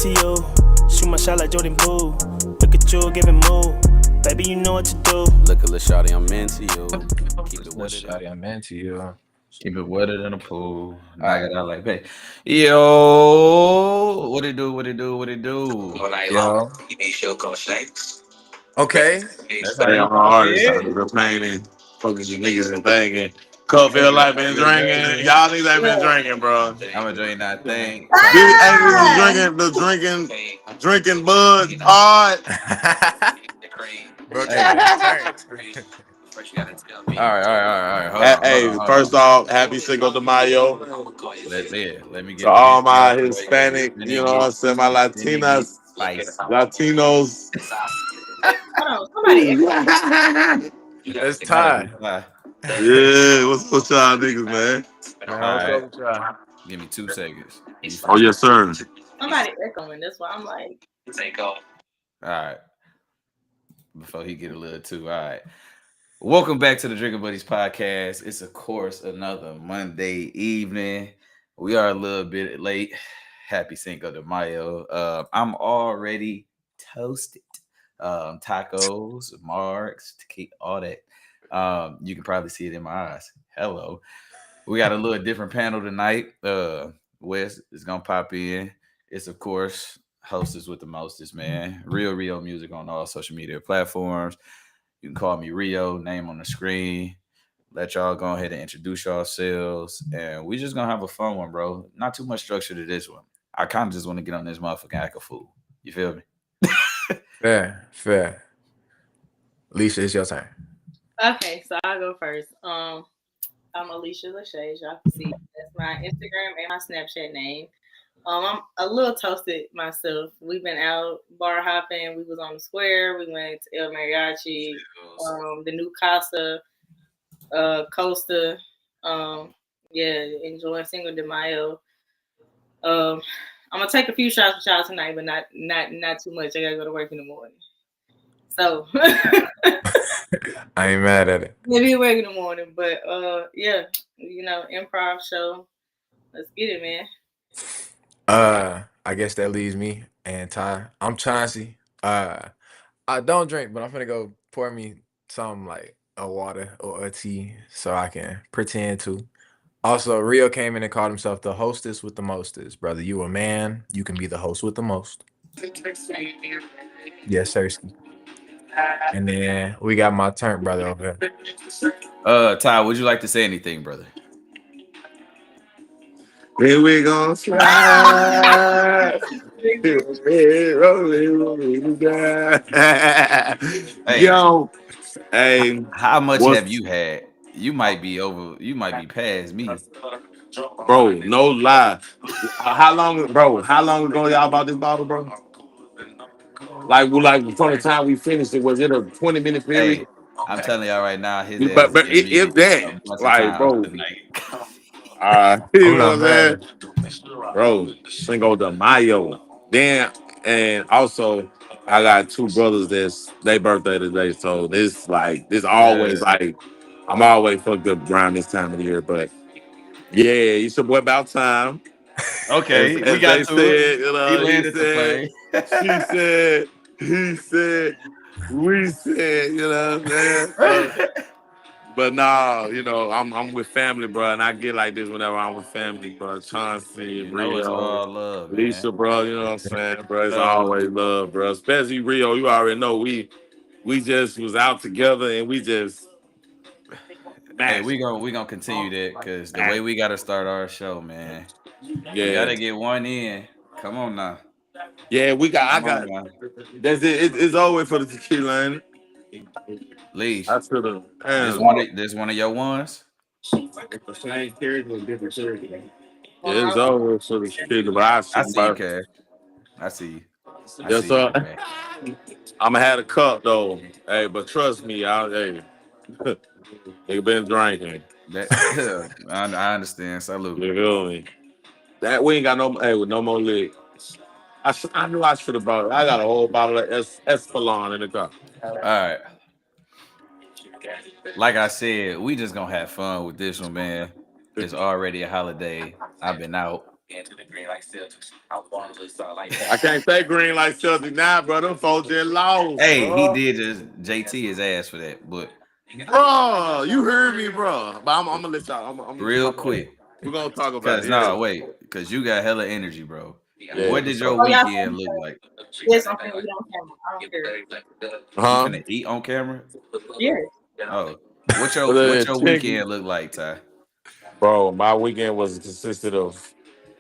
into you. Shoot my shot like Jordan Poole. Look at you, giving move. Baby, you know what to do. Look a little shawty, I'm into you. Keep it with Shawty, I'm into you. Keep it wetter than a pool. Knock it out like that. Yo, what it do? What it do? What it do? Yo. Okay. That's how They you are pop artists out it. here painting, fucking you niggas and thinking. Cup feel like been drinking. Y'all niggas ain't been drinking, bro. I'm enjoying that thing. These ain't drinking bud hard. Bro, Hey, taking turns. all right. Hold on. Hey, first off, happy Cinco de Mayo Let me to get all this my out the way. Hispanic, you know what I'm saying, my Shenanigans, Latinas, spice. Latinos. Hold on, somebody. It's Gotta be time. fly. Yeah, what's up, y'all niggas, man? Man, All what's right, up with y'all? give me 2 seconds. Oh yes, sir. Somebody echoing. That's why I'm like, All right, before he get a little too. All right. Welcome back to the Drinking Buddies podcast. It's of course another Monday evening. We are a little bit late. Happy Cinco de Mayo. I'm already toasted. Tacos, marks, all that. You can probably see it in my eyes. Hello. We got a little different panel tonight. Wes is gonna pop in. It's of course hostess with the mostest, man. Real Rio music on all social media platforms. You can call me Rio, name on the screen. Let y'all go ahead and introduce yourselves. And we just gonna have a fun one, bro. Not too much structure to this one. I kind of just want to get on this motherfucking act a fool. You feel me? Fair. Alicia, it's your turn. okay, so I'll go first. I'm Alicia Lachey. Y'all can see that's my Instagram and my Snapchat name. I'm a little toasted myself. We've been out bar hopping. We was on the square. We went to El Mariachi, the new Casa, Costa. Yeah, enjoying Cinco de Mayo. I'm gonna take a few shots with y'all tonight, but not too much. I gotta go to work in the morning. So I ain't mad at it. maybe work in the morning, but yeah, improv show. Let's get it, man. I guess that leaves me and Ty. I'm Chauncey. I don't drink, but I'm gonna go pour me some like a water or a tea so I can pretend to. Also, Rio came in and called himself the hostess with the mostest. Brother, you a man. You can be the host with the most. Yes, sir. And then we got my turn brother over here. Ty, would you like to say anything, brother? Here we gon' slide. Rolling down. Hey, Yo, hey, how much have what's you had? You might be over. You might be past me. bro? No lie. How long ago y'all bought this bottle, bro? Like from the time we finished it, was it a 20-minute period? Hey, I'm telling y'all right now, his ass But is giving if me that, a bunch of like, times bro, tonight. you I'm know not what I'm saying? mad. Bro, Cinco de Mayo. Then and also I got two brothers that's their birthday today. So this always Yeah. like I'm always fucked up around this time of the year. But yeah, it's your boy about time. Okay, we As they got to it. said, He he landed the said, plane. she said, he said, we said, you know what I'm saying? So, but nah, I'm with family, bro, and I get like this whenever I'm with family, bro. Chauncey, You know it's Rio, all love, man. Lisa, bro, you know what I'm saying, bro? It's So, always love, bro. Especially Rio, you already know we just was out together and we just hey, mashed, we gonna continue that because the way mashed. we gotta start our show, man. We Yeah, gotta get one in. Come on now. yeah, I Come on got. now. That's it. It's always for the tequila, ain't it? Leash. I should have. This one of your ones. Yeah, it's always for the tequila, but I I should see you, buy. Cash. I see you. I Yes, see you, sir. my man. I'ma have a cup though. Hey, but trust me, hey, nigga been drinking. That I understand. Salute. You feel me? That we ain't got no with no more lick. I knew I should have brought it. I got a whole bottle of Espolon in the car. All right. Like I said, we just gonna have fun with this one, man. It's already a holiday. I've been out. I can't say green like Celtic now, bro. Them folks just lost, Hey, he bro. did just JT his ass for that, but Bro, you heard me, bro. But I'm gonna let y'all. I'm gonna real talk about it. quick, We're gonna talk about cause it. Yeah. cause you got hella energy, bro. Yeah, What for did your sure. Oh, y'all weekend look like? yes, I'm finna eat on camera. I don't care. You Huh? finna eat on camera? Yes. Oh, But what your chicken, weekend look like, Ty? bro. My weekend was consisted of,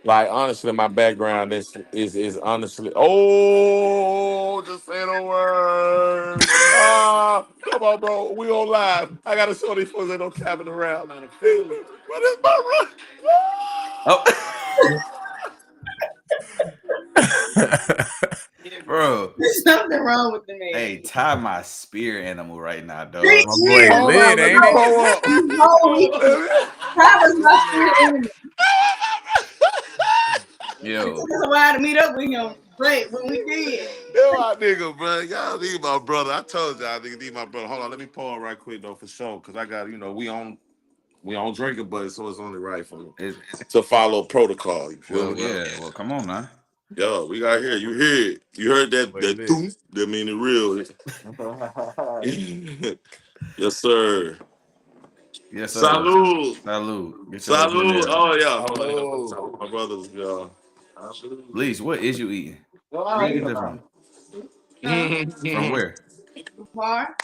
like, honestly, my background is honestly. Oh, just say the word. Come on, bro. We on live. I gotta show these folks that don't capping around. What is my run? Oh, bro. There's something wrong with the Hey, man. Ty, my spirit animal right now, He dog. My boy is. Hold lit, on, let me ain't it? pull up. No, he Ty was my spirit enemy. It Yo, took us a while to meet up with him, but when we did, You're my nigga, bro. Y'all need my brother. I told y'all nigga need my brother. Hold on, let me pull right quick though for sure, cause I got we on drinking buddy, so it's only right for me it, to follow protocol. You feel well, me, man? yeah. Well, come on now. Yo, we got here. You hear it? You heard that Boy that lit. doom? That mean it real. Yes, sir. Yes, sir. Salud. Salute. Get yours in Salud. there. Oh yeah. Hold Hello. on. My brothers, y'all. Least, what is you eating? Where you get that from? huh? From where? Bar.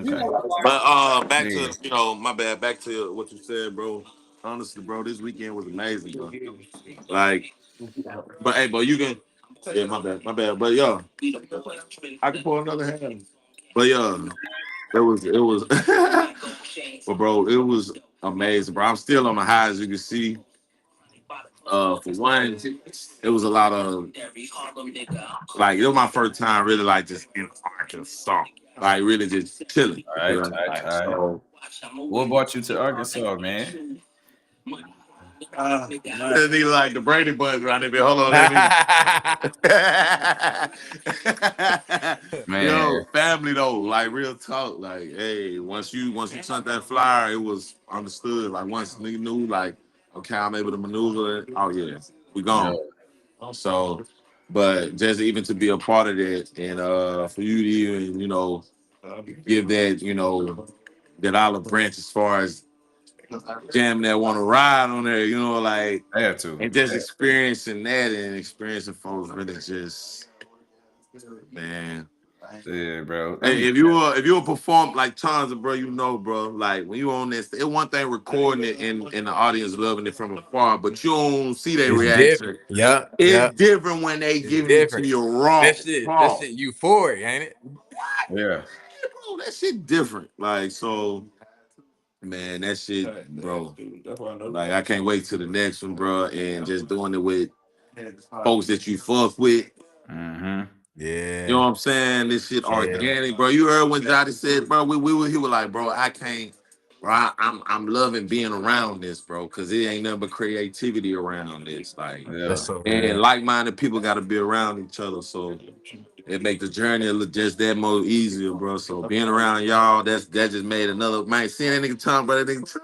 You know Okay. what bar? But back Yeah. to my bad. Back to what you said, bro. Honestly, bro, this weekend was amazing, bro. Like, but hey, bro, you can. Yeah, my bad. But yo, I can pour another hand. But yo, it was. But bro, it was amazing, bro. I'm still on the high, as you can see. For one, it was a lot of like it was my first time really like just in Arkansas, like really just chilling. All right. All right. All right. So What brought you to Arkansas, man? that nigga like the Brady Bunch right there. Hold on, let me. Man, Yo, family though, like real talk. Like, hey, once you sent that flyer, it was understood. Like once nigga knew, like, okay, I'm able to maneuver it. Oh yeah, we yeah. gone. So, but just even to be a part of that, and for you to even give that that olive branch as far as jam that want to ride on there, like, I have to. and just experiencing that and experiencing folks really just, man. Yeah, bro. Let me. Hey, if you perform like tons of bro, bro, like when you on this, it one thing recording it and the audience loving it from afar, but you don't see their It's different. reaction. Yeah, It's yeah. different when they It's giving it to different. you raw. That Raw. shit euphoric, ain't it? Yeah. Bro, that shit different. Like, so, man, that shit, bro. Like, I can't wait to the next one, bro, and just doing it with folks that you fuck with. Mm-hmm. You know Yeah. what I'm saying? This shit Yeah. organic, bro. You heard when Johnny said, bro, he was like, bro, I can't, bro, I'm loving being around this, bro, because it ain't nothing but creativity around this. Like, That's Yeah. so and real. like-minded people got to be around each other. So it make the journey look just that more easier, bro. So being around y'all, that just made another man. Seeing that nigga tongue, bro, that nigga tongue.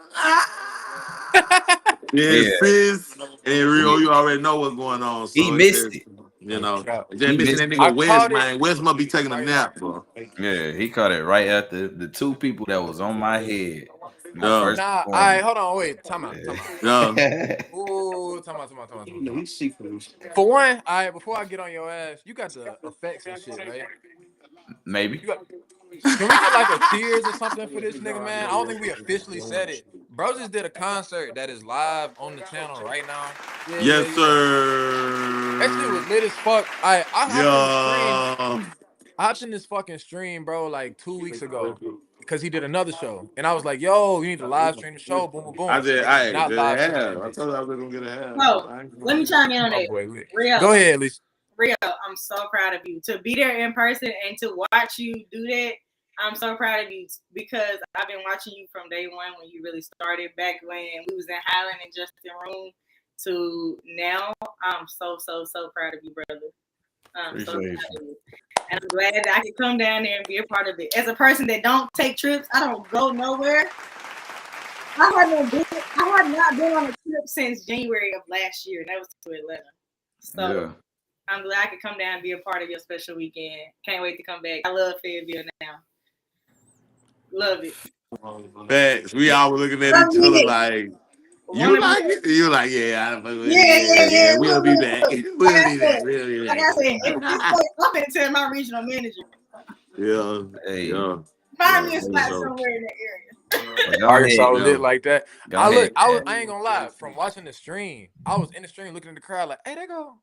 Yeah, Yeah. sis. And Rio, He, you already know what's going on. he So it's missed just, it. No cap. just He missing missed that I nigga Wes, caught it. man. Wes must be taking a nap, bro. Yeah, he caught it right after the two people that was on my head. My Yeah, first Nah, all right, performance. hold on, wait. Time out. yeah. Ooh, time out. For one, all right, before I get on your ass, you got the effects and shit, right? Maybe. You got. Can we get like a cheers or something for this nigga, man? I don't think we officially said it. Bro just did a concert that is live on the channel right now. Yes, Yeah. That shit was sir. lit as fuck. I hopped in the stream. Yeah. I hopped in this fucking stream, bro, like 2 weeks ago. Because he did another show. And I was like, yo, you need to live stream the show. Boom, boom, boom. He did not Just live stream have. that I bitch. told you I was gonna get a half. So let me chime in on My that. boy lit. Real. Go ahead, Lisa. Real, I'm so proud of you. To be there in person and to watch you do that, I'm so proud of you because I've been watching you from day one when you really started back when we was in Highland and Justin Room to now. I'm so proud of you, brother. I'm so proud Appreciate you. of you. And I'm glad that I could come down there and be a part of it. As a person that don't take trips, I don't go nowhere. I have not been on a trip since January of last year. That was to Atlanta. So Yeah. I'm glad I could come down and be a part of your special weekend. Can't wait to come back. I love Fayetteville now. Love it. Facts. We all were looking at each other like, you like it? You like, yeah, I fuck with it. Yeah. We'll be back. We'll be back. We'll be Like back. I said, I'm gonna tell my regional manager. Yeah. Hey. Yeah. Find me a Yeah, spot so- somewhere in that area. Well, go Arkansas ahead, was lit like that. Go I ahead. ain't gonna lie. From watching the stream, I was in the stream looking at the crowd like, hey, they go.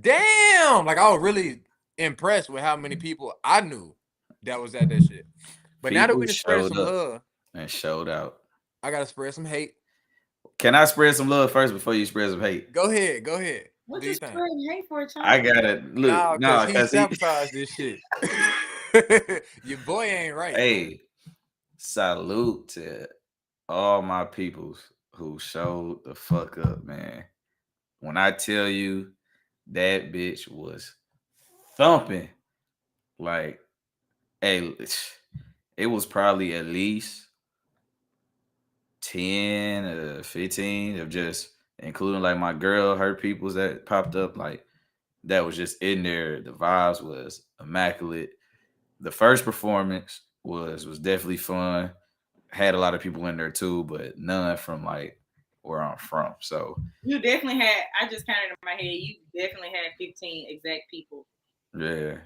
Damn! Like I was really impressed with how many people I knew that was at that shit. But now that People we done spread showed some up love, and showed out. I gotta spread some hate. Can I spread some love first before you spread some hate? Go ahead. What Do you you think? spreading hate for, China? I gotta look. Nah, No, because he because sabotaged this shit. Your boy ain't right. Hey, salute to all my peoples who showed the fuck up, man. When I tell you that bitch was thumping, like, hey, it was probably at least 10 or 15 of just including like my girl, her peoples that popped up, like that was just in there. The vibes was immaculate. The first performance was definitely fun. Had a lot of people in there too, but none from like where I'm from. So you definitely had. I just counted in my head. You definitely had 15 exact people. yeah,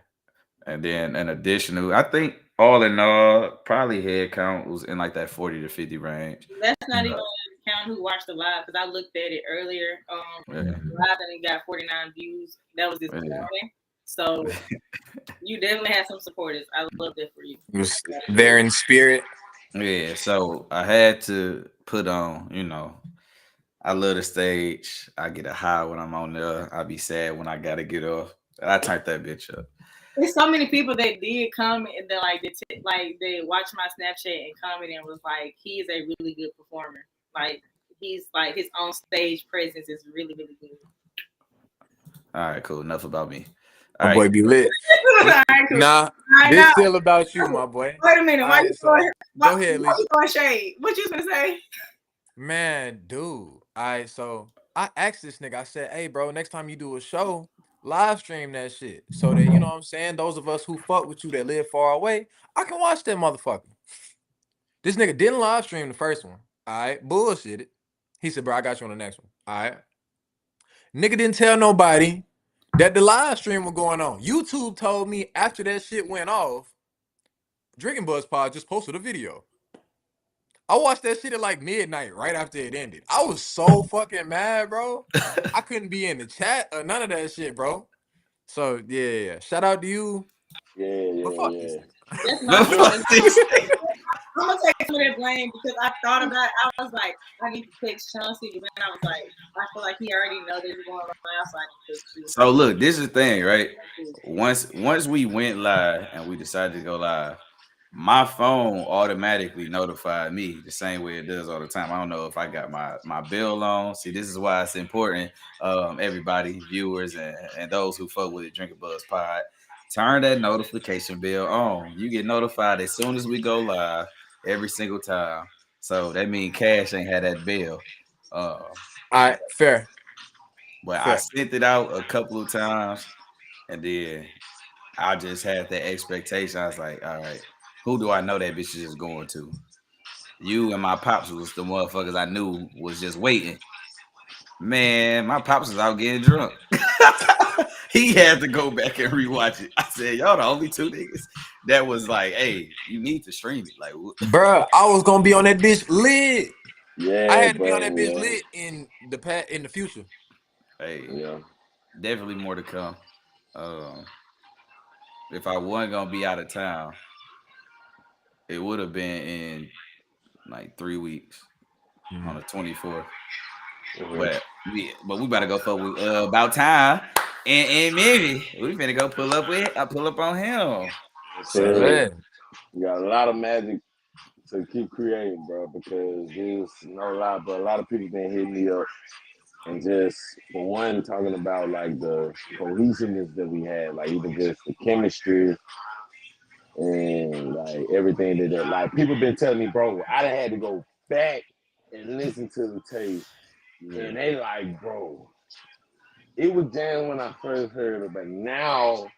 and then an additional, I think all in all, probably head count was in like that 40 to 50 range. That's not even counting who watched the live because I looked at it earlier. Live and it got 49 views. That was this morning. So you definitely had some supporters. I love that for you. It was there in spirit. Yeah, so I had to put on, I love the stage. I get a high when I'm on there. I be sad when I gotta get off. I turned that bitch up. There's so many people that did come and they watched my Snapchat and commented and was like, he is a really good performer. Like he's like his on stage presence is really, really good. All right, cool. Enough about me. My boy be lit. Right, cool. Nah, this still about you, my boy. Wait a minute. Why you go ahead, Lisa. you throwing shade? What you gonna say? Man, dude. All right, so I asked this nigga, I said, hey, bro, next time you do a show, live stream that shit. So that, you know what I'm saying? Those of us who fuck with you that live far away, I can watch that motherfucker. This nigga didn't live stream the first one. All right, bullshit it. He said, bro, I got you on the next one. All right. Nigga didn't tell nobody that the live stream was going on. YouTube told me after that shit went off, Drinking Buzz Pod just posted a video. I watched that shit at like midnight right after it ended. I was so fucking mad, bro. I couldn't be in the chat or none of that shit, bro. So yeah. Shout out to you. Yeah. That's my point. I'm gonna take some of that blame because I thought about it. I was like, I need to text Chauncey, but then I was like, I feel like he already knows this is going on, so I need to text you. So look, this is the thing, right? Once we went live and we decided to go live, my phone automatically notified me the same way it does all the time. I don't know if I got my bell on. See, this is why it's important, everybody, viewers, and those who fuck with it, Drinking Buzz Pod, turn that notification bell on. You get notified as soon as we go live every single time. So that means Cash ain't had that bell. All right, fair. But I sent it out a couple of times, and then I just had that expectation. I was like, all right, who do I know that bitch is going to? You and my pops was the motherfuckers I knew was just waiting. Man, my pops was out getting drunk. He had to go back and rewatch it. I said, y'all the only two niggas that was like, hey, you need to stream it. Like, bruh, I was gonna be on that bitch lit. Yeah, I had to be on that bitch lit in the future. Hey, definitely more to come. If I wasn't gonna be out of town, it would have been in like 3 weeks on the 24th. But we about to go for about time. And maybe we finna go pull up on him. So, you got a lot of magic to keep creating, bro, because there's no lie, but a lot of people been hitting me up and just, for one, talking about like the cohesiveness that we had, like even just the chemistry and like like everything that like people been telling me, bro. I done had to go back and listen to the tape, and they like, bro, it was jam when I first heard it, but now,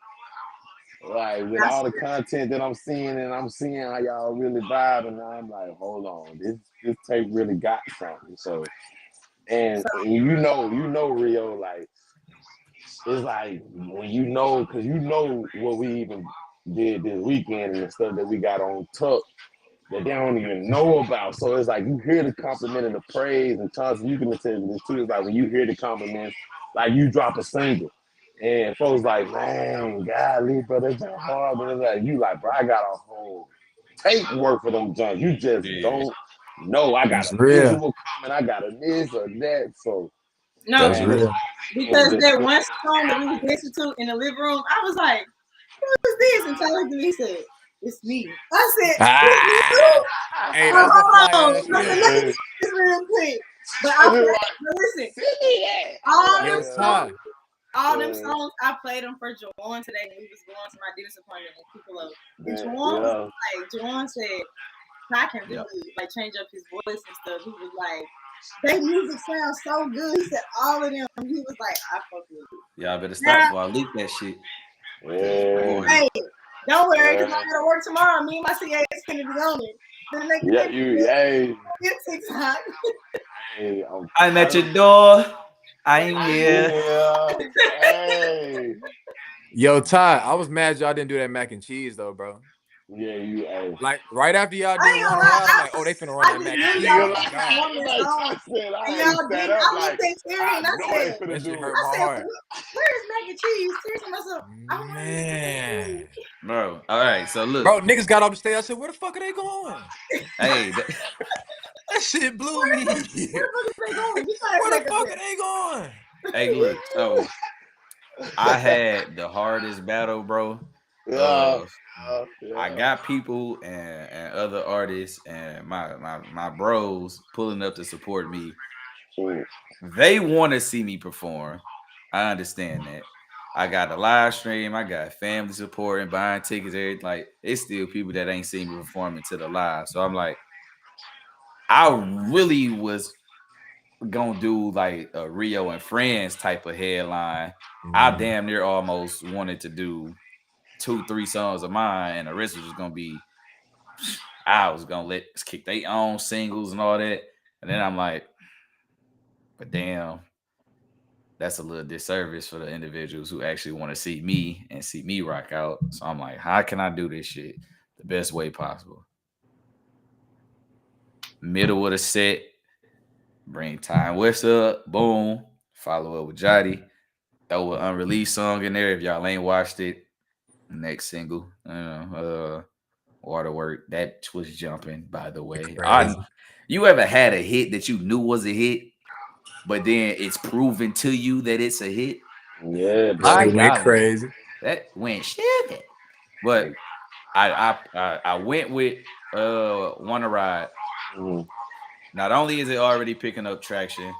like with all the content that I'm seeing, and I'm seeing how y'all really vibe, and I'm like, hold on, this tape really got something. So, and you know, Rio, like it's like when you know, because you know what we even did this weekend and the stuff that we got on tuck that they don't even know about. So it's like you hear the compliment and the praise, and Chauncey, you can attest to this too. It's like when you hear the compliments, like you drop a single, and folks like, man, golly, bro, that's just hard. But it's like you like, bro, I got a whole tape work for them jumps. You just don't know. I got That's a real. visual comment. I got a this or that. So No, That's real. because that one song that we was listening to in the living room, I was like, "Who is this?" And Tyler to me said, "It's me." I said, "It's you." Hey, Well, that's a fly hold ass on. Let feeling. me say this real quick. But I played, but listen, all them songs, I played them for Juwan today when we was going to my dentist appointment in Tupelo. And Juwan was like, Juwan said, I can really like change up his voice and stuff. He was like, their music sounds so good. He said all of them. He was like, I fuck with it. Y'all better stop before I leak that shit. Hey, don't worry, because I gotta work tomorrow. Me and my CA is gonna be on it. TikTok. I'm at your door. I'm here. Hey. Yo, Ty, I was mad y'all didn't do that mac and cheese though, bro. Yeah, you like right after y'all did one ride, I'm like, oh, they finna run that mac and cheese. I looked at Terry and I said, that shit hurt my heart. Where is mac and cheese? Seriously, myself. Man. Bro, all right, so look. Bro, niggas got off the stage. I said, where the fuck are they going? Hey, that shit blew me. Where the fuck are they going? Hey, look, so I had the hardest battle, bro. I got people and other artists and my bros pulling up to support me. They want to see me perform. I understand that. I got the live stream. I got family support and buying tickets. Like, it's still people that ain't seen me performing to the live. So I'm like, I really was gonna do like a Rio and Friends type of headline. I damn near almost wanted to do 2-3 songs of mine, and the rest was just gonna be, I was gonna let kick their own singles and all that. And then I'm like, but damn, that's a little disservice for the individuals who actually want to see me and see me rock out. So I'm like, how can I do this shit the best way possible? Middle of the set, bring Time West up, boom, follow up with Jotty, throw an unreleased song in there if y'all ain't watched it. Next single, Waterwork, that was jumping, by the way. You ever had a hit that you knew was a hit, but then it's proven to you that it's a hit? Yeah, that went crazy. That went shit. But I went with Wanna Ride. Not only is it already picking up traction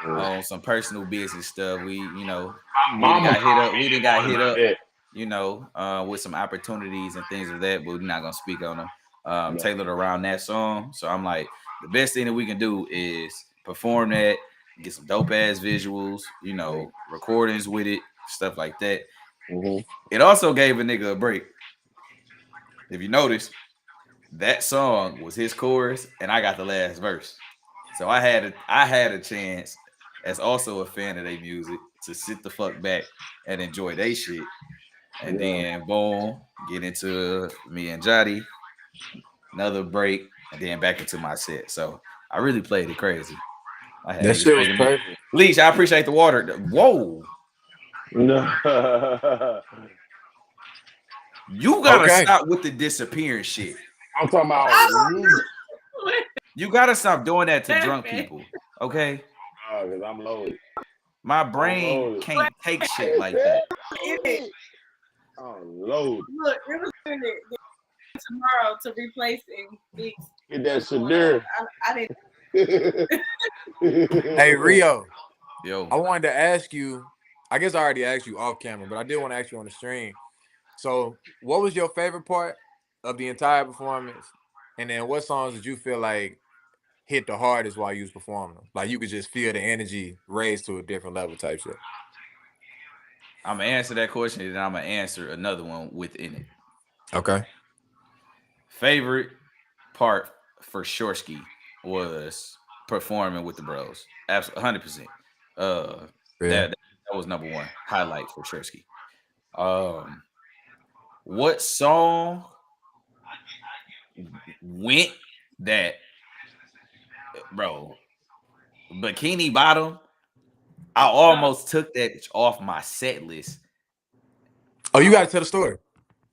on some personal business stuff, we done got hit up, with some opportunities and things of that, but we're not gonna speak on them. Tailored around that song. So I'm like, the best thing that we can do is perform that, get some dope ass visuals, recordings with it, stuff like that. It also gave a nigga a break. If you notice, that song was his chorus, and I got the last verse. So I had a chance, as also a fan of their music, to sit the fuck back and enjoy their shit. And then boom, get into me and Jotty, another break, and then back into my set. So I really played it crazy. That shit was perfect. Leash, I appreciate the water. Whoa. You gotta stop with the disappearing shit. I'm talking about you gotta stop doing that to drunk people, okay? Because I'm loaded. My brain can't take shit like that. I'm loaded. Look, it was tomorrow to replace and fix. Get that Shadur. I didn't. Hey, Rio. Yo. I wanted to ask you, I guess I already asked you off camera, but I did want to ask you on the stream. So what was your favorite part of the entire performance? And then what songs did you feel like hit the hardest while you was performing them? Like you could just feel the energy raised to a different level type shit. I'm gonna answer that question, and I'm gonna answer another one within it. Okay. Favorite part for Shorsky was performing with the bros. Absolutely, 100%. Yeah. That was number one highlight for Shorsky. What song went that, bro? Bikini Bottom. I almost took that off my set list. Oh, you gotta tell the story.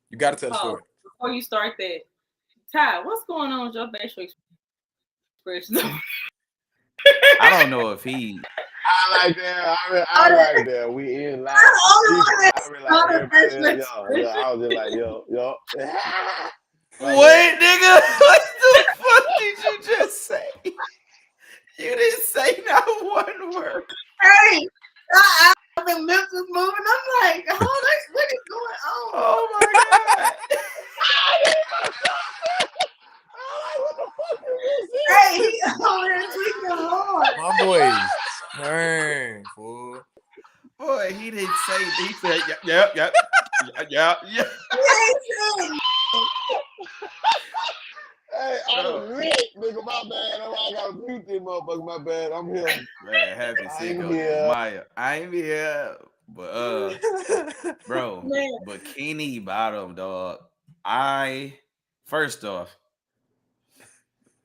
You gotta tell the story. Before you start that, Ty, what's going on with your facial expressions? I don't know if he. I like that. I like that. We in live. I was just like, yo. What, nigga? What the fuck did you just say? You didn't say not one word. Hey, the lips was moving. I'm like, what is going on? Oh my god. what the fuck is this? Hey, he over there tweaking hard. My boy turn, fool. Boy, he didn't say. He said, yeah. Hey, I'm lit, nigga. My bad. I gotta mute this motherfucker. My bad. I'm here. Man, happy Cinco. Mayo. I ain't here. But bro, Bikini Bottom, dog. First off,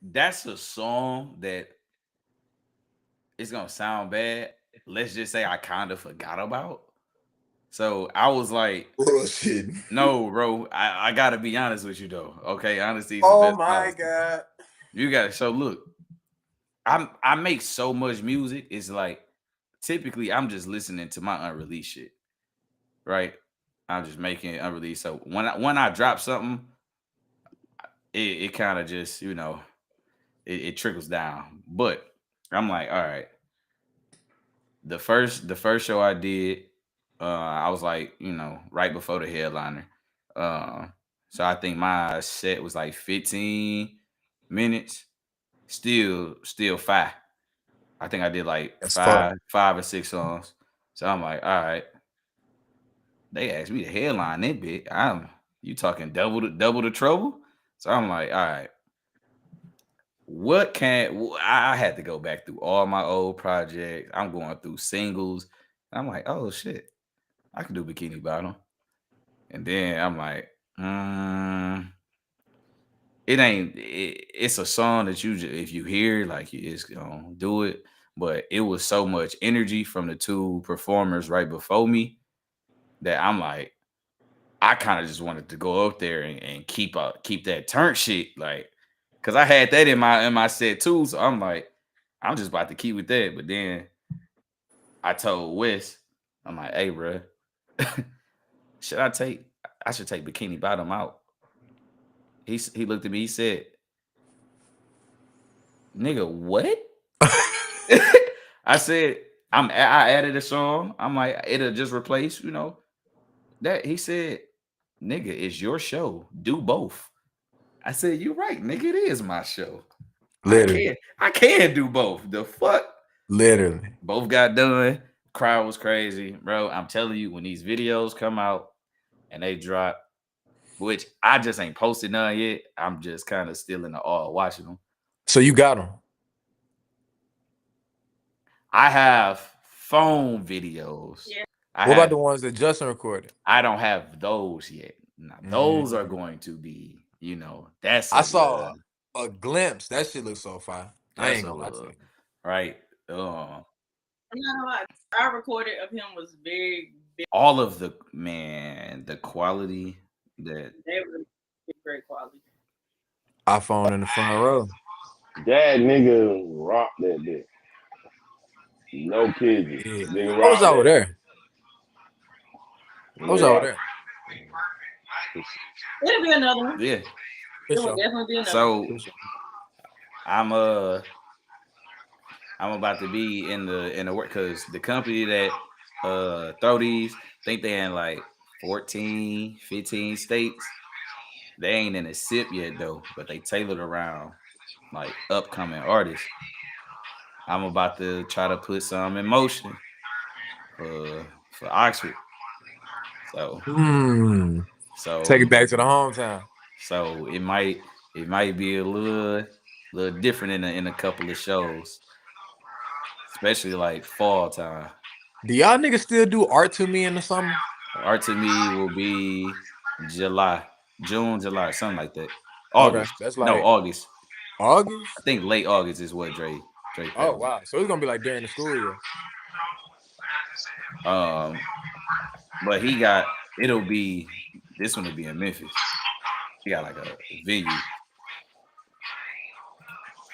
that's a song that it's gonna sound bad. Let's just say I kind of forgot about. So I was like, bullshit. No, bro. I gotta be honest with you though. Okay, honesty is the Oh best my policy. god. You gotta. So look, I make so much music. It's like typically I'm just listening to my unreleased shit, right? I'm just making it unreleased. So when I drop something, it kind of just it trickles down. But I'm like, all right. The first show I did, I was like, right before the headliner. So I think my set was like 15 minutes. Still 5. I think I did like That's five or 6 songs. So I'm like, all right. They asked me to headline that bit. You talking double the trouble? So I'm like, all right. I had to go back through all my old projects. I'm going through singles. I'm like, oh shit, I can do Bikini Bottom. And then I'm like, it's a song that if you hear, like, it's gonna do it. But it was so much energy from the two performers right before me that I'm like, I kind of just wanted to go up there and keep that turn shit, like, because I had that in my set too. So I'm like, I'm just about to keep with that. But then I told Wes, I'm like, hey, bro, I should take Bikini Bottom out. He looked at me, he said, nigga, what? I said, I added a song. I'm like, it'll just replace, that. He said, nigga, it's your show. Do both. I said, you're right, nigga. It is my show. Literally. I can do both. The fuck? Literally. Both got done. Crowd was crazy. Bro, I'm telling you, when these videos come out and they drop, which I just ain't posted none yet. I'm just kind of still in the awe watching them. So you got them? I have phone videos. Yeah. What about the ones that Justin recorded? I don't have those yet. Now, those are going to be, that's I saw a glimpse. That shit looks so fire. I ain't gonna lie to you. Right. I'm not gonna lie. Our recording of him was very big. All of the quality that they were great quality. iPhone in the front row. That nigga rocked that bitch. No kidding. Yeah. Nigga I was over there. It'll be another one. Yeah. It will definitely be another one. So I'm about to be in the work because the company that throw these, think they in like 14, 15 states. They ain't in a sip yet though, but they tailored around like upcoming artists. I'm about to try to put some in motion for Oxford. So Take it so back to the hometown. so it might be a little different in a couple of shows, especially like fall time. Do y'all niggas still do art to me in the summer? Art to me will be June, July, something like that. Okay, August. that's No, like August. I August. think late August is what Dre Oh passed. wow, so it's gonna be like during the school year. But this one will be in Memphis. He got like a venue.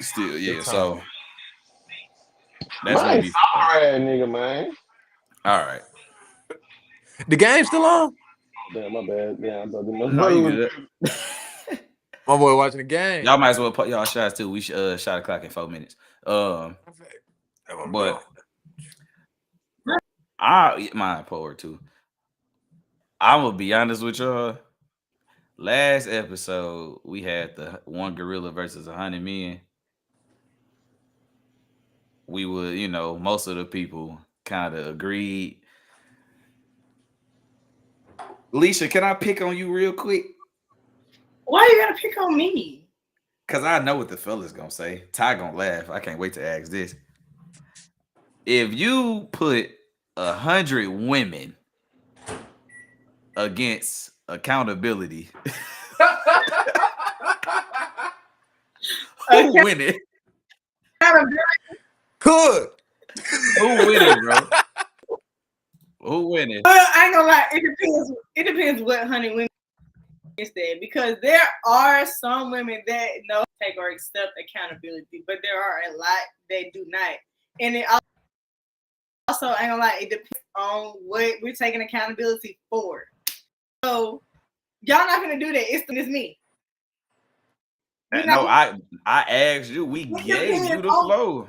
Still, yeah. Good So time. that's gonna Man, be sorry ass nigga, man. all right. The game's still on. Damn, my bad. Yeah, I thought my No, you good. My boy watching the game. Y'all might as well put y'all shots too. We shot a clock in 4 minutes. But I mine forward too. I'm gonna be honest with y'all. Last episode we had the one gorilla versus 100 men. We would, most of the people kind of agreed. Alicia, can I pick on you real quick? Why you gotta pick on me? Cause I know what the fella's gonna say. Ty gonna laugh. I can't wait to ask this. If you put 100 women against accountability, who winning? Good. Who winning, bro? Who winning? Well, I ain't gonna lie. It depends what 100 women instead, because there are some women that take or accept accountability, but there are a lot that do not. And it also, I ain't gonna lie, it depends on what we're taking accountability for. So y'all not gonna do that. It's me. No, I asked you. We gave you the flow.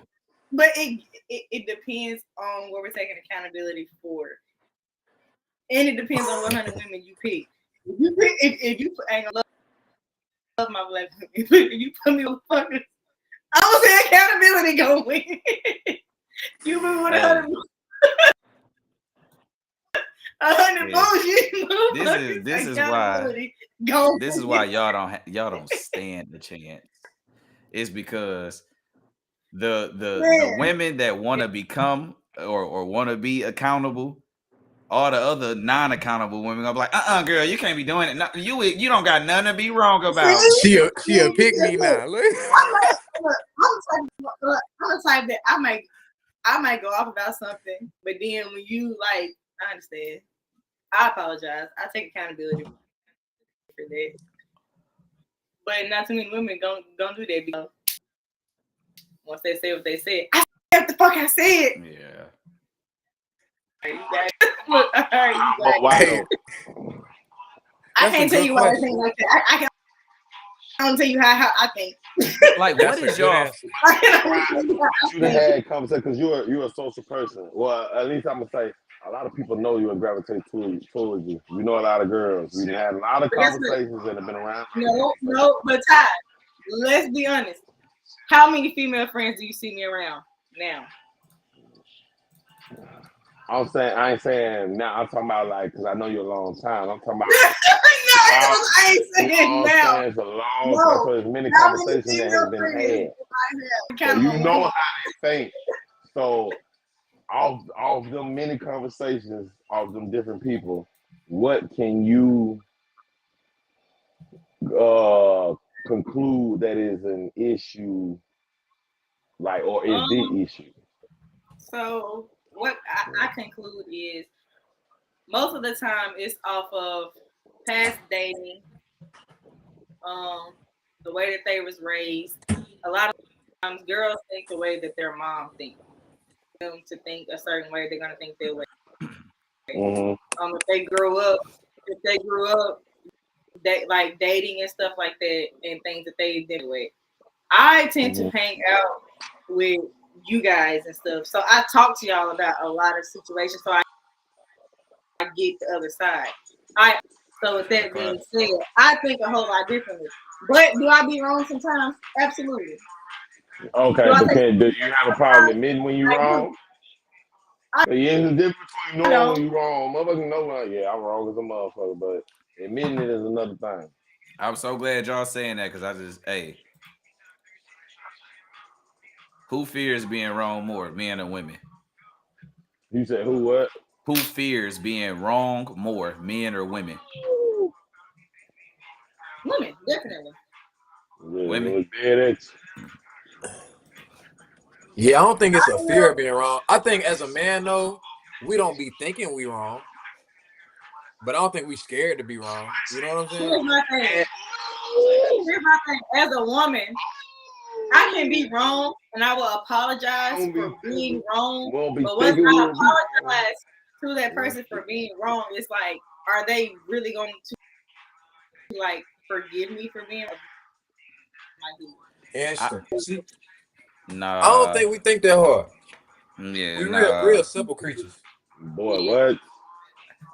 But it depends on what we're taking accountability for, and it depends on what 100 women you pick. If you put, I ain't gonna love my black women. If you put me on fucking, I would say accountability gonna win. You put 100. 100 bullshit. This is why y'all don't stand the chance. It's because the women that want to become or want to be accountable, all the other non-accountable women gonna be like, girl, you can't be doing it. No, you don't got nothing to be wrong about. She'll pick me now. Look. I'm the type that I might go off about something, but then when you I understand. I apologize. I take accountability for that. But not too many women gonna do that because once they say what they said, I said what the fuck I said. Yeah. Look, all right, I can't tell you why I think like that. I can't tell you how I think. Like, what is your? You had conversation because you're a social person. Well, at least I'm gonna say a lot of people know you and gravitate towards you. You know a lot of girls. We had a lot of conversations that have been around. No, but Ty, let's be honest. How many female friends do you see me around now? I ain't saying now. I'm talking about because I know you a long time. I'm talking about. I ain't saying now. It's a long time. So there's many conversations that have been had. So you know how they think. So off them many conversations, off them different people, what can you conclude that is an issue, or is the issue? So what I conclude is most of the time it's off of past dating, the way that they was raised. A lot of times girls think the way that their mom thinks. Them to think a certain way, they're gonna think their way. Mm-hmm. If they grew up like dating and stuff like that and things that they did with. I tend to hang out with you guys and stuff. So I talk to y'all about a lot of situations so I get the other side. So with that being said, I think a whole lot differently. But do I be wrong sometimes? Absolutely. Okay, Do I but take do you have a problem admitting when you're I do. wrong? Yeah, there's a difference between I knowing when don't. you're wrong. Motherfuckers know when yeah, I'm wrong as a motherfucker, but admitting it is another thing. I'm so glad y'all saying that because who fears being wrong more, men or women? You said who what? Who fears being wrong more, men or women? Women, definitely. Yeah, Women. look dead at you. Yeah, I don't think it's a fear of being wrong. I think as a man, though, we don't be thinking we wrong. But I don't think we scared to be wrong. You know what I'm saying? Here's my thing. As a woman, I can be wrong and I will apologize for being wrong. But once I apologize to that person for being wrong, it's like, are they really going to like forgive me for being wrong? Interesting. Nah. I don't think we think that hard. Yeah, We nah. real simple creatures. Boy, what?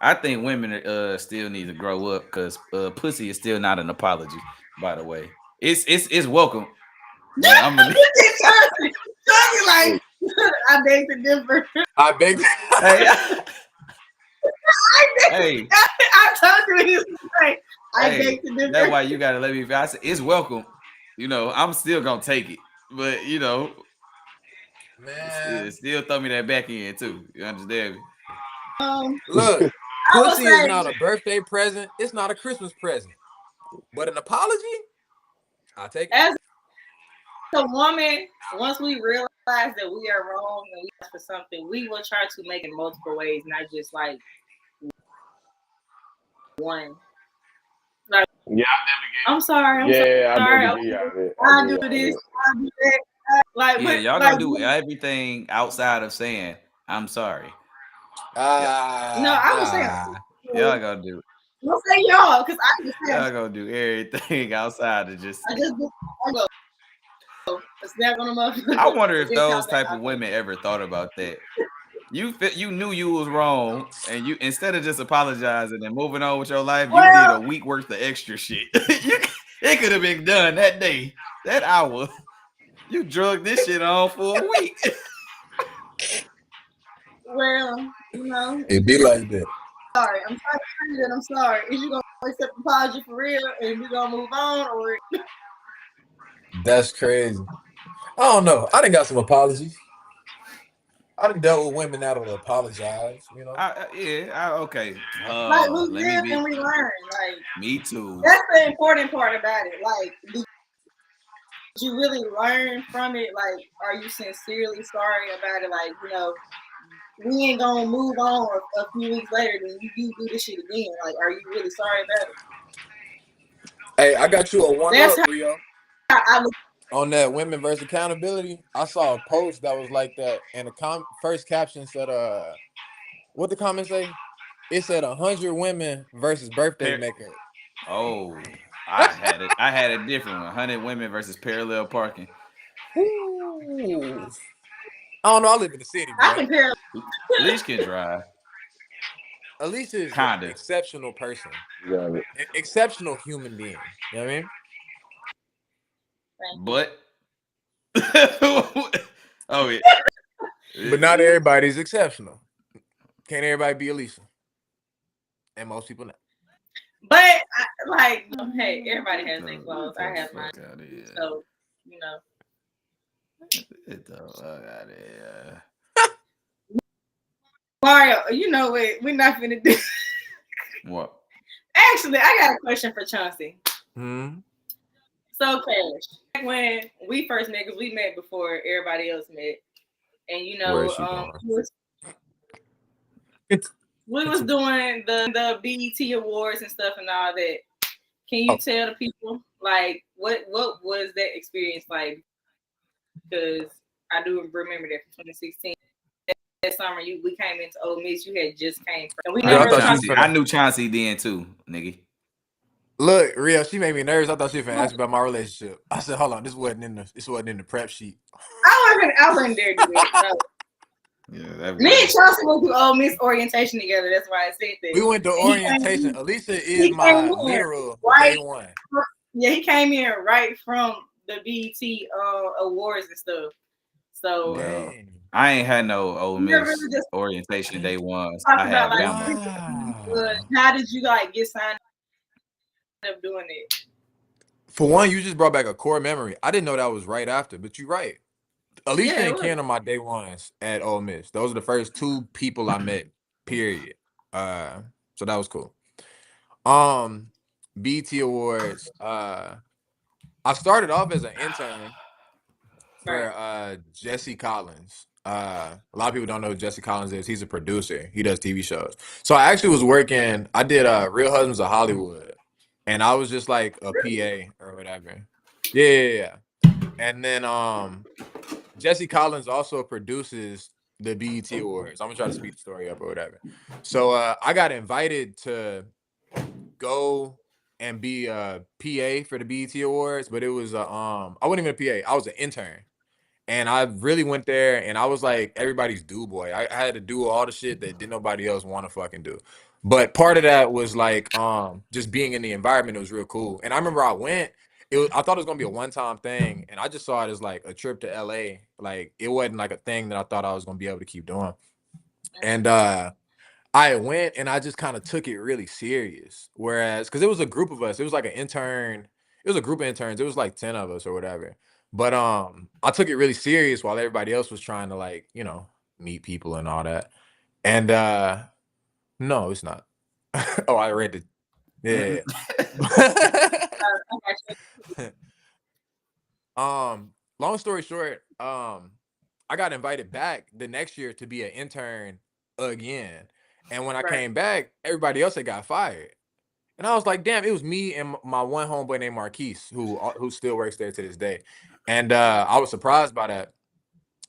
I think women still need to grow up because pussy is still not an apology. By the way, it's welcome. But I'm gonna like I beg to differ. I beg. Hey, I told you I beg to differ. That's why you gotta let me. I said it's welcome. You know, I'm still gonna take it, but you know, man, still throw me that back end too. You understand me? Look, pussy is not a birthday present. It's not a Christmas present. But an apology, I'll take it. As a woman, once we realize that we are wrong and we ask for something, we will try to make it multiple ways, not just like one. Like, yeah, I'm sorry. I'm sorry. I'll do this. I'll do that. Like, yeah, y'all gonna do everything outside of saying I'm sorry. No, I was saying y'all gonna do it. Don't say y'all, because I just y'all gonna do everything outside of just. I go. Snap on them. I wonder if those type of women ever thought about that. You knew you was wrong, and you instead of just apologizing and moving on with your life, you did a week worth of extra shit. It could have been done that day, that hour. You drug this shit on for a week. Well, you know, it be like that. Sorry, I'm sorry to tell you that I'm sorry. Is you gonna accept the apology for real, and we gonna move on, or? That's crazy. I don't know. I done got some apologies. I done dealt with women that will apologize. You know. Okay. Like we live and we learn. Like me too. That's the important part about it. Like, did you really learn from it? Like, are you sincerely sorry about it? Like, you know, we ain't gonna move on a few weeks later, then you do this shit again. Like, are you really sorry about it? Hey, I got you a one-up, Rio. On that women versus accountability, I saw a post that was like that, and the first caption said, what the comment say? It said 100 women versus birthday maker. Oh, I had a different one. 100 women versus parallel parking. Ooh. I don't know. I live in the city, bro. I compare. Leash can drive. Alicia is an exceptional person. An exceptional human being. You know what I mean? But oh yeah. But not everybody's exceptional. Can't everybody be Alicia? And most people not. But hey, everybody has their flaws. I have mine. So, you know. Mario, you know what? We're not finna do. What? Actually, I got a question for Chauncey. So, Cash, when we first met, because we met before everybody else met, and you know, we was doing the BET awards and stuff and all that. Can you tell the people like what was that experience like? Because I do remember that from 2016. That summer, we came into Ole Miss. You had just came from. We never I knew Chauncey then too, nigga. Look, Rio, she made me nervous. I thought she was gonna ask about my relationship. I said, "Hold on, this wasn't in the prep sheet." I wasn't there to do it. Yeah, Me and Chelsea went to Ole Miss orientation together. That's why I said that. We went to orientation. Alicia is he my came in literal right. day one. Yeah, he came in right from the BET awards and stuff. So Well, I ain't had no Ole you're Miss really just orientation day one. talk I about had like Bama. how did you like get signed up doing it? For one, you just brought back a core memory. I didn't know that was right after, but you're right. Alicia Yeah, it and was. Ken are my day ones at Ole Miss. Those are the first two people I met. Period. So that was cool. BT Awards. I started off as an intern for Jesse Collins. A lot of people don't know who Jesse Collins is. He's a producer. He does TV shows. So I actually was working. I did Real Husbands of Hollywood, and I was just like a PA or whatever. Yeah. And then Jesse Collins also produces the BET Awards. I'm gonna try to speed the story up or whatever. So I got invited to go and be a PA for the BET Awards, but it was I wasn't even a PA. I was an intern. And I really went there and I was like everybody's do boy. I had to do all the shit that didn't nobody else want to fucking do. But part of that was like just being in the environment. It was real cool. And I remember I went, I thought it was gonna be a one-time thing, and I just saw it as like a trip to LA. Like it wasn't like a thing that I thought I was gonna be able to keep doing. And I went and I just kind of took it really serious. Whereas, because it was a group of us, it was like an intern, it was a group of interns, it was like 10 of us or whatever. But I took it really serious while everybody else was trying to like, meet people and all that. And no, it's not. Oh, I read it. Yeah. Long story short, I got invited back the next year to be an intern again. And when I came back, everybody else had got fired. And I was like, damn, it was me and my one homeboy named Marquise, who still works there to this day. And I was surprised by that.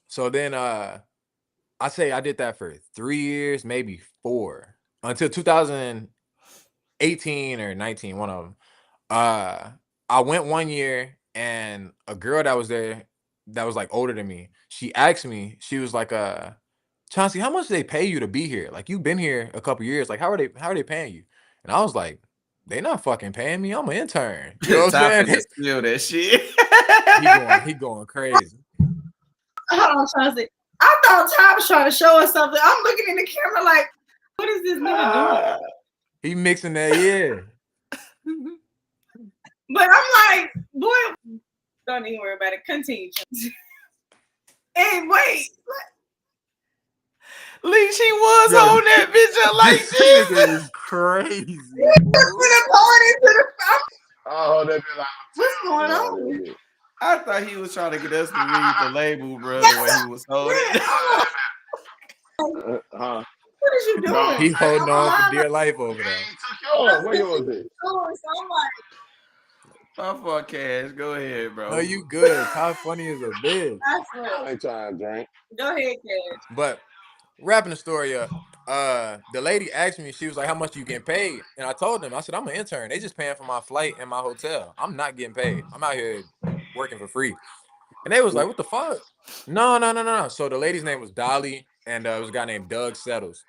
So then I say I did that for 3 years, maybe 4, until 2018 or 19, one of them. I went 1 year and a girl that was there that was like older than me, she asked me, she was like, Chauncey, how much do they pay you to be here? Like you've been here a couple years. Like how are they paying you? And I was like, they not fucking paying me. I'm an intern. You know what I'm saying? Steal that shit. he going crazy. Hold on, Chauncey. I thought Ty was trying to show us something. I'm looking in the camera like, what is this nigga doing? He mixing that, yeah. But I'm like, boy, don't even worry about it. Continue. And wait, Lee, she was on that bitch up like this nigga is crazy. Oh, that be like, what's going on? I thought he was trying to get us to read the label, bro, the way he was holding it. Huh? What is you doing? He holding on for dear life over there. Where you was it? My fault, Cash. Go ahead, bro. No, you good. How funny is a bitch. I ain't trying to drink. Go ahead, Cash. But wrapping the story up, the lady asked me, she was like, how much you getting paid? And I told them, I said, I'm an intern. They just paying for my flight and my hotel. I'm not getting paid. I'm out here working for free. And they was like, what the fuck? No. So the lady's name was Dolly, and it was a guy named Doug Settles.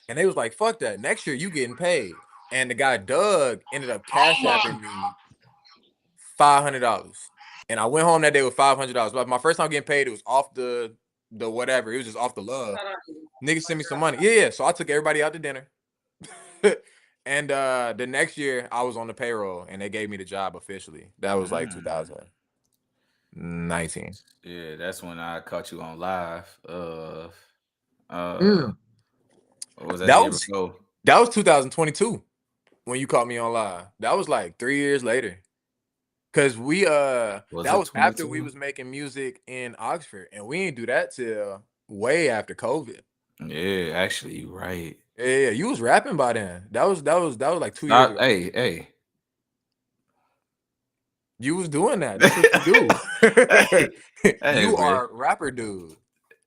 And they was like, fuck that. Next year you getting paid. And the guy Doug ended up cash apping me $500. And I went home that day with $500. But my first time getting paid, it was off the whatever. It was just off the love. Niggas sent me some money. Yeah. So I took everybody out to dinner. And the next year I was on the payroll and they gave me the job officially. That was like 2019. Yeah, that's when I caught you on live. What was that year before? That was 2022 when you caught me on live. That was like 3 years later. Cause we that was after we was making music in Oxford, and we didn't do that till way after COVID. Yeah, actually, you're right. Yeah, you was rapping by then. That was like 2 years ago. Hey. You was doing that. That's what you do. Hey, you man. are a rapper, dude.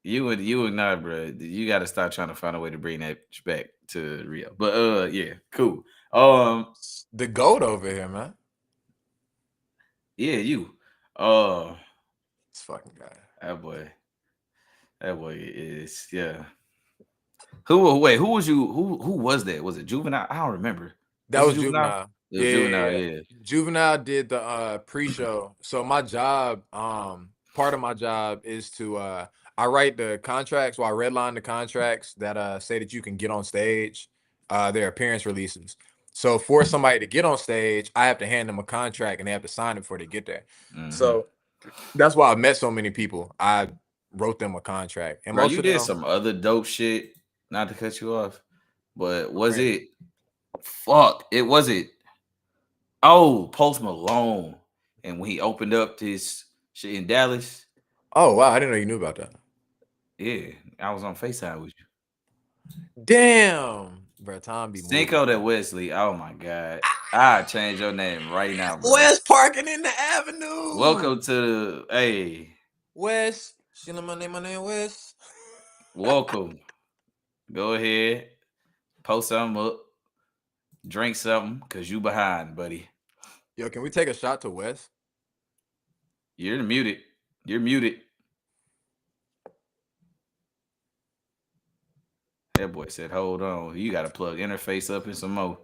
You would not, bro. You got to start trying to find a way to bring that back to Rio. But yeah, cool. The GOAT over here, man. Yeah, you. This fucking guy. That boy. That boy is Who was you? Who was that? Was it Juvenile? I don't remember. That was it Juvenile. It was Juvenile, yeah. Juvenile did the pre-show. So my job, part of my job is to I write the contracts, I redline the contracts that say that you can get on stage, their appearance releases. So for somebody to get on stage, I have to hand them a contract and they have to sign it before they get there. Mhm. So that's why I met so many people. I wrote them a contract. And Bro, most you of did them, some other dope shit. Not to cut you off, but was Right. it? Fuck, it was it. Oh, Post Malone, and when he opened up this shit in Dallas. Oh wow, I didn't know you knew about that. Yeah, I was on FaceTime with you. Damn, bro, Tom be Cinco moving. that Wesley. Oh my god, I change your name right now, bro. West parking in the avenue. Welcome to West. My name West. welcome. Go ahead, post something up, drink something, cause you behind, buddy. Yo, can we take a shot to West? You're muted. You're muted. That boy said, "Hold on, you got to plug interface up in some more."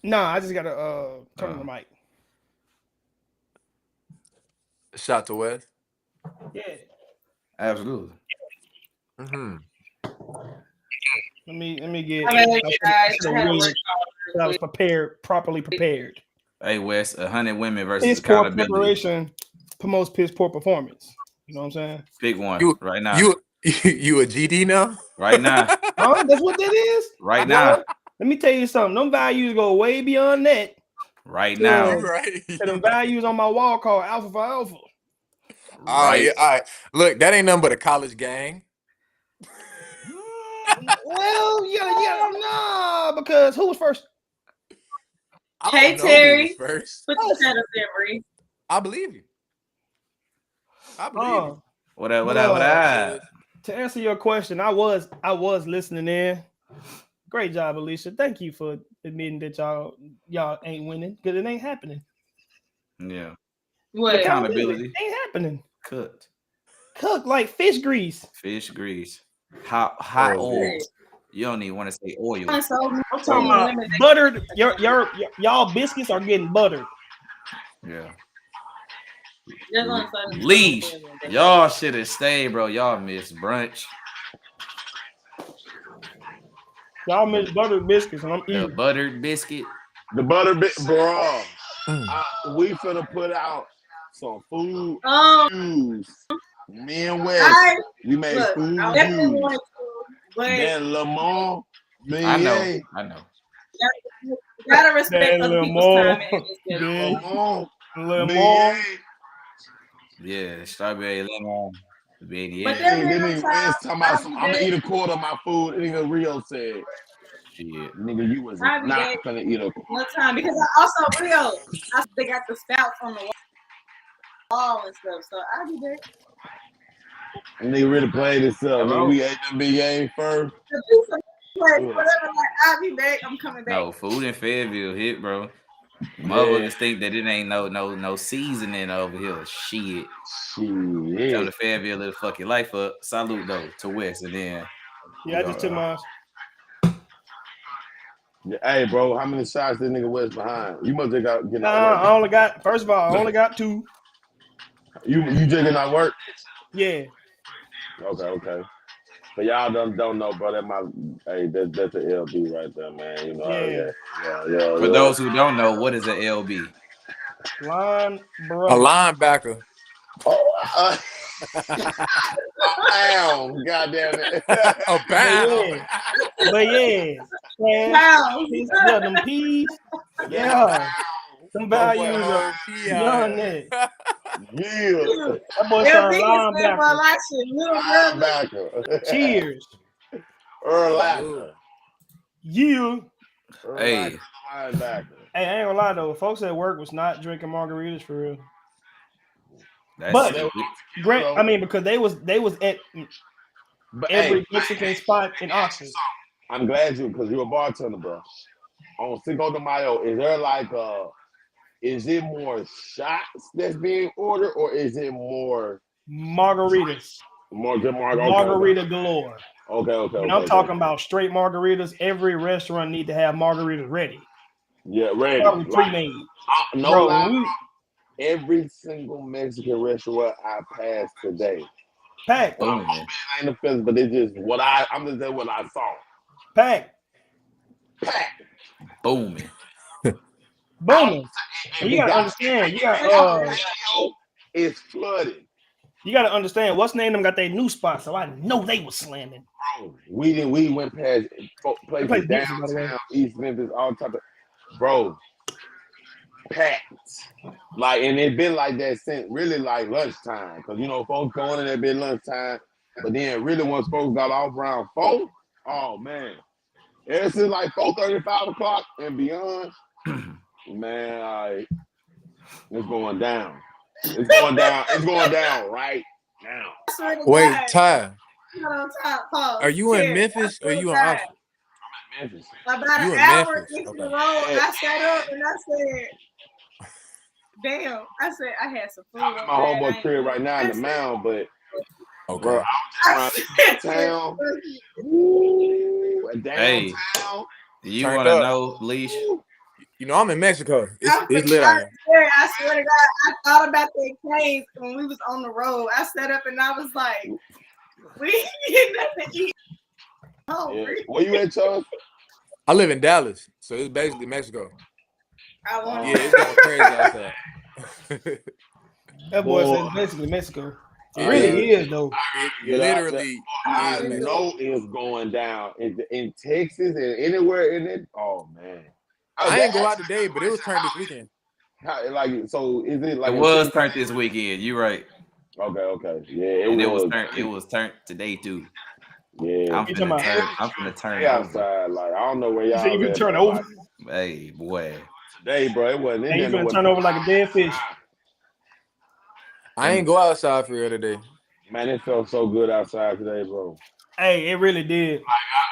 Nah, I just gotta turn on the mic. Shot to West. Yeah. Absolutely. Mm-hmm. Let me get. I mean, guys, I was properly prepared. Hey, Wes, 100 women versus Piss poor accountability. preparation promotes piss poor performance. You know what I'm saying? Pick one right now. You a GD now? Right now. That's what that is? Right now. Let me tell you something. Them values go way beyond that. Right now. Right. The values on my wall called Alpha for Alpha. All right. Look, that ain't nothing but a college gang. Well, yeah, nah, because who was first? Hey, Terry. First. Put your head up there, Bree. I believe you. What up? To answer your question, I was listening in. Great job, Alicia. Thank you for admitting that y'all ain't winning because it ain't happening. Yeah. What? Accountability ain't happening. Cooked like fish grease. Fish grease. Hot oil. You don't even want to say oil. I'm talking about buttered. Y'all biscuits are getting buttered. Yeah. Just Leash. Y'all should have stayed, bro. Y'all missed brunch. Y'all miss buttered biscuits, and I'm eating. The buttered biscuit. The butter bit, bro. We finna put out some food news. Me and Wes, we made food news. Then Lamont, I know. You gotta respect other people's time. Lamont. Yeah, strawberry lemon. But I'm gonna eat a quarter of my food. Nigga Rio said, "Shit, nigga, you was not gonna eat a quarter." One time because I also Rio, they got the spouts on the wall and stuff. So I'll be there. And they really played this up. Nigga, we ate them big game first. Whatever, like I'll be back. I'm coming back. No, food in Fayetteville hit, bro. Motherfuckers think that it ain't no seasoning over here. Shit. Come to Fayetteville, little fuck your life up. Salute though to West, and then I just took mine. Hey, bro, how many shots this nigga West behind? You must have got getting I only got. First of all, I only got 2. You just getting out work? Yeah. Okay. But y'all don't know, bro. That's the LB right there, man. You know. Yeah. For those who don't know, what is an LB? A linebacker. Goddamn it. A pound. But yeah. Them peas. Yeah. Some values are beyond that. Yeah. That boy sound linebacker. Cheers. Urlacher. Yeah. Hey. Linebacker. Hey, I ain't gonna lie though. Folks at work was not drinking margaritas for real. Because they was at every Mexican spot in Oxford. I'm glad because you're a bartender, bro. On Cinco de Mayo, is there is it more shots that's being ordered or is it more margaritas? Margarita galore. Okay. And I'm talking about straight margaritas. Every restaurant need to have margaritas ready. Yeah, ready. Probably pre-made. No Bro, lie. Every single Mexican restaurant I passed today. Pack. I ain't offensive, but it's just I'm just saying what I saw. Pack. Booming. Booming. And you gotta understand. You got it's flooded. You gotta understand. What's name them got their new spot, so I know they was slamming. Bro, we went past places downtown, East Memphis, all type of bro. Packed. Like, and it been like that since really like lunchtime. Cause you know, folks going in there been lunchtime. But then really once folks got off around 4, oh man. Ever since like 4:30, 5 o'clock and beyond, man, it's going down. It's going down. It's going down right now. Wait, Ty. On top, pause. Are you in Memphis or you in Oxford? I'm in Memphis. About You an in hour Memphis. into Okay. the road, I sat up and I said, damn. I said I had some food. I'm at my homeboy crib right now in the mound, but Okay. bro, I'm just around town. Hey, you want to know, Leash? You know, I'm in Mexico. It's lit out here. I swear to God, I thought about that case when we was on the road. I sat up and I was like, we ain't getting nothing to eat. Yeah. Where you at, Charles? I live in Dallas, so it's basically Mexico. Yeah, it's going crazy outside. That boy said basically Mexico. It really is though. It literally I is Mexico. know it's going down in Texas and anywhere in it. Oh man. I ain't go out today, but it was turned this weekend. So is it like it was turned this weekend? You right. Okay. Yeah, it was turned today too. Yeah. I'm gonna turn outside. Like I don't know where y'all. You can turn over. Hey boy. Today, bro, it wasn't. And you gonna turn over like a dead fish. I ain't go outside for real today. Man, it felt so good outside today, bro. Hey, it really did.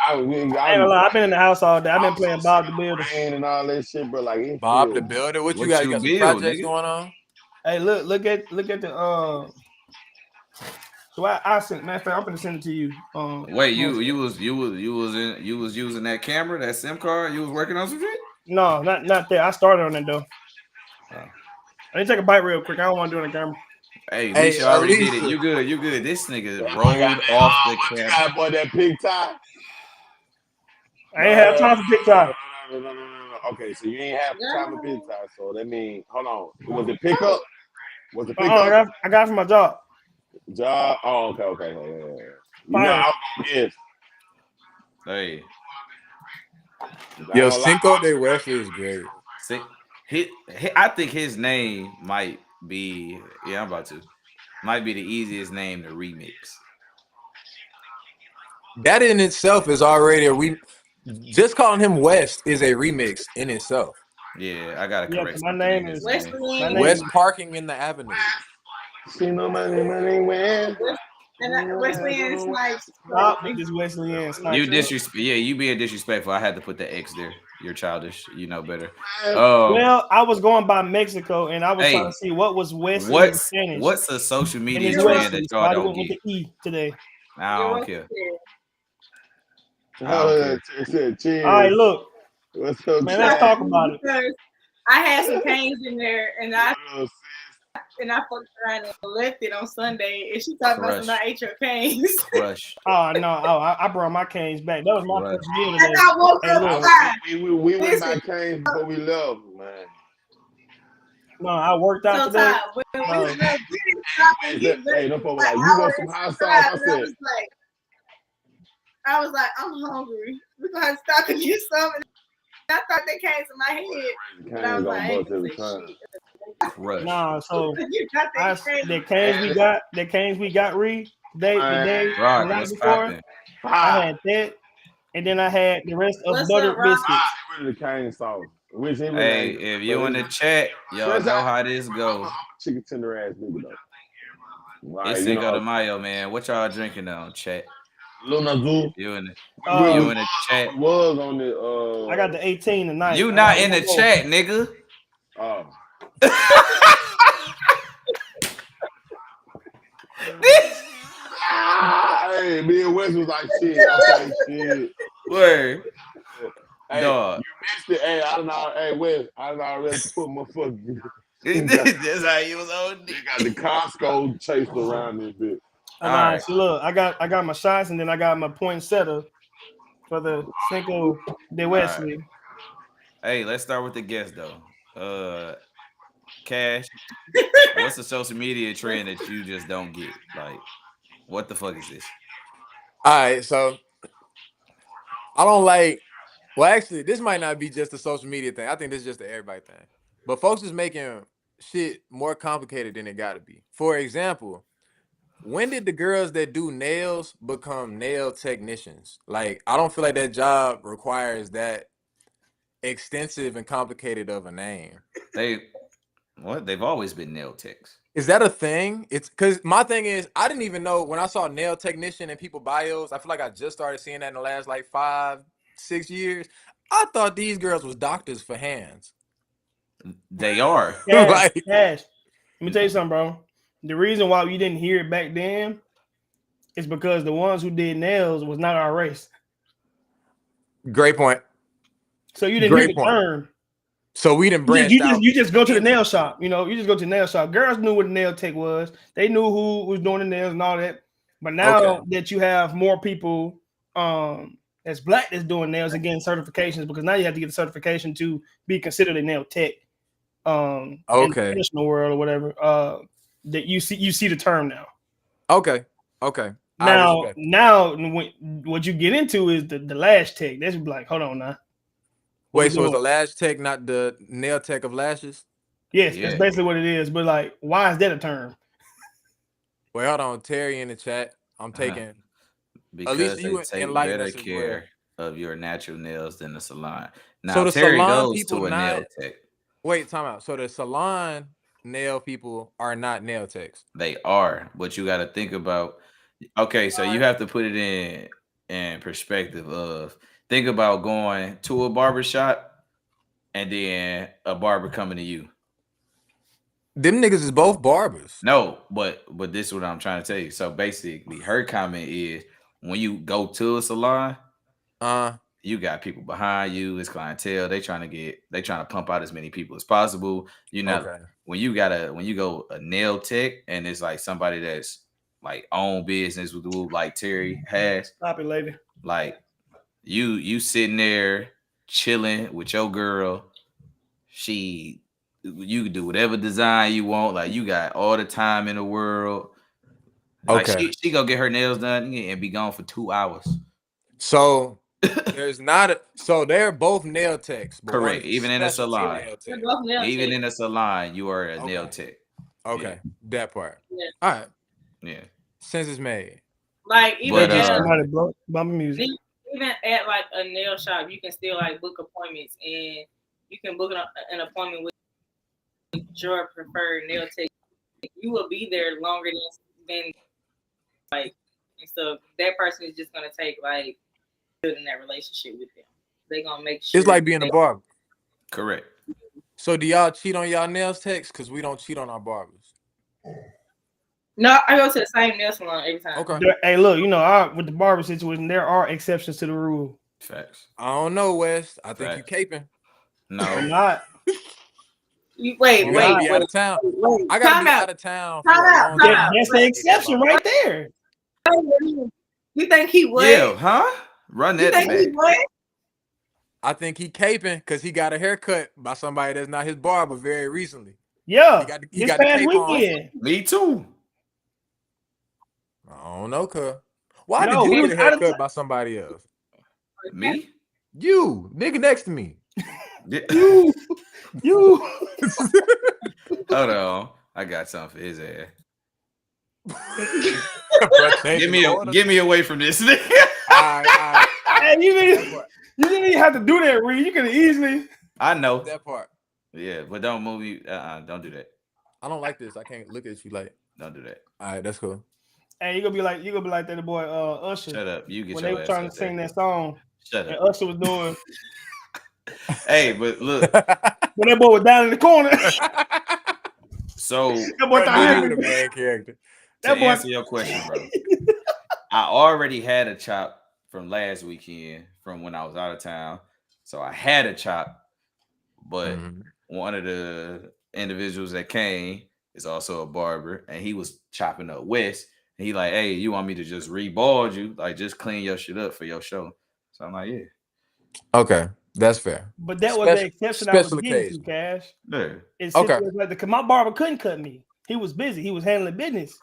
I ain't gonna lie, I've been in the house all day. I've been playing Bob the Builder and all that shit, bro. Like Bob the Builder. What you got? You got some projects going on? Hey, look at the So I sent. Matter of fact, I'm gonna send it to you. Wait, you was using that camera, that SIM card? You was working on some shit? No, not there. I started on it though. I need to take a bite real quick. I don't want to do it on camera. Hey, Alicia already did it. You good. This nigga rolled off the camera. God, boy, that pig tie. I ain't have time for pig tie. No. Okay, so you ain't have time for pig tie. So that means, hold on. Was it pickup? Was it pickup? I got it from my job. Job? Oh, okay. Yeah. You know, I was gonna guess. Hey. Yo, Cinco de West is great. I think his name might be might be the easiest name to remix. That in itself is already just calling him West is a remix in itself. Yeah, I gotta correct. My name is West Parking in the Avenue. See no money when. And Wesley and Snipes. Wesley and Snipes. You being disrespectful. I had to put the X there. You're childish. You know better. Well, I was going by Mexico, and I was trying to see what was West in Spanish. What's a social media trend that y'all don't get? E today. I don't care. All right, look. What's up, man? Let's talk about it. I had some canes in there, and I fucked around and left it on Sunday, and she talked about some I ate your canes. Crush. Oh no! I brought my canes back. That was my first meal today. And I woke up we went by canes before we left, man. No, I worked out today. Hey, no problem. Like, you want some hot sauce? I was like, I'm hungry. We're gonna have to stop and get something. I thought they came to my head. But I was like, nah, so the canes we got the night before. I had that, and then I had the rest of buttered biscuits. The cane sauce. Hey, if you in the chat, y'all know how this goes. Chicken tender ass nigga though. It's Cinco de Mayo, man. What y'all drinking on, chat? Luna Zoo. You in the chat? Was on the. I got the 18 tonight. You not in the chat, nigga. Oh. shit. Me and Wes was like, shit. Okay, shit. Word. Hey, Dog. you missed it. Hey, I don't know. Hey, Wes, I don't already put my fucking. That's how he was on. They got the Costco chased around this bitch. All right. So look, I got my shots and then I got my poinsettia for the Cinco de Wesley. Right. Hey, let's start with the guest though. Cash, what's the social media trend that you just don't get? Like, what the fuck is this? All right, so I don't like. Well, actually, this might not be just a social media thing. I think this is just an everybody thing. But folks is making shit more complicated than it got to be. For example, when did the girls that do nails become nail technicians? Like, I don't feel like that job requires that extensive and complicated of a name. They've always been nail techs. Is that a thing? It's because my thing is, I didn't even know when I saw nail technician in people bios. I feel like I just started seeing that in the last like 5-6 years. I thought these girls was doctors for hands. They are. Cash. Let me tell you something, bro. The reason why you didn't hear it back then is because the ones who did nails was not our race. Great point. So you didn't hear the term. So we didn't branch out. You just go to the nail shop. You know, you just go to the nail shop. Girls knew what a nail tech was. They knew who was doing the nails and all that. But now that you have more people that's black that's doing nails and getting certifications, because now you have to get a certification to be considered a nail tech. In the traditional world or whatever. That you see the term now. Okay. Now what you get into is the lash tech. That's like, hold on now. Wait, so it's the lash tech, not the nail tech of lashes? Yes, that's basically what it is. But like, why is that a term? Well, hold on, Terry in the chat. I'm taking because at least they you take better care of your natural nails than the salon. Now, so the Terry salon goes people to a nail tech. Wait, time out. So the salon nail people are not nail techs. They are, but you got to think about. Okay, so you have to put it in perspective of. Think about going to a barber shop and then a barber coming to you. Them niggas is both barbers. No, but this is what I'm trying to tell you. So basically, her comment is when you go to a salon, you got people behind you, it's clientele. They trying to pump out as many people as possible. You know, when you go a nail tech and it's like somebody that's like own business with like Terry has. Stop it, lady. Like you sitting there chilling with your girl. You can do whatever design you want. Like you got all the time in the world. Like she go get her nails done and be gone for 2 hours. So there's not so they're both nail techs. Correct. Even in a salon. Even in a salon, you are a nail tech. Okay. Yeah. That part. Yeah. All right. Yeah. Sense is made. Like even music. Even at like a nail shop, you can still like book appointments and you can book an appointment with your preferred nail tech. You will be there longer than like, and so that person is just gonna take like building that relationship with them. They're gonna make sure it's like being a barber. Correct. So do y'all cheat on y'all nails techs? Because we don't cheat on our barbers. No, I go to the same nail salon every time. Okay. Hey, look, you know, with the barber situation, there are exceptions to the rule. Facts. I don't know, Wes. I think you caping. No, I'm not. Wait. Out of town. I gotta be out of town. That's the exception right there. You think he would? Yeah, huh? Run that back. I think he caping because he got a haircut by somebody that's not his barber very recently. Yeah, he got the cape weekend. On. Me too. I don't know, cuz. Why did you get a haircut by somebody else? Me? You, nigga next to me. you. Hold on. I got something for his ass. Get me away from this. Hey, you didn't even have to do that, Reed. You could have easily. I know that part. Yeah, but don't move me. Don't do that. I don't like this. I can't look at you like. Don't do that. All right, that's cool. Hey, you gonna be like that boy Usher. Shut up. You get when your they were trying to sing that song. Shut up. And Usher was doing. Hey, but look. When that boy was down in the corner. So that boy thought he was the main character. To answer your question, bro. I already had a chop from last weekend from when I was out of town. So I had a chop, but one of the individuals that came is also a barber, and he was chopping up West. And he like, hey, you want me to just rebald you? Like, just clean your shit up for your show. So I'm like, yeah. Okay, that's fair. But that was the exception I was special getting to, occasion. Cash. Yeah. It's Okay. like because my barber couldn't cut me. He was busy. He was handling business,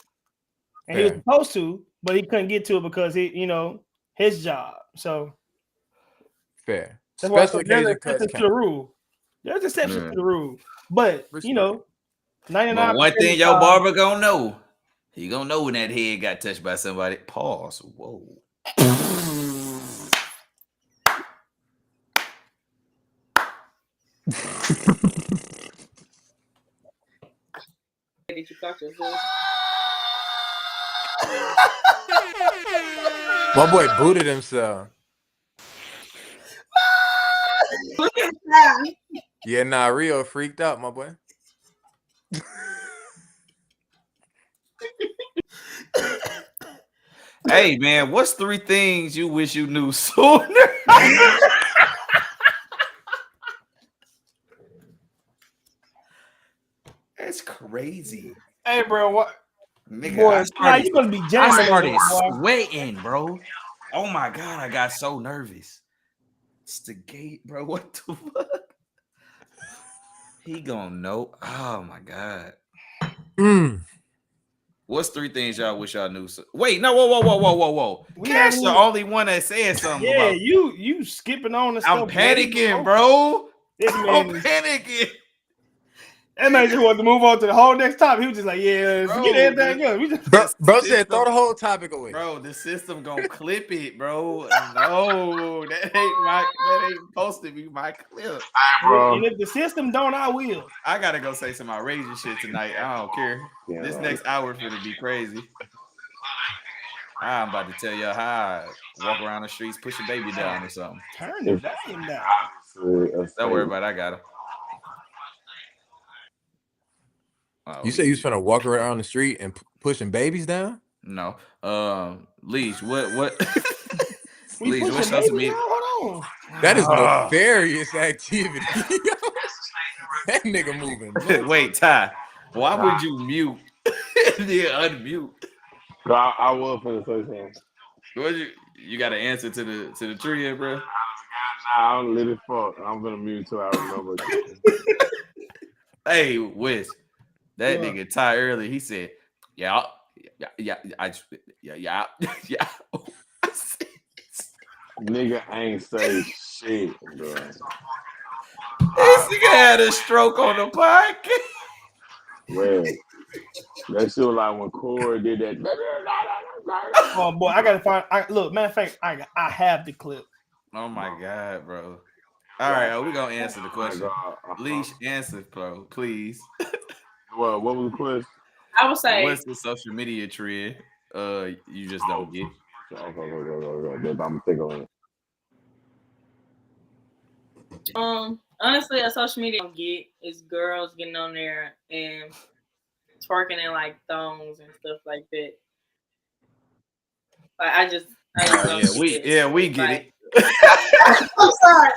and he was Fair. supposed to, but he couldn't get to it because his job. So Fair. that's why I Special said there's occasion cuts exceptions to count. the rule. There's exceptions Yeah. to the rule, but Respect. 99%. But one thing your barber gonna know, he gonna know when that head got touched by somebody. Pause. Whoa. Did you fuck yourself? My boy booted himself. Look at that. Yeah, nah, Rio freaked out, my boy. Hey man, what's 3 things you wish you knew sooner? That's crazy. Hey, bro, what? Nigga, Boy, you gonna be jamming. I started boy. sweating, bro. Oh my god, I got so nervous. It's the gate, bro. What the fuck? He gonna know. Oh my god. What's 3 things y'all wish y'all knew? Wait, no, whoa. Cash the only one that said something. Yeah, about you skipping on the I'm stuff. panicking, bro. This I'm man, panicking. that man just wanted to move on to the whole next topic. He was just like, yeah, Bro, forget everything else. We just Bro said throw the whole topic away. Bro, the system gonna clip it, bro. No, that ain't supposed to be my clip. Bro. And if the system don't, I will. I gotta go say some outrageous shit tonight. I don't care. Yeah, This right. next hour finna be crazy. I'm about to tell you how I walk around the streets, push a baby down or something. Turn the volume down. Don't worry about it. I got him. Oh, You say you was finna walk around the street and pushing babies down? No. Leash, what? We Leash, what's pushing social baby media? now? Hold on. That is nefarious activity. That nigga moving. Wait, Ty. Why would you mute and then unmute? I was finna say something. What you got an answer to the tree, bro? Nah, I'm lit as fuck. I'm gonna mute till I remember. Hey, Wes, that nigga Ty early. He said, "Yeah." Nigga ain't say shit, bro. This nigga had a stroke on the podcast. Well, that shit was like when Corey did that. Oh boy, I gotta find. Look, matter of fact, I have the clip. Oh my god, bro. All right, we gonna answer the question. Leash, answer, bro, please. What was the question? I would say, what's the social media trend? You just don't get. Okay. I'm thinking on it. Honestly, a social media I don't get is girls getting on there and twerking in like thongs and stuff like that. Like I just we get it. I'm sorry.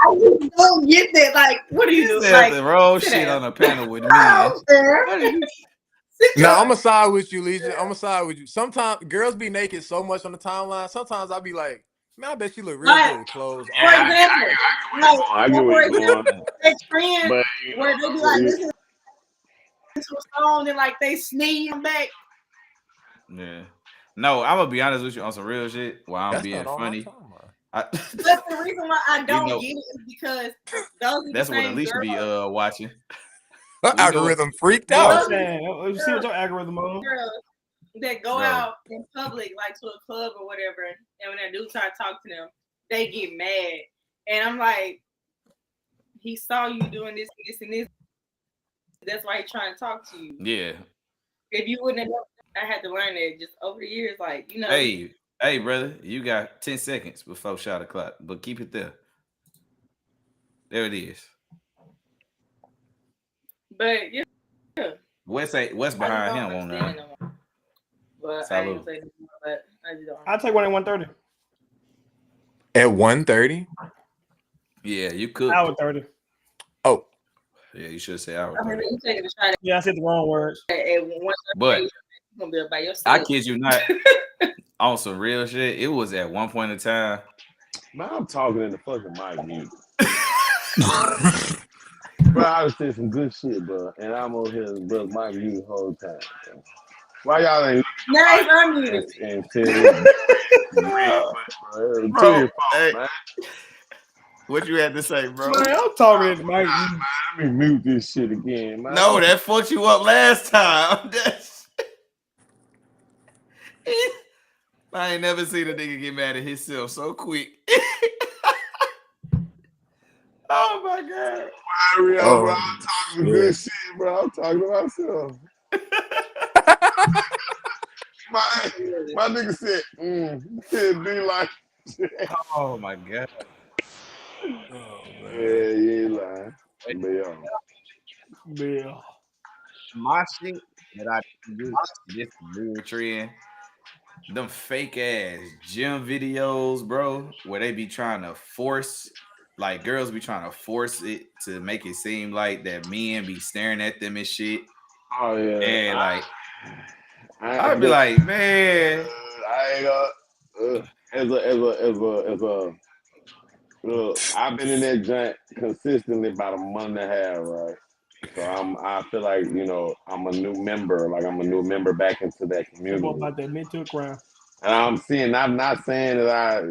I just don't get that. Like, what do you do? Like the wrong shit on a panel with me. Now I'm gonna side with you, Legion. I'm gonna side with you. Sometimes girls be naked so much on the timeline. Sometimes I'll be like, man, I bet you look real good with clothes. For example, I get what you're going. that trend where they be like listening to a song and like they sneeze back. Yeah. No, I'm gonna be honest with you on some real shit. While I'm being funny. That's the reason why I don't get it is because those that's what Alicia be watching. Her algorithm freaked out. You see what your algorithm on? Girls that go out in public, like to a club or whatever, and when that dude try to talk to them, they get mad. And I'm like, he saw you doing this, and this. That's why he's trying to talk to you. Yeah. If you wouldn't have, I had to learn that just over the years, like, you know. Hey, brother, you got 10 seconds before shot o'clock, but keep it there. There it is. But yeah. What's behind him on there? But I didn't say that, but I I'll take one at 1:30. At 1:30? Yeah, you could. Hour 30. Oh. Yeah, you should say hour. I mean, you taking a shot Yeah, I said the wrong words. at 1:30. But You're gonna be by yourself. I kid you not. On some real shit, it was at one point in time. Man, I'm talking in the fucking mic, mute. Bro, I was saying some good shit, bro, and I'm over here, bro, mic mute the whole time. Bro. Why y'all ain't Nice, unmuted. and said Bro, hey, man. What you had to say, bro? Man, I'm talking in the mic. Let me mute this shit again, man. No, that fucked you up last time. I ain't never seen a nigga get mad at himself so quick. Oh my god. Bro, I'm talking good shit, bro. I'm talking to myself. my nigga said, be like oh my god. Yeah, you ain't lying. Yeah. My shit that I do this new trend. Them fake ass gym videos, bro, where they be trying to force, like girls be trying to force it to make it seem like that men be staring at them and shit. Oh yeah. And like I'd be like, man, I ain't gonna look, I've been in that joint consistently about a month and a half, right? So I feel like, you know, I'm a new member back into that community. About that mental crime. And I'm not saying that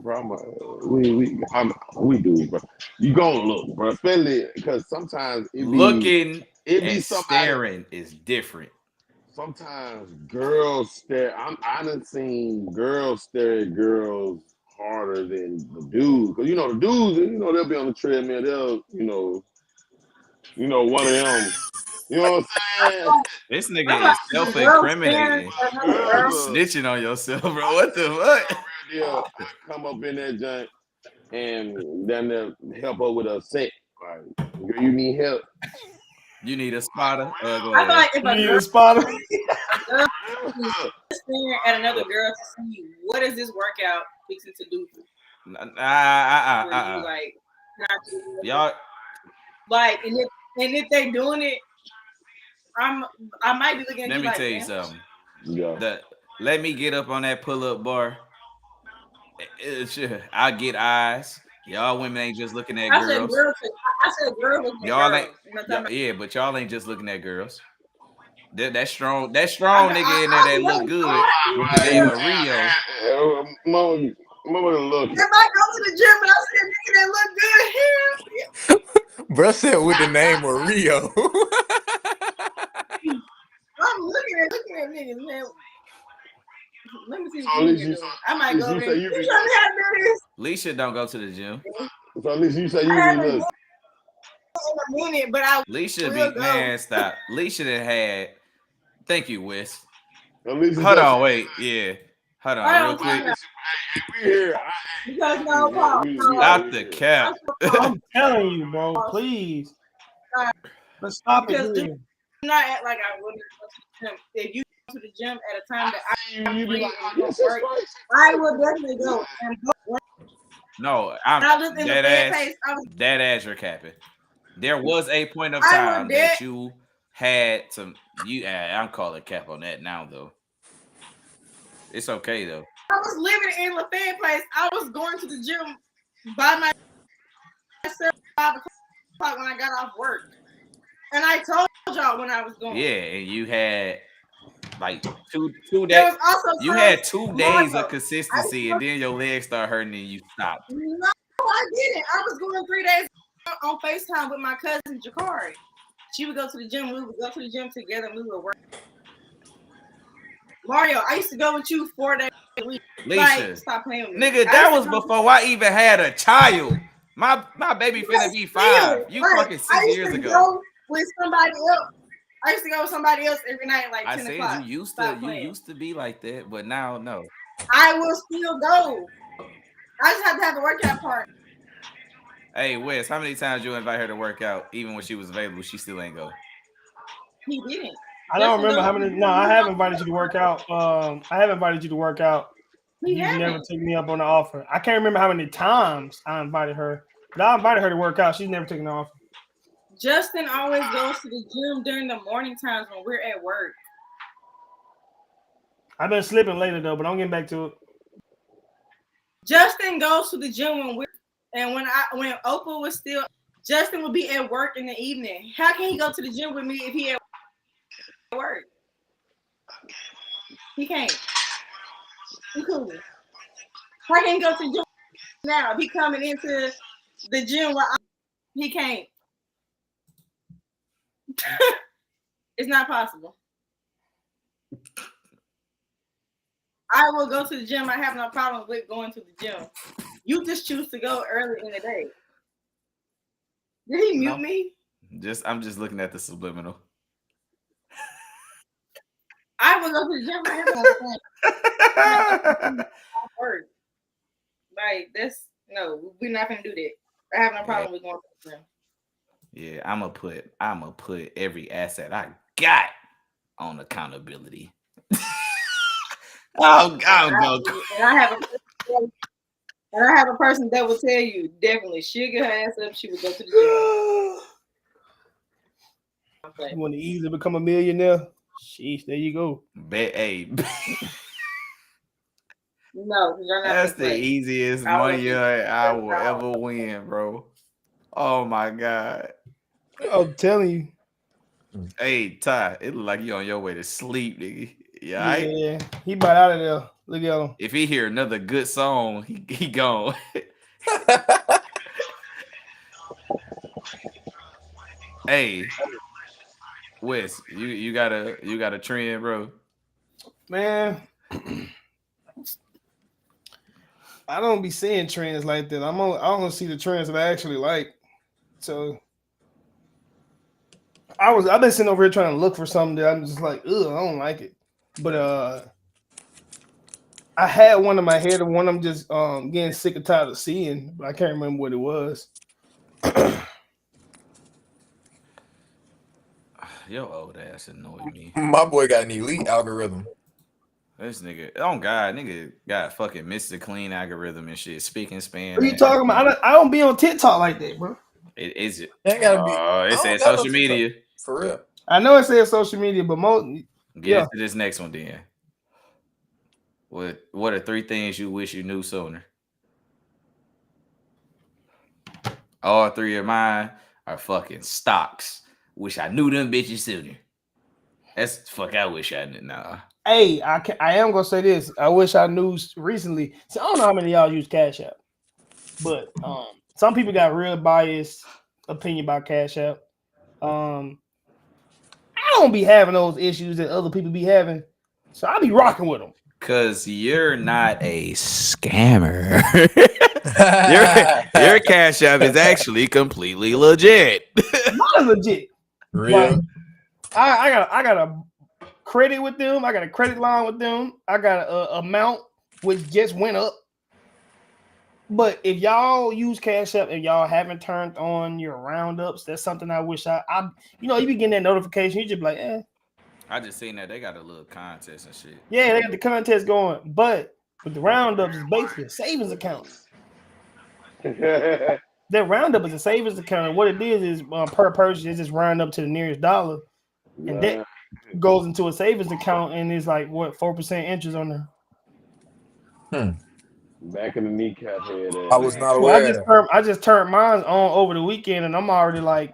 bro, we do, bro. You gonna look, bro, especially because sometimes looking and staring is different. Sometimes girls stare. I done seen girls stare at girls harder than the dudes, because you know the dudes, you know, they'll be on the treadmill. They'll, you know, one of them. You know what I'm saying? This nigga is self-incriminating. Snitching on yourself, bro. What the fuck? Yeah, I come up in that joint and then they'll help her with a set. Like, girl, you need help. You need a spotter. I feel like if you need a spotter. Staring at another girl to see what is this workout fixing to do for you? Like, y'all, like, and if they doing it, I might be looking at let you me like, tell you something. Yeah. Let me get up on that pull-up bar. I get eyes. Y'all women ain't just looking at girls. I said girls. Y'all ain't. Yeah, but y'all ain't just looking at girls. That strong nigga in there that look good with the name of Rio. Mama look. If I go to the gym and I see a nigga that look good here, bro said with the name of Rio. I'm looking at niggas, man. Let me see what you doing. I might go there. You trying to have this? Leisha don't go to the gym. So at least you say you be looking. In a minute, but I Leisha be man, stop. Leisha done had. Thank you, Wes. Hold on, wait, yeah. Hold on, real quick. We here. Because no problem. Stop the cap. I'm telling you, bro. Please. Let's stop it. Do not act like I wouldn't go to the gym. If you go to the gym at a time that I'm free and go work, I will definitely go. No, I'm that ass you're capping. There was a point of time that you had some. I'm calling cap on that now though. It's okay though. I was living in LaFayette Place. I was going to the gym by myself 5 o'clock when I got off work, and I told y'all when I was going. Yeah, and you had like two days. You had 2 days of consistency, and then your legs start hurting and you stopped. No, I didn't. I was going 3 days on FaceTime with my cousin Jakari. She would go to the gym. We would go to the gym together. And we would work. Mario, I used to go with you 4 days a week. Leisha, stop playing with me. Nigga, that was before I even had a child. My baby finna be 5. You fucking 6 years ago. Go with somebody else. I used to go with somebody else every night, like 10 o'clock. I said you used to be like that, but now no. I will still go. I just have to have a workout partner. Hey, Wes, how many times you invite her to work out, even when she was available, she still ain't go? He didn't. I don't remember how many. No, I have invited you to work out. I have invited you to work out. You never took me up on the offer. I can't remember how many times I invited her, but I invited her to work out. She's never taken the offer. Justin always goes to the gym during the morning times when we're at work. I've been slipping later though, but I'm getting back to it. Justin goes to the gym when Oprah was still. Justin would be at work in the evening. How can he go to the gym with me if he at work? He can't. He cool. How can he go to the gym now if he coming into the gym while he can't? It's not possible. I will go to the gym. I have no problem with going to the gym. You just choose to go early in the day. Did he mute me? I'm just looking at the subliminal. I will go to the gym. I have no work. Like this, no, we're not gonna do that. I have no problem with going to the gym. Yeah, I'm gonna put every asset I got on accountability. I'll go. And I have a person that will tell you definitely she'll get her ass up. She would go to the gym. You want to easily become a millionaire? Sheesh, there you go. Hey. No, that's the easiest money I will ever win, bro. Oh my God. I'm telling you. Hey, Ty, it look like you on your way to sleep, nigga. Yeah, he about out of there. Look at him. If he hear another good song, he gone. Hey, Wes, you got a trend, bro? Man, I don't be seeing trends like that. I don't see the trends that I actually like. So I've been sitting over here trying to look for something that I'm just like, ugh, I don't like it. But I had one in my head and one I'm just getting sick and tired of seeing, but I can't remember what it was. Your old ass annoy me. My boy got an elite algorithm. This nigga, oh God, nigga got fucking Mr. Clean algorithm and shit. Speaking span. What are you talking about? I don't be on TikTok like that, bro. Is it? It gotta be. It says social media. For real. I know it says social media, but most. Get into this next one then. What are 3 things you wish you knew sooner? All 3 of mine are fucking stocks. Wish I knew them bitches sooner. That's the fuck I wish I knew. Nah. Hey, I am gonna say this. I wish I knew recently. So I don't know how many of y'all use Cash App, but some people got real biased opinion about Cash App. I don't be having those issues that other people be having, so I be rocking with them. Cause you're not a scammer. your Cash App is actually completely legit. Not legit. Real. Like, I got a credit with them. I got a credit line with them. I got a amount which just went up. But if y'all use Cash App and y'all haven't turned on your roundups, that's something I wish I you be getting that notification. You just be like, eh. I just seen that they got a little contest and shit. Yeah, they got the contest going, but with the roundups, it's basically a savings account. That roundup is a savings account, and what it is per purchase, it just round up to the nearest dollar, and that goes into a savings account, and it's like what 4% interest on there. Back in the kneecap head. I was not aware. I just turned mine on over the weekend, and I'm already like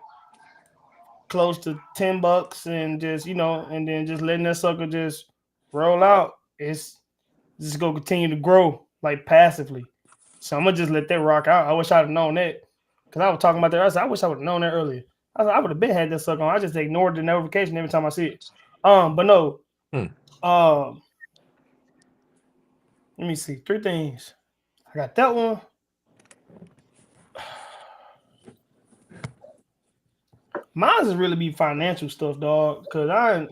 close to $10, and just and then just letting that sucker just roll out. It's just gonna continue to grow like passively. So I'm gonna just let that rock out. I wish I'd have known that because I was talking about that. I said I wish I would have known that earlier. I would have been had that sucker on. I just ignored the notification every time I see it. But no. Let me see 3 things. I got that one. Mine is really be financial stuff, dog. Because that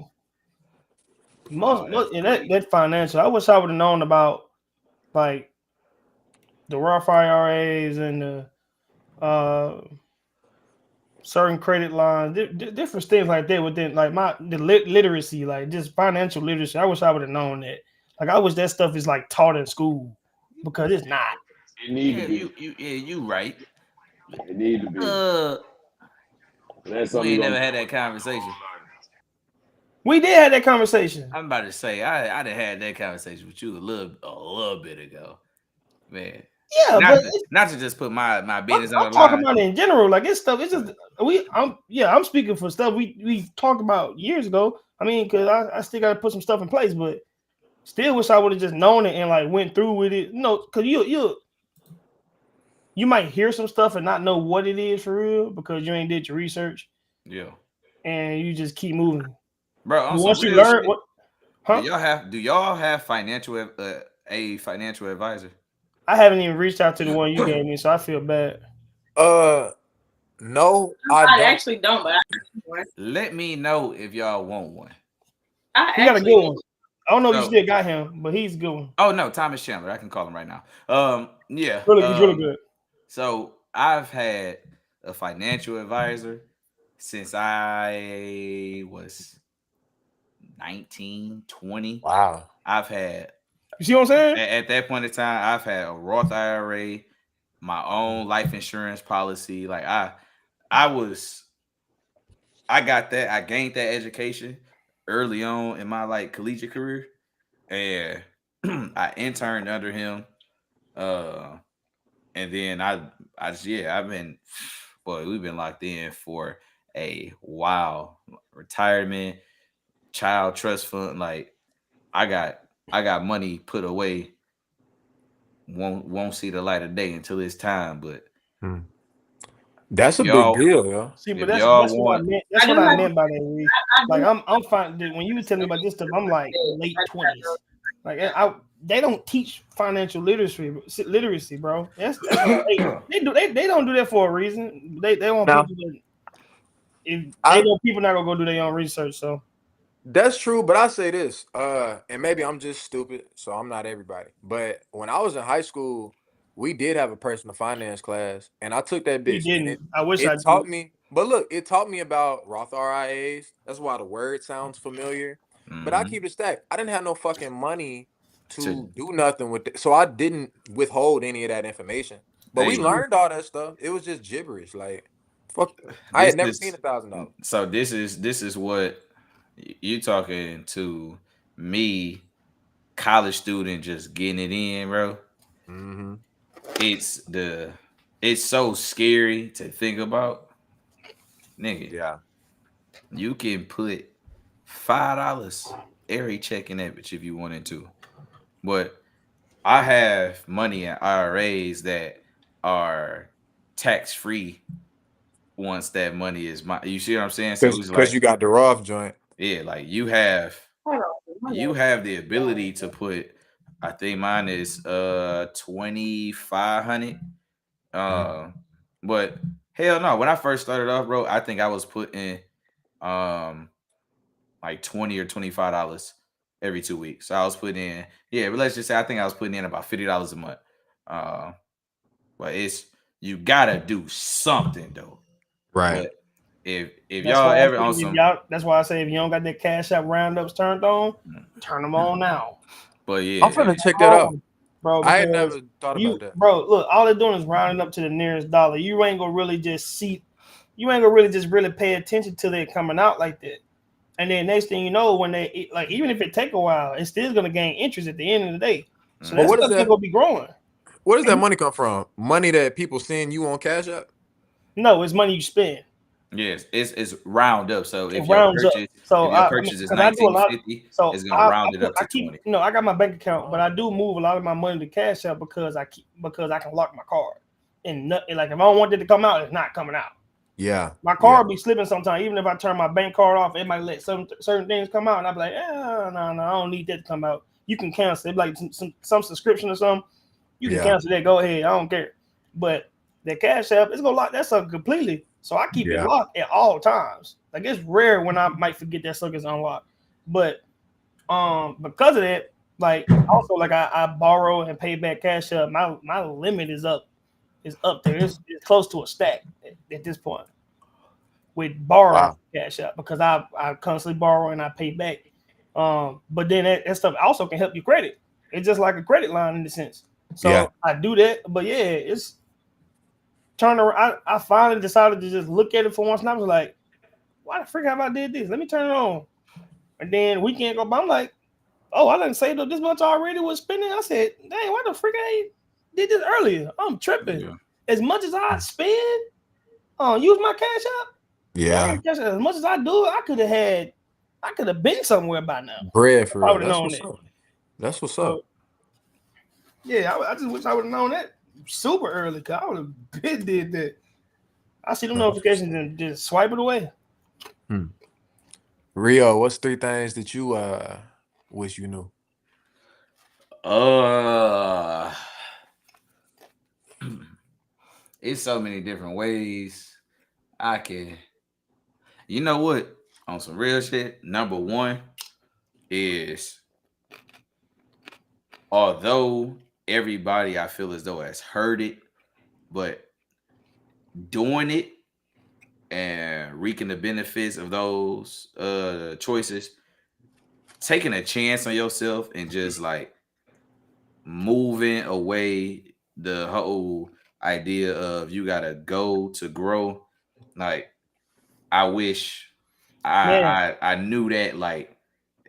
financial. I wish I would have known about like the Roth IRAs and the certain credit lines, different things like that within like the literacy, like just financial literacy. I wish I would have known that. Like I wish that stuff is like taught in school because it's not. It need Yeah, to be. you right. It need to be. That's We something ain't you're never gonna had that conversation. We did have that conversation. I'm about to say I done had that conversation with you a little bit ago, man. Yeah, but Not to just put my business I'm on the talking line. about it in general. Like it's stuff. It's just I'm speaking for stuff we talked about years ago. I mean, because I still got to put some stuff in place, but still wish I would have just known it and like went through with it. No, because you might hear some stuff and not know what it is for real because you ain't did your research. Yeah, and you just keep moving, bro. On once some you real learn, shit, do y'all have a financial advisor? I haven't even reached out to the one you gave me, so I feel bad. No, I actually don't, but I one. Let me know if y'all want one. He got a good one. I don't know if you still got him, but he's a good one. Oh no, Thomas Chandler. I can call him right now. Yeah, he's really good. So I've had a financial advisor since I was 19, 20. Wow. I've had. You see what I'm saying? At that point in time, I've had a Roth IRA, my own life insurance policy. Like I got that. I gained that education early on in my like collegiate career, and I interned under him. And then I've been, boy, we've been locked in for a while. Retirement, child trust fund, like I got money put away. Won't see the light of day until it's time, but that's a big deal, yo. See, but that's what I meant. That's what I meant by that. Like I'm fine. When you were telling me about this stuff, I'm like late 20s. Like they don't teach financial literacy, bro. That's they don't do that for a reason. They want people to. If they know people not gonna go do their own research, so. That's true, but I say this, and maybe I'm just stupid, so I'm not everybody. But when I was in high school, we did have a personal finance class, and I took that bitch. You didn't. I wish I taught me. But look, it taught me about Roth RIAs. That's why the word sounds familiar. Mm-hmm. But I keep it stacked. I didn't have no fucking money to do nothing with it, so I didn't withhold any of that information. But we learned all that stuff. It was just gibberish. Like, fuck. I had never seen $1,000. So this is what. You talking to me, college student, just getting it in, bro. Mm-hmm. It's so scary to think about, nigga. Yeah, you can put $5 every check in that bitch if you wanted to, but I have money in IRAs that are tax free once that money is mine. You see what I'm saying? So because you got the Roth joint. Yeah, like you have the ability to put. I think mine is 2,500. But hell no. When I first started off, bro, I think I was putting like $20 or $25 every 2 weeks. So I was putting in, but let's just say I think I was putting in about $50 a month. But you gotta do something though, right? But if y'all ever on some, that's why I say if you don't got that Cash App roundups turned on, turn them on now. But yeah, I'm finna check that out, bro. I had never thought about that, bro. Look, all they're doing is rounding up to the nearest dollar. You ain't gonna really just really pay attention till they're coming out like that. And then next thing you know, when they like, even if it take a while, it's still gonna gain interest at the end of the day. So that's gonna be growing. Where does that money come from? Money that people send you on Cash App? No, it's money you spend. Yes, it's round up. So if your purchase is $19.50, it's gonna round it up to $20. No, I got my bank account, but I do move a lot of my money to Cash App because I can lock my card. And like if I don't want it to come out, it's not coming out. Yeah, my card be slipping sometimes. Even if I turn my bank card off, it might let certain things come out, and I'll be like, no, I don't need that to come out. You can cancel it, like some subscription or something. You can cancel that. Go ahead, I don't care. But the Cash App, it's gonna lock that sucker completely. So I keep it locked at all times. Like it's rare when I might forget that sucker's unlocked. But because of that, like also like I borrow and pay back Cash App. My limit is up there. It's close to a stack at this point. with borrow Cash App because I constantly borrow and I pay back. But then that stuff also can help your credit. It's just like a credit line in the sense. So I do that, but yeah, it's turn around. I finally decided to just look at it for once, and I was like, "Why the frick have I did this? Let me turn it on." And then weekend go by, I'm like, "Oh, I didn't save up this much already was spending." I said, "Dang, why the frick I did this earlier? I'm tripping. Yeah. As much as I spend, use my Cash App. Yeah. As much as I do, I could have been somewhere by now. Bread for real. That's what's up. That's what's up. Yeah, I just wish I would have known that super early because I would have been did that. I see the notifications and just swipe it away. Rio, what's 3 things that you wish you knew? It's so many different ways I can. You know what? On some real shit, number one is although everybody I feel as though has heard it, but doing it and reaping the benefits of those choices, taking a chance on yourself and just like moving away the whole idea of you gotta go to grow. Like I wish I knew that like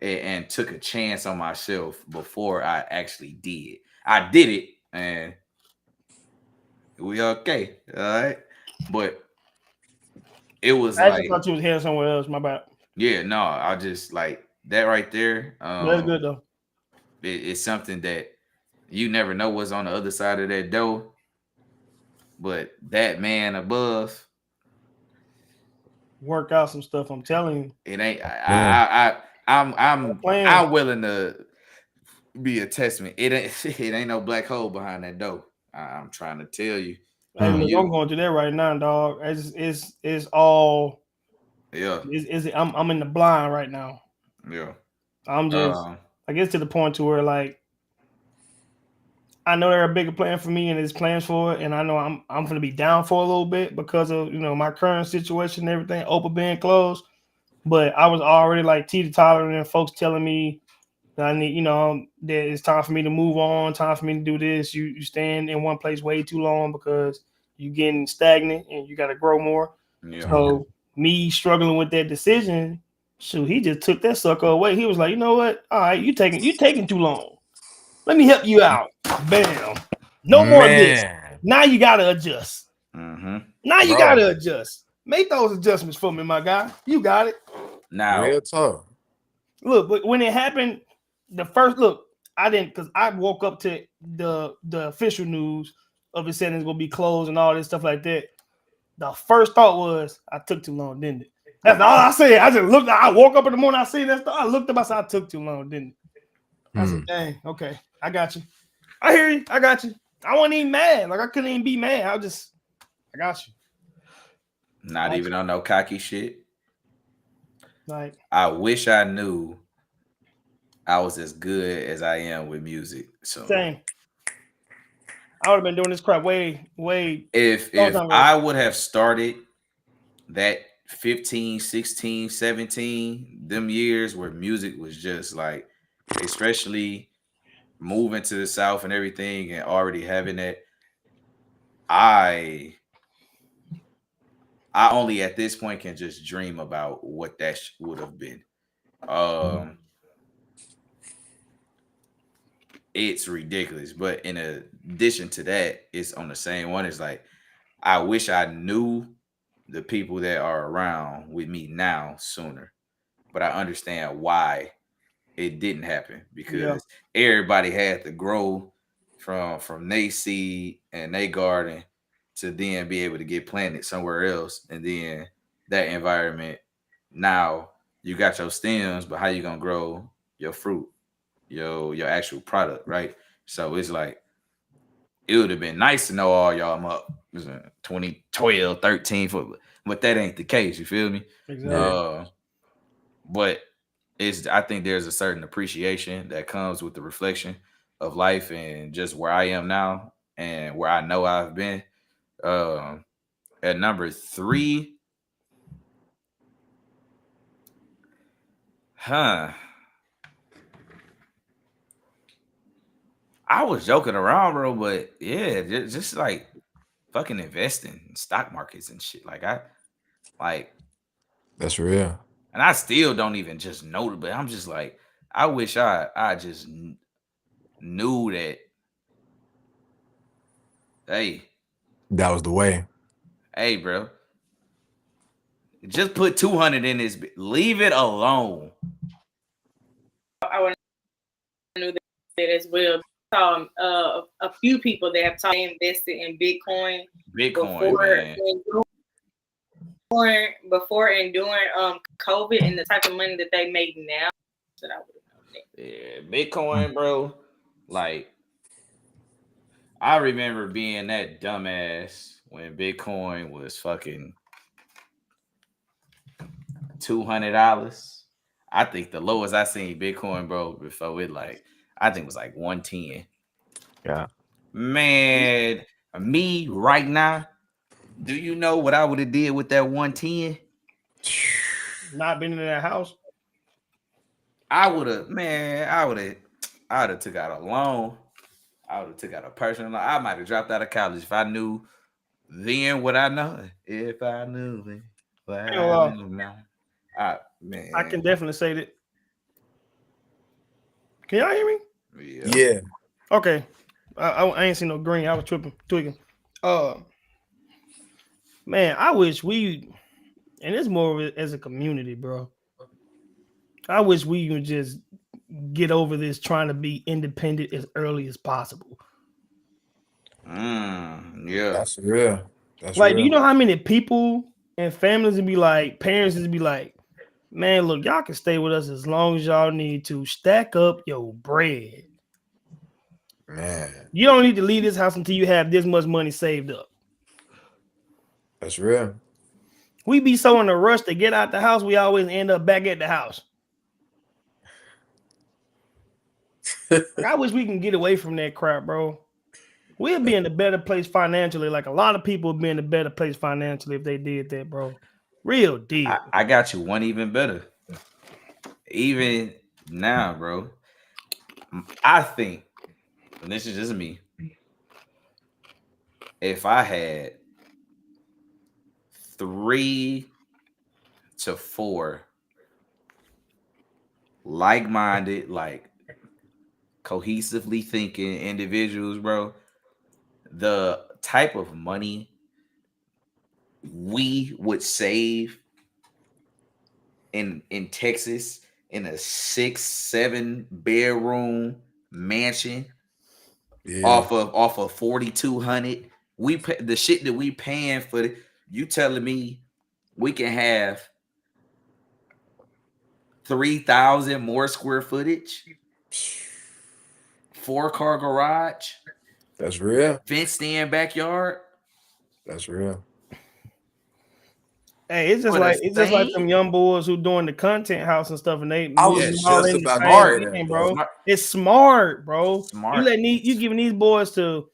and took a chance on myself before I actually did. I did it and we okay, all right. But it was I like just thought you was heading somewhere else. My bad. yeah, no, I just like that right there. That's good though. It's something that you never know what's on the other side of that door. But that man above work out some stuff. I'm telling you, it ain't. I'm willing to be a testament. It ain't no black hole behind that door. I'm trying to tell you. Hey, look, I'm going through that right now, dog. It's all. Yeah. I'm in the blind right now. Yeah. I'm just. I get to the point to where like. I know there are bigger plans for me and there's plans for it, and I know I'm going to be down for a little bit because of my current situation and everything, Oprah being closed. But I was already like teeter-tottering and folks telling me that I need, that it's time for me to move on, time for me to do this. You stand in one place way too long because you're getting stagnant and you got to grow more. Yeah. So me struggling with that decision, shoot, he just took that sucker away. He was like, you know what? All right, you taking too long. Let me help you out. Bam. No more of this. Now you got to adjust. Mm-hmm. Now you got to adjust. Make those adjustments for me, my guy. You got it. Now, real tough. Look, but when it happened, the first look, I didn't because I woke up to the official news of it saying it's gonna be closed and all this stuff like that. The first thought was I took too long, didn't it? That's all I said. I just looked. I woke up in the morning. I see that stuff. I looked up. I said I took too long, didn't it? I said, dang, okay, I got you. I hear you. I got you. I wasn't even mad. Like I couldn't even be mad. I got you. Not even on no cocky shit. Like I wish I knew I was as good as I am with music. So same. I would have been doing this crap way. If I would have started that 15, 16, 17, them years where music was just like, especially moving to the South and everything and already having that, I only at this point can just dream about what that would have been. It's ridiculous. But in addition to that, it's on the same one. It's like, I wish I knew the people that are around with me now sooner. But I understand why it didn't happen because everybody had to grow from their seed and their garden to then be able to get planted somewhere else. And then that environment, now you got your stems, but how you gonna grow your fruit, your actual product, right? So it's like, it would have been nice to know all y'all I'm up 2012, 13, but that ain't the case. You feel me? Exactly. But I think there's a certain appreciation that comes with the reflection of life and just where I am now and where I know I've been. At number 3, Huh. I was joking around, bro, but yeah, just like fucking investing in stock markets and shit. Like That's real. and I still don't even just know it, but I'm just like, I wish I just knew that. That was the way. Hey, bro, just put 200 in this. Leave it alone. I want to know that as well. A few people that have invested in Bitcoin before and during COVID, and the type of money that they make now. That I would have known that. Yeah, Bitcoin, bro. Like, I remember being that dumbass when Bitcoin was fucking $200. I think the lowest I seen Bitcoin, bro, before it I think it was like 110. Yeah. Man, me right now, do you know what I would have did with that 110? Not been in that house. I would have took out a loan. I would have took out a personal loan. I might have dropped out of college if I knew then what I know. If I knew then what I know now. Man. I can definitely say that. Can y'all hear me? Yeah. Okay. I ain't seen no green. I was tweaking. Man, I wish we, and it's more of it as a community, bro. I wish we would just get over this trying to be independent as early as possible. Yeah. That's real. That's like, real. do you know how many people and families would be like, parents would be like, man, look, y'all can stay with us as long as y'all need to. Stack up your bread. Man. You don't need to leave this house until you have this much money saved up. That's real. We be so in a rush to get out the house, we always end up back at the house. I wish we can get away from that crap, bro. We'll be in a better place financially. Like, a lot of people would be in a better place financially if they did that, bro. Real deal. I got you one even better. Even now, bro, I think, and this is just me, if I had 3 to 4 like-minded, like cohesively thinking individuals, bro, the type of money we would save in Texas in a 6-7 bedroom mansion off of 4,200. We pay the shit that we paying for. You telling me we can have 3,000 more square footage, 4-car garage. That's real. Fenced in backyard. That's real. Hey, it's just like some young boys who doing the content house and stuff, and they I was just about to say that, bro. It's smart, bro. Smart. You giving these boys to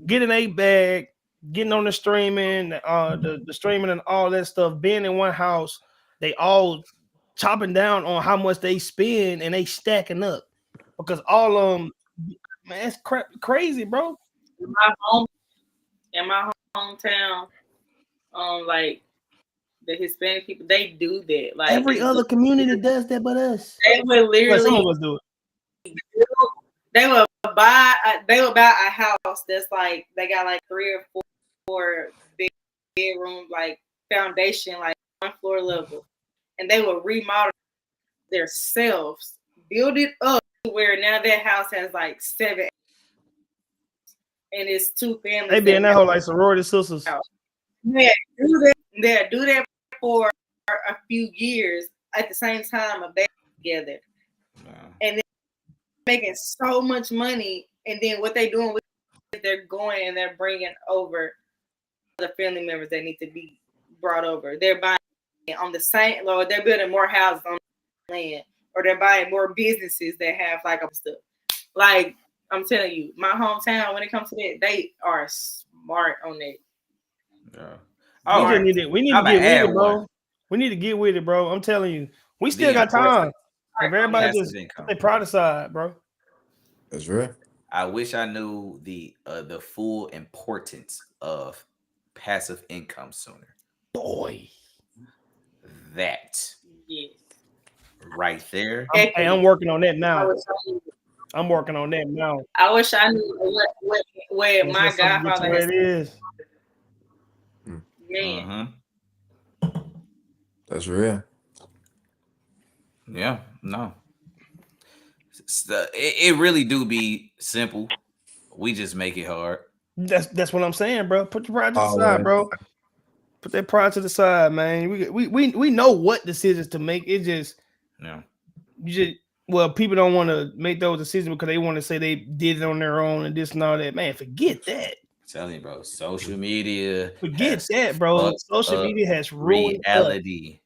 get an 8 bag, getting on the streaming, the streaming and all that stuff, being in one house, they all chopping down on how much they spend and they stacking up because all man, it's crazy, bro. In my hometown, like the Hispanic people, they do that. Like every other community does that, but us. They would literally. Some of us do it. They would buy a house that's like they got like 3 or 4 big bedroom, like foundation, like 1 floor level, and they would remodel themselves, build it up to where now that house has like 7. And it's 2 families. They be in that whole like sorority sisters. Yeah, do that for a few years at the same time of they together, and then making so much money. And then what they doing with it, they're going and they're bringing over the family members that need to be brought over. They're buying on the same, or they're building more houses on land, or they're buying more businesses that have like stuff. Like, I'm telling you, my hometown, when it comes to that, they are smart on that. Yeah. We need to get with it, bro. We need to get with it, bro. I'm telling you, we still got time. If everybody Passive just income. they pride aside, bro. That's real. I wish I knew the full importance of passive income sooner. Boy. That Yes. right there. Hey, I'm working on that now. I wish I knew. I'm working on that now. I wish I knew where Let's my let something get to godfather where has. it is. Man, That's real. Yeah, no. It really do be simple. We just make it hard. That's what I'm saying, bro. Put your pride to the Oh, side, man. bro. Put that pride to the side, man. We know what decisions to make. It just Yeah. People don't want to make those decisions because they want to say they did it on their own and this and all that. Man, forget that. I'm telling you, bro. Social media. Forget that, bro. Social media has ruined reality.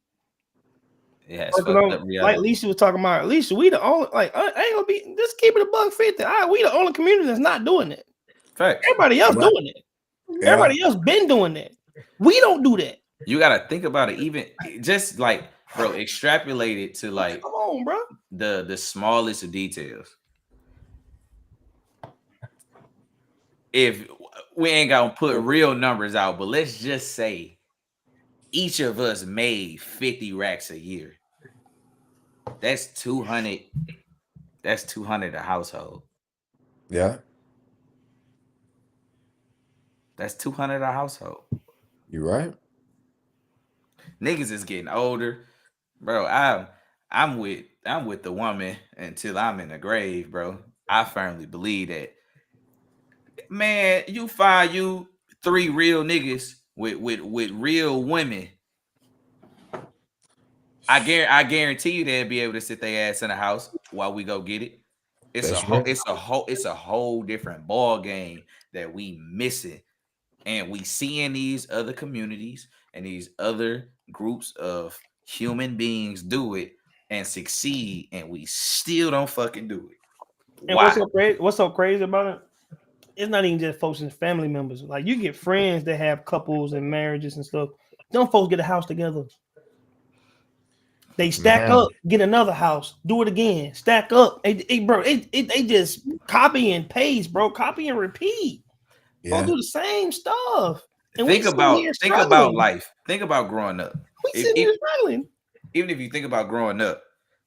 It has fucked up reality. Like Lisa was talking about. Lisa, we the only I ain't gonna be just keep it $1.50. We the only community that's not doing it. Facts. Everybody else doing it. Yeah. Everybody else been doing that. We don't do that. You gotta think about it, even just like, bro, extrapolate it to like, come on, bro, the smallest of details. If we ain't gonna put real numbers out, but let's just say each of us made 50 racks a year. That's 200. That's 200 a household. Yeah. That's 200 a household. You right. Niggas is getting older, bro. I'm with the woman until I'm in the grave, bro. I firmly believe that. Man, you find you 3 real niggas with real women. I guarantee you they'll be able to sit their ass in the house while we go get it. It's a whole different ball game that we missing, and we seeing these other communities and these other groups of human beings do it and succeed, and we still don't fucking do it. And Why? what's so crazy about it? It's not even just folks and family members. Like you get friends that have couples and marriages and stuff. Them folks get a house together. They stack up, get another house, do it again, stack up. They just copy and paste, bro. Copy and repeat. Yeah. Don't do the same stuff. And think about life. Think about growing up. We sitting here struggling. Even if you think about growing up,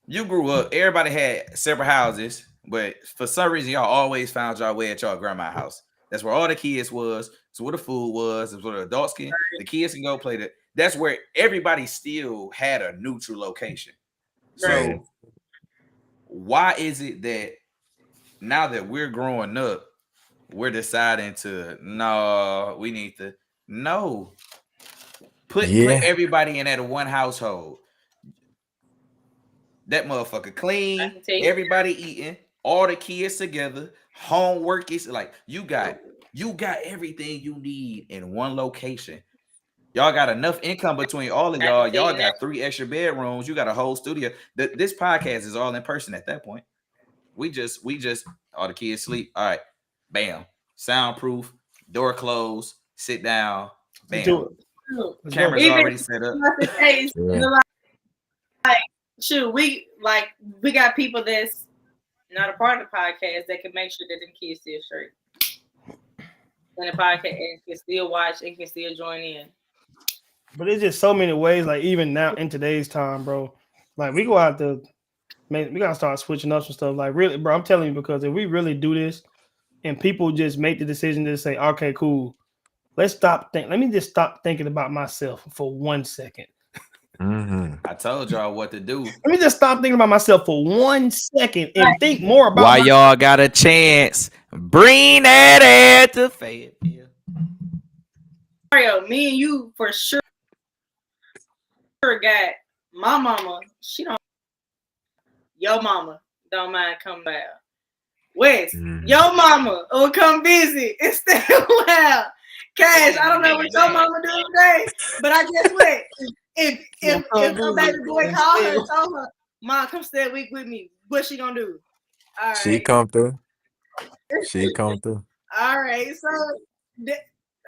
you grew up, everybody had separate houses, but for some reason, y'all always found y'all way at y'all grandma's house. That's where all the kids was. That's where the food was. That's where the adults can. The kids can go play that. That's where everybody still had a neutral location. So why is it that now that we're growing up, we're deciding to we need to put everybody in that one household. That motherfucker clean, everybody eating, all the kids together, homework is like you got everything you need in one location. Y'all got enough income between all of y'all. Y'all got 3 extra bedrooms. You got a whole studio. This podcast is all in person at that point. We just all the kids sleep. All right, bam, soundproof, door closed, sit down, bam. Cameras already set up. Shoot, we got people that's not a part of the podcast that can make sure that them kids still straight. And the podcast and can still watch and can still join in. But it's just so many ways, like even now in today's time, bro. Like we go out to we gotta start switching up some stuff. Like really, bro, I'm telling you, because if we really do this and people just make the decision to say, okay, cool, let me just stop thinking about myself for 1 second. I told y'all what to do. Let me just stop thinking about myself for 1 second and think more about why y'all got a chance. Bring that air to Fayetteville. Mario, me and you for sure got my mama. She don't. Your mama don't mind coming out. Wes, your mama will come visit and stay a while. Cash, I don't know what your mama do today, but I guess what? If her baby boy call her and told her, Mom, come stay a week with me, what she gonna do? All right. She come through. She come through. All right, so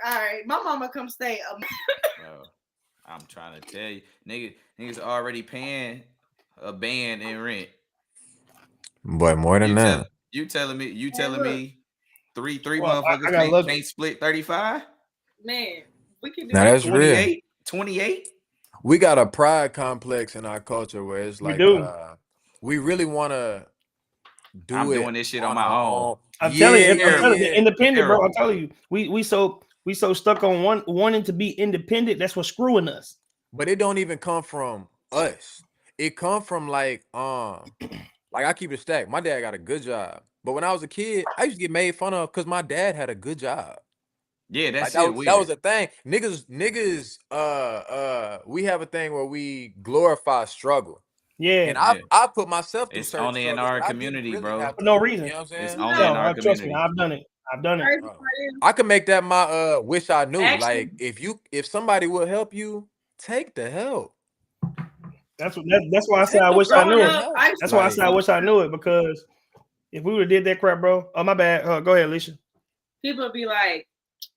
all right, my mama come stay. Bro, I'm trying to tell you, niggas already paying a band in rent. Boy, more than that. You telling me look. three Well, I motherfuckers gotta look. can't split 35? Man, we can do Now that. that's real. 28? We got a pride complex in our culture where it's We like do. we really want to do I'm it doing this shit on my our own. I'm telling you, Terrible. the independent, bro. I'm Terrible. telling you, we so stuck on wanting to be independent. That's what's screwing us. But it don't even come from us. It come from like I keep it stacked. My dad got a good job, but when I was a kid, I used to get made fun of because my dad had a good job. Yeah, Like that's that it. was, that was a thing. Niggas, we have a thing where we glorify struggle. Yeah, And Yeah. I put myself through It's certain only in struggles our that I didn't community, really bro. have for to, no you reason. know what I'm saying? It's only in No, our trust me, community. I've done it. I've done it. Crazy Bro. part is, I could make that my wish I knew. Actually- Like if somebody will help you, take the help. That's why I said I Take the wish I knew fucking it. help. That's why I Like, said I wish I knew it, because if we would have did that crap, bro. Oh, my bad. Go ahead, Alicia. people be like,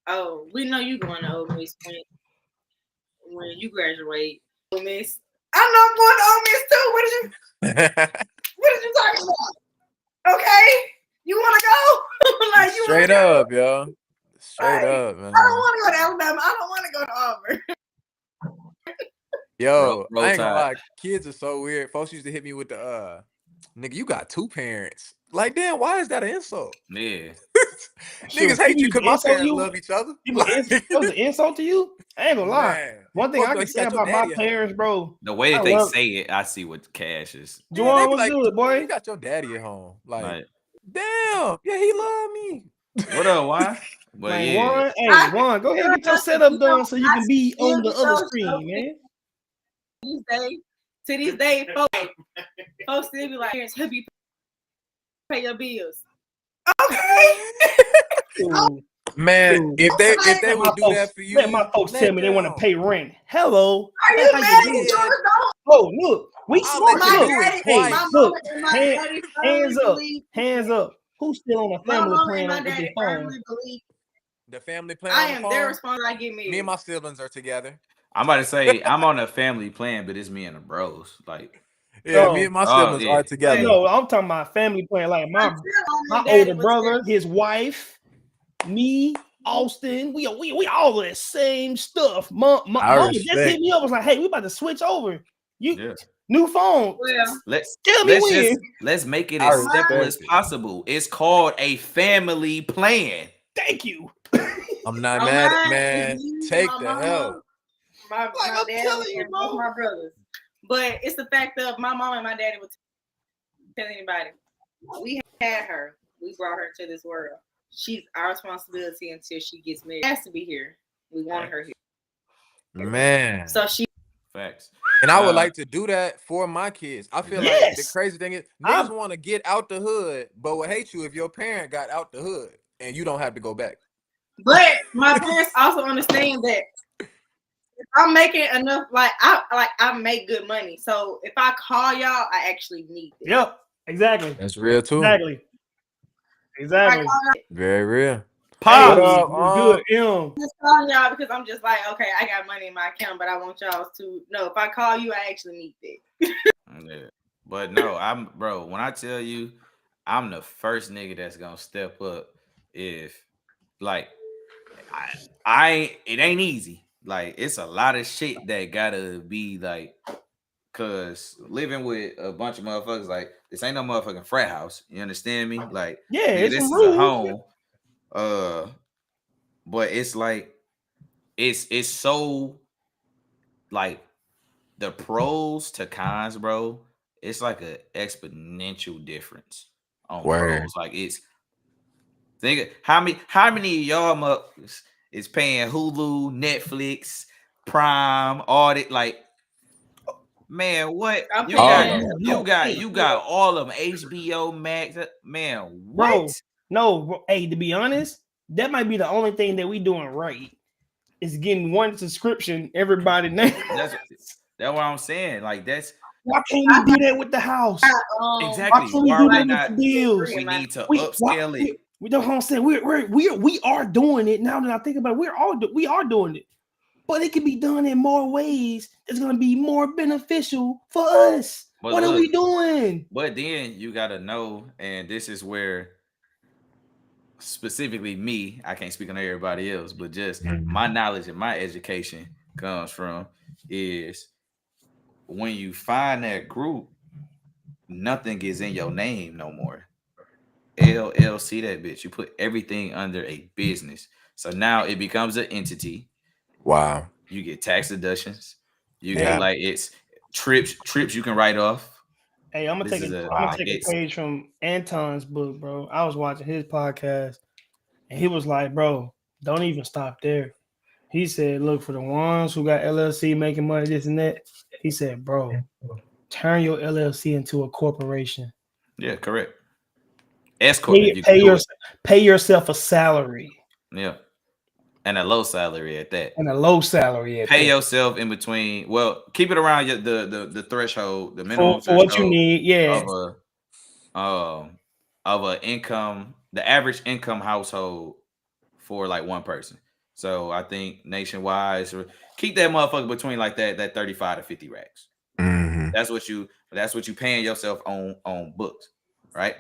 "Oh, we know you going to Ole Miss when you graduate." Ole Miss, I know I'm going to Ole Miss too. What are you talking about? Okay, you want to go? Like, you straight wanna up, yo. Straight up, man. I don't want to go to Alabama. I don't want to go to Auburn. Yo, Roll I ain't gonna Tide. lie, kids are so weird. Folks used to hit me with the nigga, you got two parents. Like, damn, why is that an insult? Yeah. Niggas hate you because my insult parents you? love each other. That was an insult to you? I ain't gonna lie. Man, One thing folks I know can he say got your about my daddy at home. parents, bro. The way that I they love- say it, I see what Cash is. Yeah, Juwan they be was like, good, boy. you got your daddy at home. Like, Like, damn, yeah, he love me. what up, why? But Man, yeah. Juan, go ahead and get your setup done so you can be on the other screen, man. To this day, folks still be like, "Parents, help you pay your bills." Okay. Man, if they would do that for you, let my folks tell me they want to pay rent. Hello. Are That's you how mad do at it. yours? Oh, look, we I'll smart. let you Look, do it hey, twice. look, and my daddy hands up, believe, hands up. Who's still on a my family mama plan and my with their daddy phone? firmly believe The family plan I on the am phone. their responsibility. I get married. Me and my siblings are together. I'm about to say I'm on a family plan, but it's me and the bros. Like, Yeah, me and my siblings yeah. are together. No, I'm talking about family plan. Like my older brother, his wife, me, Austin. We all the same stuff. Mama just hit me up. Was like, hey, we about to switch over. New phone. Well, let's make it as simple as possible. It's called a family plan. Thank you. I'm not mad at man. Take the help. My dad and both my brothers. But it's the fact of my mom and my daddy would tell anybody. We had her. We brought her to this world. She's our responsibility until she gets married. She has to be here. We want her here. Man. So she facts. And I would like to do that for my kids. I feel like the crazy thing is niggas want to get out the hood, but would hate you if your parent got out the hood and you don't have to go back. But my parents also understand that if I'm making enough, I make good money. So if I call y'all, I actually need it. Yep, exactly. That's real too. Exactly. Very real. Pop, good. I'm just calling y'all because I'm just like, okay, I got money in my account, but I want y'all to know if I call you, I actually need it. Yeah. But no, bro, when I tell you I'm the first nigga that's gonna step up if like it ain't easy. Like it's a lot of shit that gotta be like, cause living with a bunch of motherfuckers, like this ain't no motherfucking frat house. You understand me? Like, nigga, this is a home. But it's like it's so like the pros to cons, bro. It's like an exponential difference on pros. Like it's think how many of y'all motherfuckers is paying Hulu, Netflix, Prime, audit, like man, what you got all of them HBO Max, man. What? No, hey, to be honest, that might be the only thing that we doing right is getting one subscription. Everybody now. That's what I'm saying. Like that's why can't we do that with the house? Exactly. Why can't we do that with the bills? We need to upscale it. We don't understand. We are doing it now that I think about it. We are doing it, but it can be done in more ways. It's going to be more beneficial for us. But what are look, we doing? but then you gotta know, and this is where specifically me, I can't speak on everybody else, but just my knowledge and my education comes from is when you find that group, nothing is in your name no more. LLC that bitch. You put everything under a business. So now it becomes an entity. Wow. You get tax deductions. You Yeah. get like it's trips you can write off. Hey, I'm gonna This take is a, a I'm gonna take a it's page from Anton's book, bro. I was watching his podcast, and he was like, "Bro, don't even stop there." He said, "Look, for the ones who got LLC making money, this and that." He said, "Bro, turn your LLC into a corporation. yeah, correct. S corp if you can Pay do it. pay yourself a salary Yeah. And a low salary at that. and a low salary at Pay that yourself in between. Well, keep it around the threshold, the minimum for what you threshold need. Yeah, of a income, the average income household for like one person. So I think nationwide, so keep that motherfucker between like that 35 to 50 racks. Mm-hmm. That's what you paying yourself on books, right?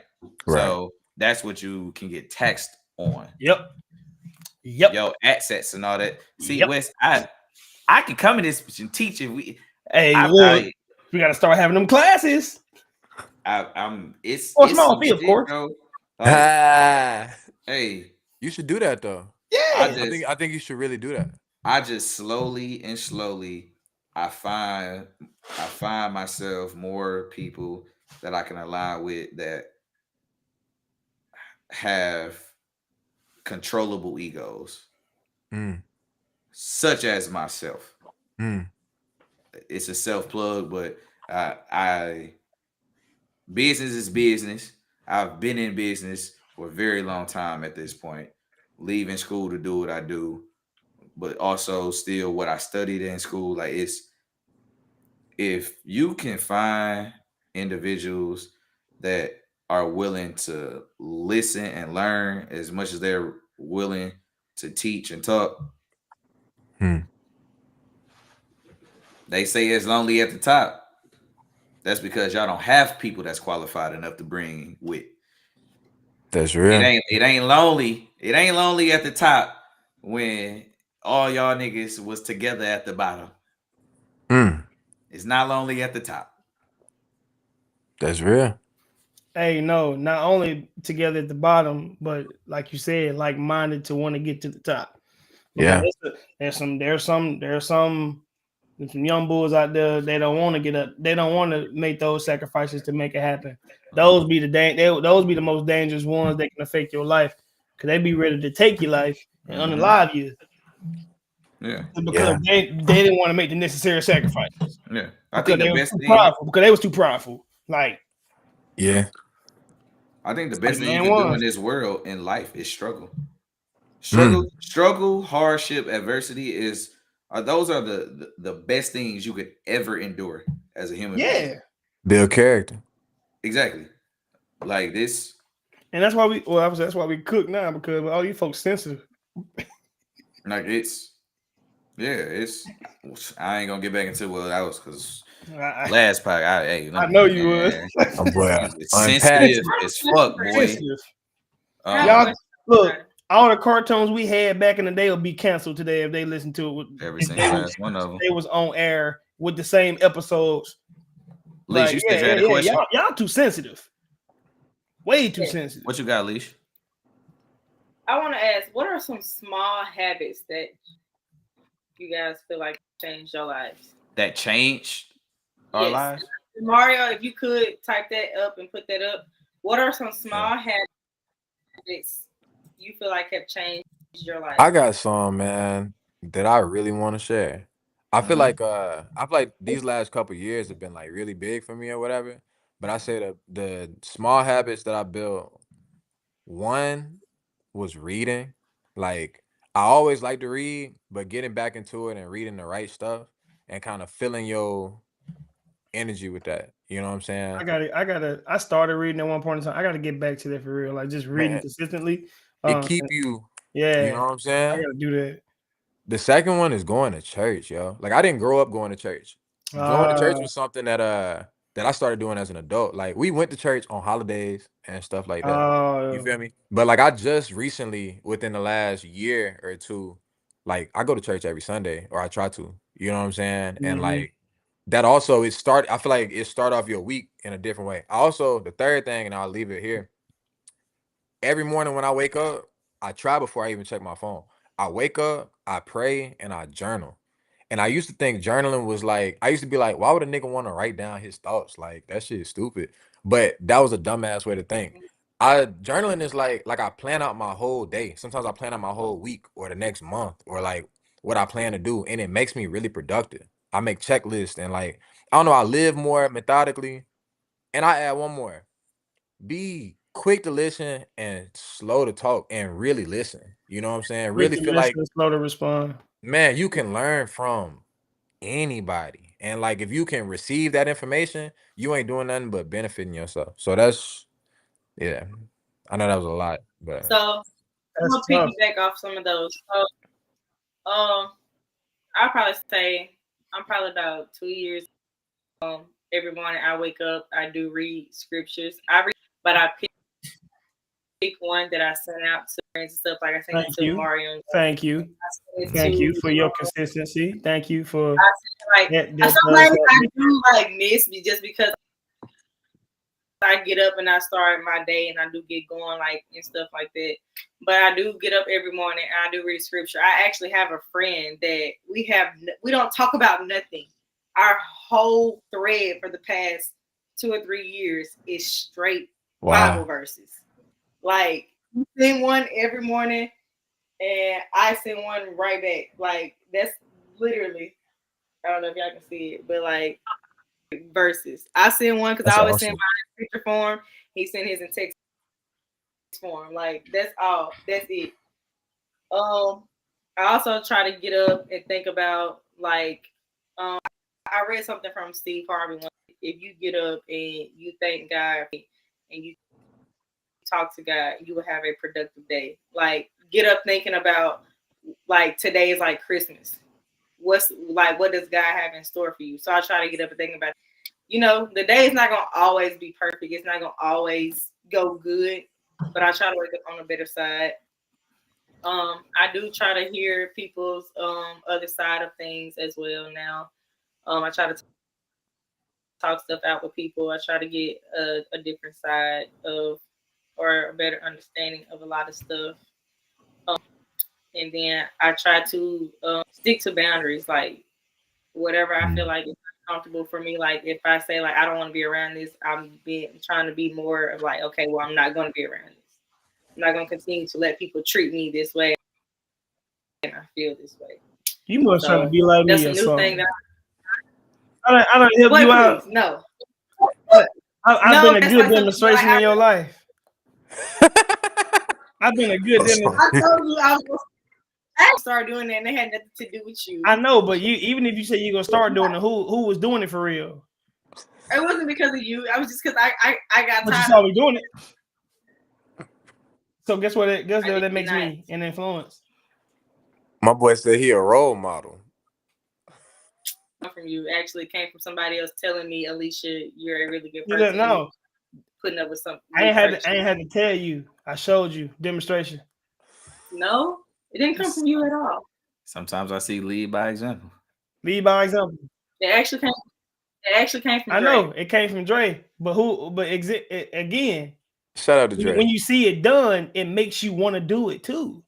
Right. So that's what you can get taxed on. Yep. Yo, assets and all that. See, Yep. Wes, I can come in this and teach if we. Hey, I, look, we gotta start having them classes. It's Or it's small some fee, of shit, course. bro. Like, hey, you should do that though. Yeah, I think you should really do that. I just slowly I find myself more people that I can align with that have controllable egos, such as myself. It's a self plug, but I business is business. I've been in business for a very long time at this point, leaving school to do what I do, but also still what I studied in school. Like it's if you can find individuals that are willing to listen and learn as much as they're willing to teach and talk. They say it's lonely at the top. That's because y'all don't have people that's qualified enough to bring with. That's real. It ain't lonely. It ain't lonely at the top when all y'all niggas was together at the bottom. It's not lonely at the top. That's real. Hey, no, not only together at the bottom, but like you said, like minded to want to get to the top. Because there's some young bulls out there. They don't want to get up. They don't want to make those sacrifices to make it happen. Those be the most dangerous ones that can affect your life because they be ready to take your life and unalive you. Yeah, because they didn't want to make the necessary sacrifices. Yeah, I think the best thing because they was too prideful. Like, yeah, I think the best thing you can do in this world in life is struggle. Struggle, hardship, adversity those are the best things you could ever endure as a human being. Build character. Exactly. Like this. And that's why that's why we cook now, because all you folks sensitive. Like I ain't gonna get back into what that was because last pack I know you was. Oh boy, sensitive as fuck, boy. Y'all look, all the cartoons we had back in the day will be canceled today if they listen to it. Every single last one of them. They was on air with the same episodes. Leash, you said you had a question. Y'all too sensitive. Way too sensitive. What you got, Leash? I want to ask, what are some small habits that you guys feel like changed your lives? That changed our lives? Mario, if you could type that up and put that up. What are some small habits you feel like have changed your life? I got some, man, that I really want to share. I feel like these last couple years have been like really big for me or whatever. But I say the small habits that I built, one was reading. Like I always like to read, but getting back into it and reading the right stuff and kind of filling your energy with that. You know what I'm saying? I started reading at one point in time. I gotta get back to that for real. Like just reading consistently. It keep you. Yeah. You know what I'm saying? I gotta do that. The second one is going to church, yo. Like I didn't grow up going to church. Going to church was something that that I started doing as an adult. Like we went to church on holidays and stuff like that. You feel me? But like I just recently, within the last year or two, like I go to church every Sunday, or I try to. You know what I'm saying? And like that also I feel like it start off your week in a different way. Also, the third thing, and I'll leave it here. Every morning when I wake up, I try before I even check my phone. I wake up, I pray, and I journal. And I used to think journaling was like, I used to be like, why would a nigga want to write down his thoughts? Like that shit is stupid. But that was a dumbass way to think. Journaling is like I plan out my whole day. Sometimes I plan out my whole week or the next month or like what I plan to do, and it makes me really productive. I make checklists and like I don't know, I live more methodically. And I add one more. Be quick to listen and slow to talk and really listen. You know what I'm saying? Quick Really to feel like, listen, slow to respond. man, you can learn from anybody. And like if you can receive that information, you ain't doing nothing but benefiting yourself. So that's yeah. I know that was a lot, but So I'm gonna piggyback off some of those. So, I'll probably say I'm probably about 2 years. Every morning I wake up, I do read scriptures. But I pick one that I send out to friends and stuff. Like I sent it to Mario. Thank you for your consistency. Thank you for sometimes I do like miss me just because I get up and I start my day and I do get going like and stuff like that. But I do get up every morning and I do read scripture. I actually have a friend that we don't talk about nothing. Our whole thread for the past 2 or 3 years is straight Bible verses. Like you send one every morning and I send one right back. Like that's literally, I don't know if y'all can see it, but like verses. I send one because I always send mine in picture form. He sent his in text form. Like that's all. That's it. I also try to get up and think about like I read something from Steve Harvey. If you get up and you thank God and you talk to God, you will have a productive day. Like get up thinking about like today is like Christmas. What does God have in store for you? So I try to get up and think about, the day is not gonna always be perfect. It's not gonna always go good, but I try to wake up on the better side. I do try to hear people's other side of things as well now. I try to talk stuff out with people. I try to get a different side of or a better understanding of a lot of stuff. And then I try to stick to boundaries, like whatever I feel like is comfortable for me. Like if I say like I don't want to be around this, I'm trying to be more of like, okay, well I'm not going to be around this. I'm not going to continue to let people treat me this way, and I feel this way. You must try to be like me or something. I don't help you out. No. I've been a good demonstration in your life. I've been a good demonstration. I told you I started doing that and they had nothing to do with you. I know, but even if you say you're gonna start doing it, who was doing it for real? It wasn't because of you. I was just because I got tired. But you saw me doing it. So guess what? That makes me an influence. My boy said he a role model. From you actually came from somebody else telling me, Alicia, you're a really good person. No, putting up with something. I ain't had to tell you. I showed you demonstration. No, it didn't come from you at all. Sometimes I see lead by example. Lead by example. It actually came from Dre. I know it came from Dre, but again. Shout out to Dre. When you see it done, it makes you want to do it too.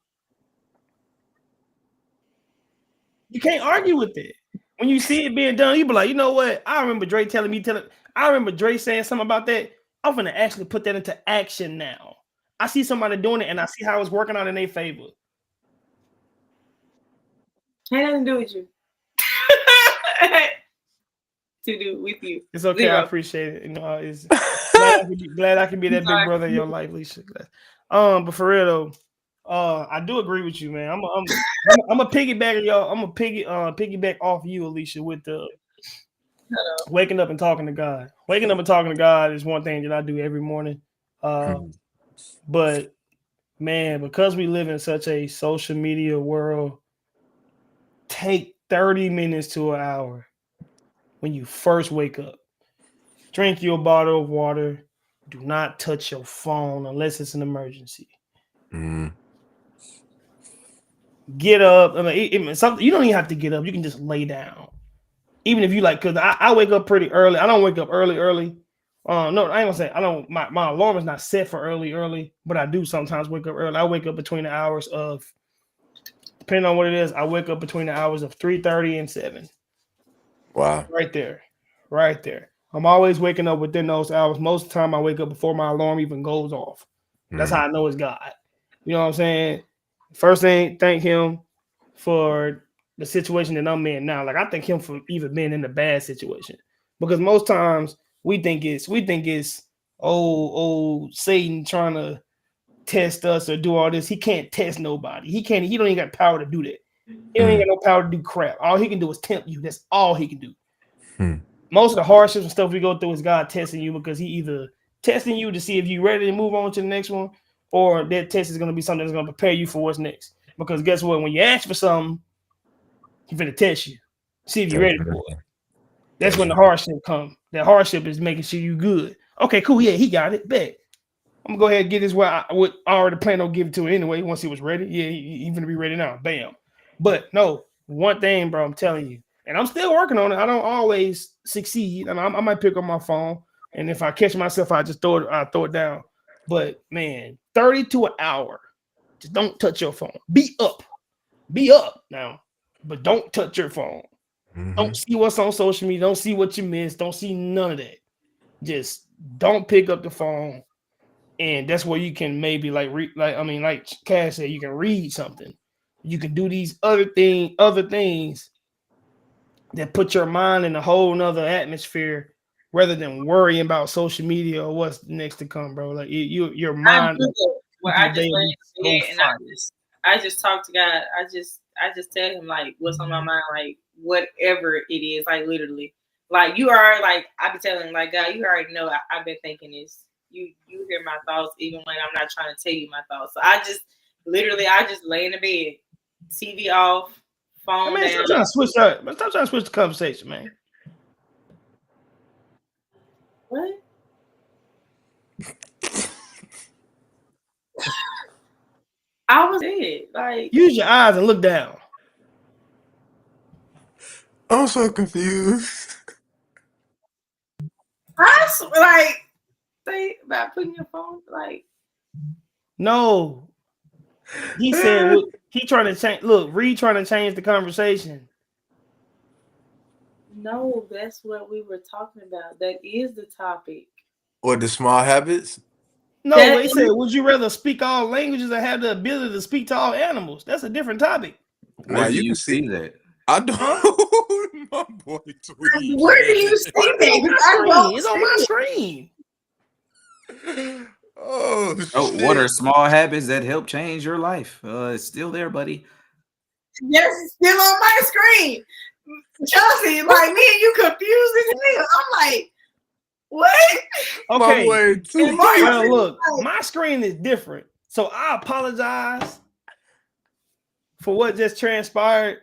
You can't argue with it. When you see it being done, you be like, you know what? I remember Dre I remember Dre saying something about that. I'm gonna actually put that into action now. I see somebody doing it and I see how it's working out in their favor. Ain't nothing to do with you. To do with you. It's okay. 0. I appreciate it. It's glad I can be that big brother in your life, Lisa. But for real though, I do agree with you, man. I'm a piggyback y'all. I'm a piggyback off you, Alicia, with the waking up and talking to God. Waking up and talking to God is one thing that I do every morning. But man, because we live in such a social media world, take 30 minutes to an hour when you first wake up. Drink your bottle of water. Do not touch your phone unless it's an emergency. Mm. Get up. I mean, something you don't even have to get up. You can just lay down. Even if you like, because I wake up pretty early. I don't wake up early. No, I ain't gonna say I don't. My alarm is not set for early, but I do sometimes wake up early. I wake up between the hours of, depending on what it is, I wake up between the hours of 3:30 and 7. Wow. Right there. I'm always waking up within those hours. Most of the time I wake up before my alarm even goes off. That's how I know it's God. You know what I'm saying? First thing, thank him for the situation that I'm in now. Like I thank him for even being in a bad situation. Because most times we think it's old Satan trying to test us or do all this. He can't test nobody. He don't even got power to do that. He don't even got no power to do crap. All he can do is tempt you. That's all he can do. Most of the hardships and stuff we go through is God testing you, because he either testing you to see if you're ready to move on to the next one, or that test is going to be something that's going to prepare you for what's next. Because guess what? When you ask for something, he's going to test you, see if you're ready for it. That's when the hardship comes. That hardship is making sure you good. Okay, cool. Yeah, he got it. Bet. I'm going to go ahead and get this where I would already plan on giving to him anyway once he was ready. Yeah, he's going to be ready now. Bam. But no, one thing, bro, I'm telling you, and I'm still working on it. I don't always succeed. And I might pick up my phone, and if I catch myself, I throw it down. But man, 30 to an hour. Just don't touch your phone. Be up now, but don't touch your phone. Don't see what's on social media. Don't see what you missed. Don't see none of that. Just don't pick up the phone. And that's where you can maybe like Cass said, you can read something. You can do these other things that put your mind in a whole nother atmosphere rather than worrying about social media or what's next to come, bro. Like your mind. I just lay in bed and I just talk to God. I just tell him like what's on my mind, like whatever it is, like literally. Like you are like I be telling him, like, God, you already know I've been thinking this. You hear my thoughts even when I'm not trying to tell you my thoughts. So I just lay in the bed, TV off, phone down. Stop trying to switch up. Stop trying to switch the conversation, man. What? I was dead. Like, use your eyes and look down. I'm so confused. like say about putting your phone like. No, he said he trying to change. Look, Reed trying to change the conversation. No, that's what we were talking about. That is the topic. Or the small habits? No, they said, would you rather speak all languages or have the ability to speak to all animals? That's a different topic. Where do you see that? I don't. My boy tweet. Where do you see that? It's on my screen. Oh, what are small habits that help change your life? It's still there, buddy. Yes, it's still on my screen. Chelsea, like me and you confused as hell. I'm like, what? Okay. Well, look, my screen is different. So I apologize for what just transpired.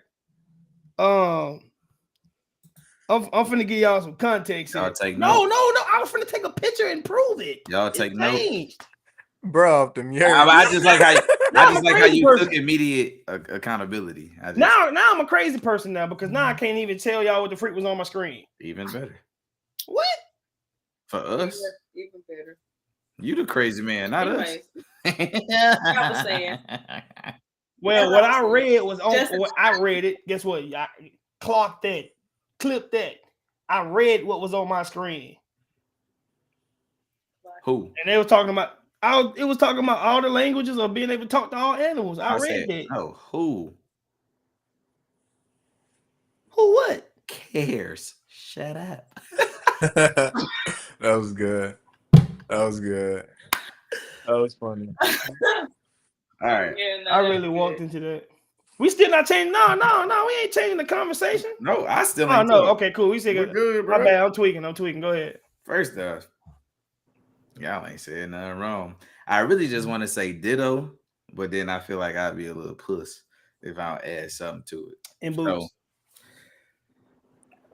I'm finna give y'all some context. Y'all take no. I was finna take a picture and prove it. Y'all take notes, bro. I just like how you took immediate accountability. Now I'm a crazy person now because now I can't even tell y'all what the freak was on my screen. Even better. What? For us? Even better. You the crazy man, not us. I was saying. Well, what I read was on what I read it. Guess what? I clocked that, clipped that. I read what was on my screen. Who? And they were talking about it was talking about all the languages of being able to talk to all animals. I read that. Oh, who? Who what? Cares? Shut up. That was good. That was funny. All right. Yeah, I really walked into that. We still not changing. No, we ain't changing the conversation. No, I still ain't. Oh, no. Talking. Okay, cool. We said good, bro. My bad. I'm tweaking. Go ahead. First off, y'all ain't said nothing wrong. I really just want to say ditto, but then I feel like I'd be a little puss if I don't add something to it. In boots.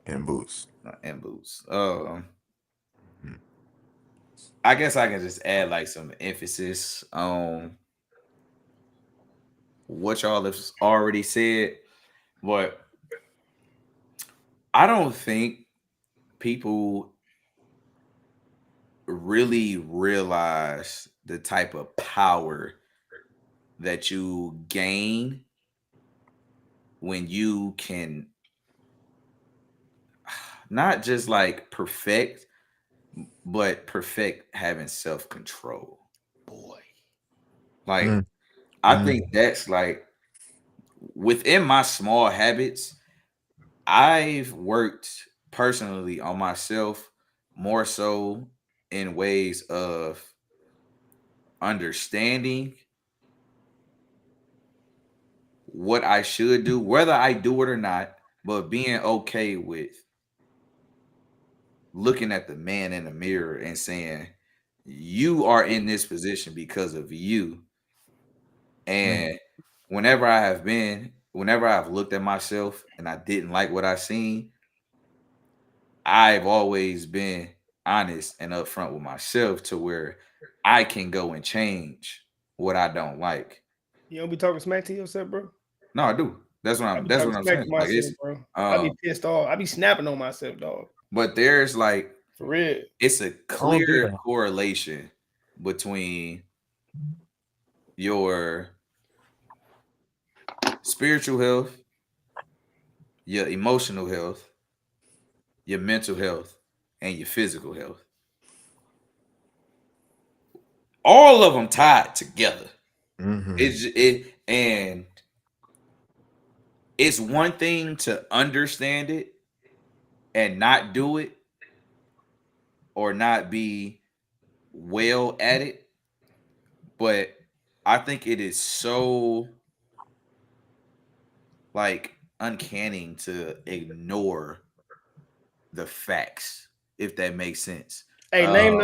In boots. In boots. I guess I can just add like some emphasis on what y'all have already said, but I don't think people really realize the type of power that you gain when you can not just like perfect, but perfect having self-control. Boy. Like Mm. I think that's like within my small habits, I've worked personally on myself more so in ways of understanding what I should do, whether I do it or not, but being okay with looking at the man in the mirror and saying, you are in this position because of you. And whenever I've looked at myself and I didn't like what I seen, I've always been honest and upfront with myself to where I can go and change what I don't like. You don't be talking smack to yourself, bro. No, I do. That's I be that's talking what I'm smack saying. to Like myself, it's bro. I be pissed off. I be snapping on myself, dog. but there's like For real. it's a don't do clear that. correlation between your spiritual health, your emotional health, your mental health, and your physical health. All of them tied together. And it's one thing to understand it and not do it or not be well at it, but I think it is so like uncanny to ignore the facts, if that makes sense. Hey, name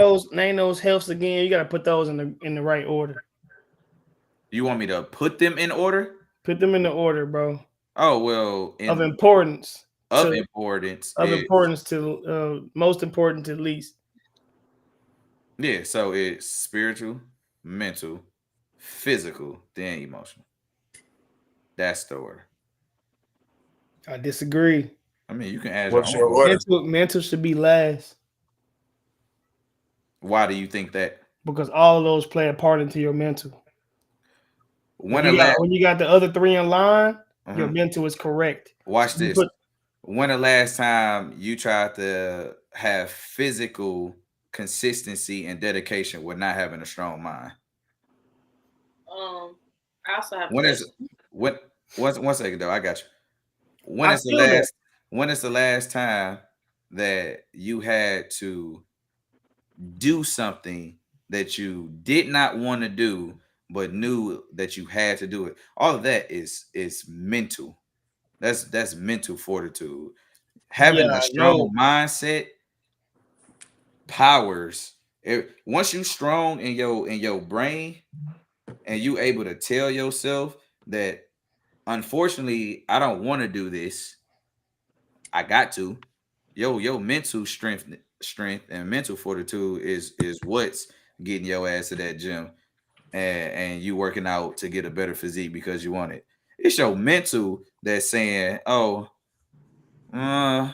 those healths again. You gotta put those in the right order. You want me to put them in order? Put them in the order, bro. Oh well, Of importance. Of importance To most important to least. Yeah, so it's spiritual, mental, physical, then emotional. That's the order. I disagree. I mean, you can add What's your your own. order? Mental should be last. Why do you think that? Because all of those play a part into your mental. When you got the other three in line, your mental is correct. Watch this. When the last time you tried to have physical consistency and dedication with not having a strong mind? I also have one second though, I got you. When is the last time that you had to do something that you did not want to do but knew that you had to do it? All of that is mental. That's mental fortitude. Having a strong mindset powers it. Once you strong in your brain and you able to tell yourself that unfortunately I don't want to do this, I got to. Your mental strength and mental fortitude is what's getting your ass to that gym and you working out to get a better physique because you want it. It's your mental that's saying, oh, I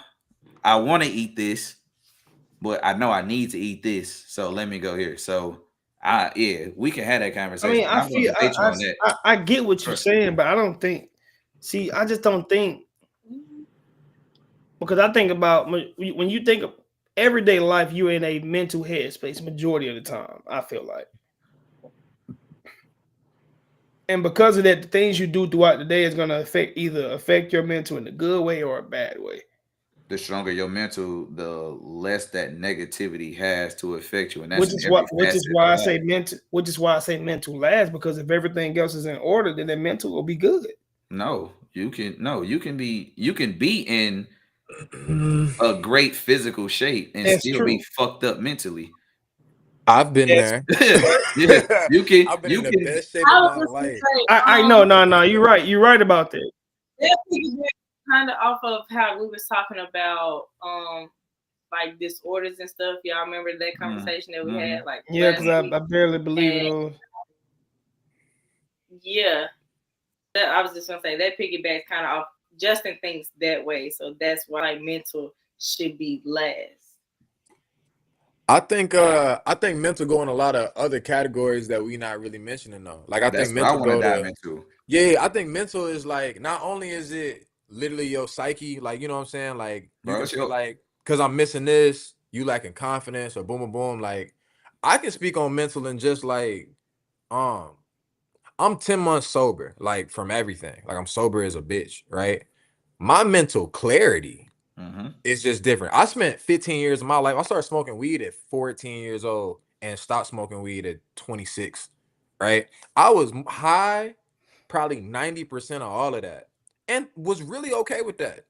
want to eat this, but I know I need to eat this, so let me go here. So we can have that conversation. I mean, I get what you're saying, but I don't think. See, I just don't think, because I think about when you think of everyday life, you're in a mental headspace majority of the time. I feel like, and because of that, the things you do throughout the day is going to affect your mental in a good way or a bad way. The stronger your mental, the less that negativity has to affect you, and that's which is why I say mental last, because if everything else is in order, then the mental will be good. You can be in a great physical shape and still be fucked up mentally. I've been there. You can. I've been in the best shape of my life. I know. No. You're right. You're right about that. Kind of off of how we was talking about like disorders and stuff. Y'all remember that conversation that we had? Like, yeah, because I barely believe it all. Yeah, I was just gonna say that piggybacks kind of off. Justin thinks that way, so that's why like mental should be last. I think mental go in a lot of other categories that we not really mentioning though. Like I think mental go to I think mental is like not only is it literally your psyche, like you know what I'm saying, like you can feel like because I'm missing this, you lacking confidence or boom boom boom. Like I can speak on mental and just like I'm 10 months sober, like from everything. Like I'm sober as a bitch, right? My mental clarity it's just different. I spent 15 years of my life. I started smoking weed at 14 years old and stopped smoking weed at 26. Right? I was high probably 90% of all of that and was really okay with that.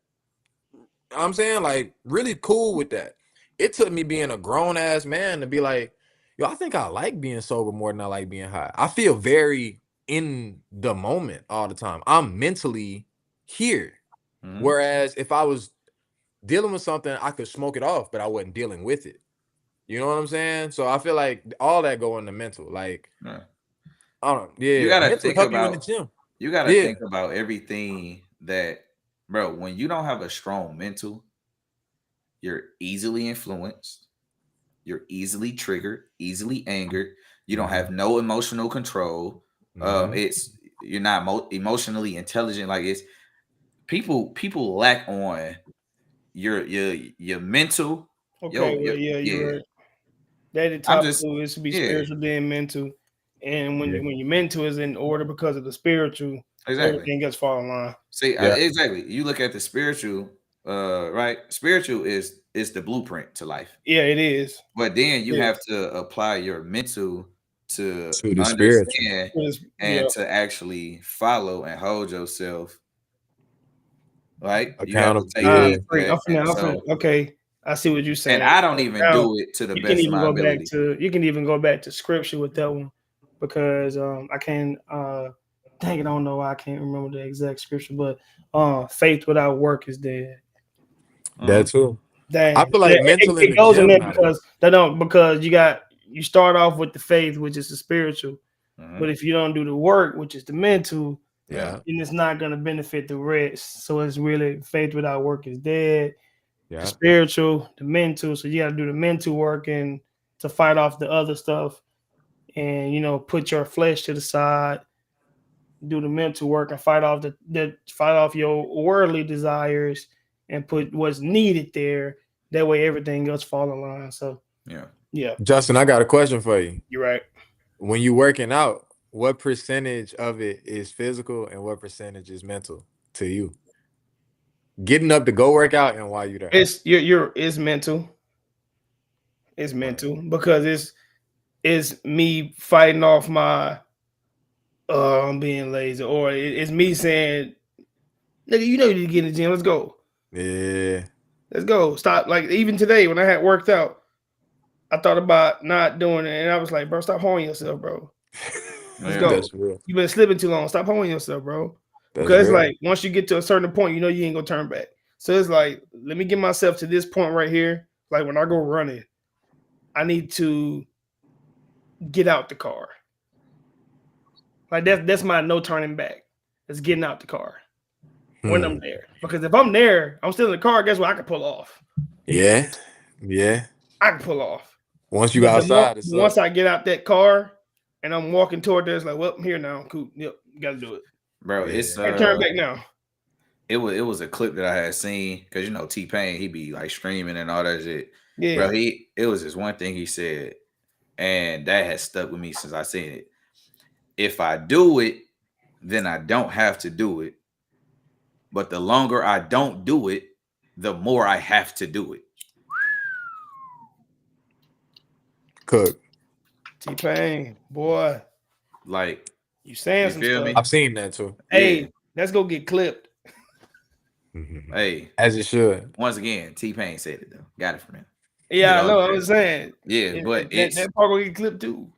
I'm saying like really cool with that. It took me being a grown ass man to be like, yo, I think I like being sober more than I like being high. I feel very in the moment all the time. I'm mentally here. Whereas if I was dealing with something, I could smoke it off, but I wasn't dealing with it. You know what I'm saying? So I feel like all that go into mental. Like, I don't. Yeah, you gotta mental think help about you in the gym. You gotta think about everything that, bro. When you don't have a strong mental, you're easily influenced. You're easily triggered, easily angered. You don't have no emotional control. It's you're not emotionally intelligent. Like it's people lack on your mental. Okay, you're right. That the top two is to be spiritual, then mental, and when your mental is in order because of the spiritual, everything gets fall in line. See, exactly. You look at the spiritual, right? Spiritual is the blueprint to life. Yeah, it is. But then you have to apply your mental to the understand and to actually follow and hold yourself. Right? You have to take okay. I see what you're saying. And I don't even do it to the best of my ability. You can even go back to scripture with that one because I can't dang it, I don't know why I can't remember the exact scripture, but faith without work is dead. That too. Dang. I feel like mental it goes in there because you start off with the faith, which is the spiritual, but if you don't do the work, which is the mental, then it's not going to benefit the rest. So it's really faith without work is dead. The spiritual, the mental. So you got to do the mental work and to fight off the other stuff, and put your flesh to the side, do the mental work, and fight off your worldly desires, and put what's needed there. That way, everything else fall in line. So yeah. Justin, I got a question for you. You're right. When you working out, what percentage of it is physical and what percentage is mental to you? Getting up to go work out and while you're there. It's mental. It's mental because it's me fighting off my I'm being lazy, or it's me saying, nigga, you need to get in the gym. Let's go. Yeah. Let's go. Stop. Like even today when I had worked out, I thought about not doing it, and I was like, bro, stop holding yourself, bro. Let's go. That's real. You've been slipping too long. Stop holding yourself, bro. Because it's like once you get to a certain point, you ain't gonna turn back. So it's like, let me get myself to this point right here. Like when I go running, I need to get out the car. Like that's my no turning back. It's getting out the car when I'm there. Because if I'm there, I'm still in the car. Guess what? I can pull off. Yeah. I can pull off. Once you outside, once I get out that car and I'm walking toward there, it's like, well, I'm here now. Cool. Yep, got to do it, bro. It's I turn back now. It was a clip that I had seen because T-Pain, he be like streaming and all that shit. Yeah, bro. It was just one thing he said, and that has stuck with me since I seen it. If I do it, then I don't have to do it. But the longer I don't do it, the more I have to do it. Cook. T-Pain, boy. Like, you saying some stuff. I've seen that too. Hey, let's go get clipped. Hey, as it should. Once again, T-Pain said it though. Got it from him. Yeah, I know. I was saying. Yeah, but that part will get clipped too.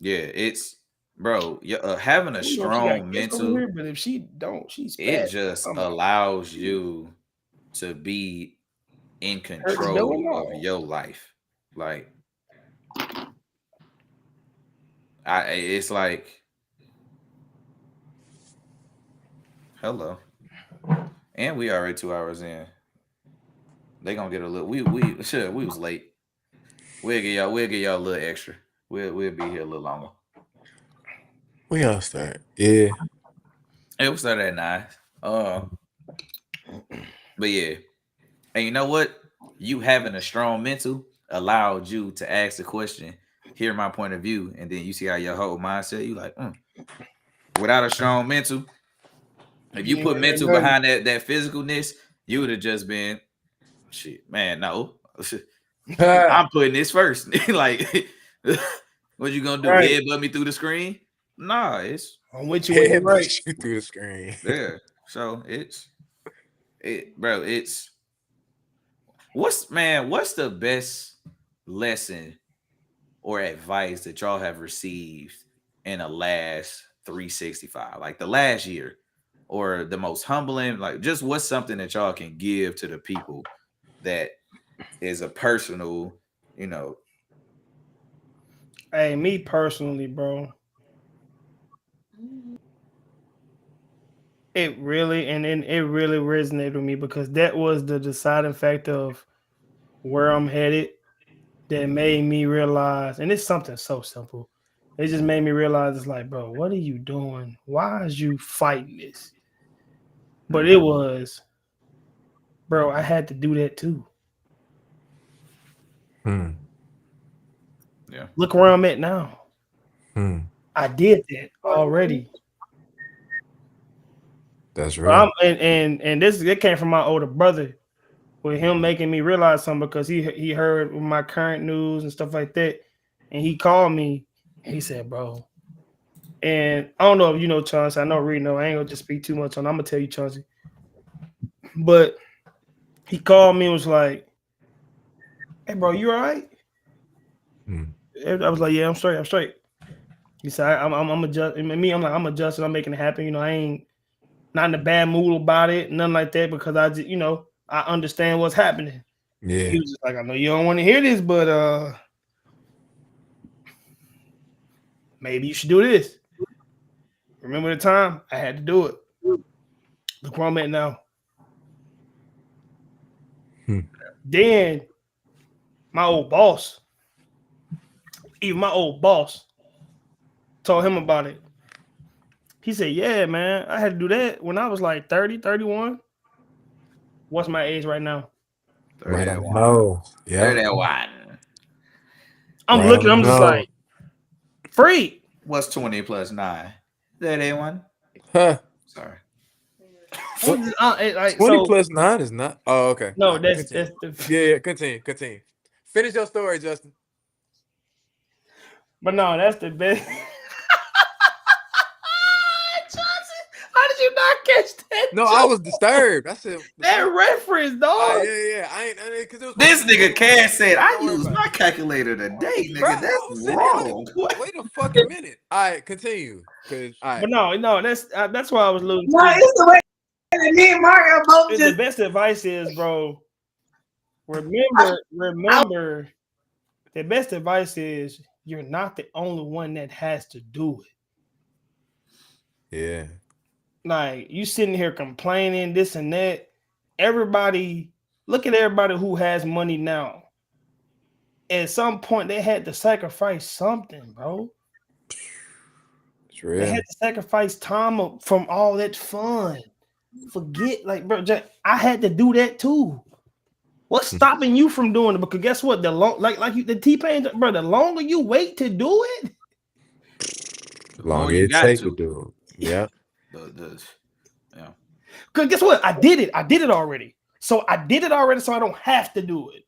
Yeah, it's bro. Having a strong mental. Here, but if she don't, she's it just allows you to be in control of your life. Like, it's like, hello, and we already 2 hours in. They gonna get a little. We was late. We'll get y'all a little extra. We'll be here a little longer. We all start. Yeah. It was started at 9. But yeah, and you know what? You having a strong mental allowed you to ask the question, hear my point of view, and then you see how your whole mindset. You like, without a strong mental, if you put mental behind that physicalness, you would have just been, shit, man. No, I'm putting this first. Like, what you gonna do? Headbutt me through the screen? Nah, I'm with you when you're right. You through the screen. Yeah. So bro. What's the best lesson or advice that y'all have received in the last 365, like the last year, or the most humbling? Like, just what's something that y'all can give to the people that is a personal, Hey, me personally, bro. It really resonated with me because that was the deciding factor of where I'm headed. That made me realize, and it's something so simple. It just made me realize, it's like, bro, what are you doing? Why is you fighting this? But it was, bro, I had to do that too. Yeah. Look where I'm at now. I did that already. That's right. And it came from my older brother, with him making me realize something, because he heard my current news and stuff like that, and he called me and he said, bro, and I don't know if you know Chauncey. I know Reno. I ain't gonna just speak too much on. I'm gonna tell you, Chauncey. But he called me and was like, hey, bro, you all right? I was like, yeah, I'm straight. He said, I'm adjusting. Me, I'm like, I'm adjusting. I'm making it happen. I ain't not in a bad mood about it, nothing like that, because I just, I understand what's happening. Yeah. He was just like, I know you don't want to hear this, but maybe you should do this. Remember the time I had to do it. Look where I'm at now. Then my old boss, told him about it. He said, yeah, man, I had to do that when I was like 30, 31. What's my age right now? 31. Yeah. 31. I'm looking, I'm just like, free. What's 20 plus 9? 31. Huh. Sorry. 20 plus 9 is not. Oh, okay. No, that's yeah. Continue. Finish your story, Justin. But no, that's the best. How did you not catch that? No, I was disturbed. I said that reference, dog. Yeah. I ain't because this nigga Cass said I used my calculator today, nigga. Bro, that's wrong. Wait a fucking minute. All right, continue. But no, that's why I was losing. No, it's the way that me and Mario both just. The best advice is, bro. Remember. The best advice is you're not the only one that has to do it. Yeah. Like, you sitting here complaining this and that. Look at everybody who has money now. At some point, they had to sacrifice something, bro. It's real. They had to sacrifice time from all that fun. Forget, like, bro, I had to do that too. What's stopping you from doing it? Because guess what? The T-Pain, bro, the longer you wait to do it, the longer it takes to do it. Yeah. Yeah. Because guess what? I did it already. So I did it already, so I don't have to do it.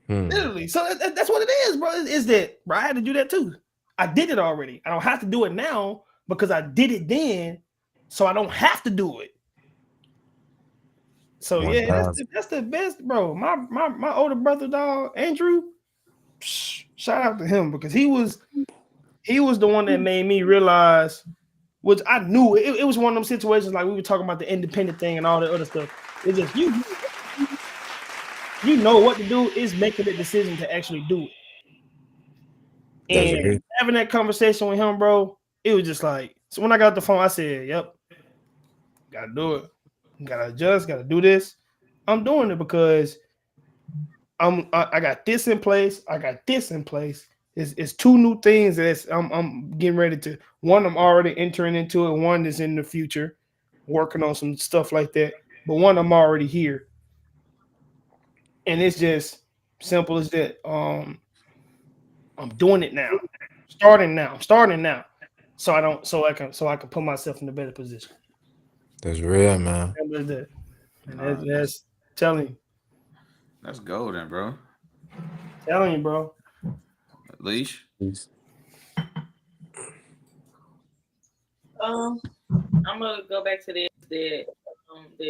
Literally. So that's what it is, bro. Is that, bro, I had to do that too. I did it already. I don't have to do it now because I did it then, so I don't have to do it. So yeah, that's the best, bro. My older brother, dog, Andrew, shout out to him, because he was the one that made me realize, which I knew it was one of them situations, like we were talking about the independent thing and all the other stuff. It's just you. you know what to do. It's making the decision to actually do it. And having that conversation with him, bro, it was just like, so when I got the phone, I said, yep, gotta do it. Gotta adjust, gotta do this. I'm doing it because I got this in place. I got this in place. It's two new things that I'm getting ready to. One, I'm already entering into it. One is in the future, working on some stuff like that. But one, I'm already here. And it's just simple as that. I'm doing it now. Starting now. So I can put myself in a better position. That's real, man. And that's telling you. That's golden, bro. Telling you, bro. Leash. I'm gonna go back to this that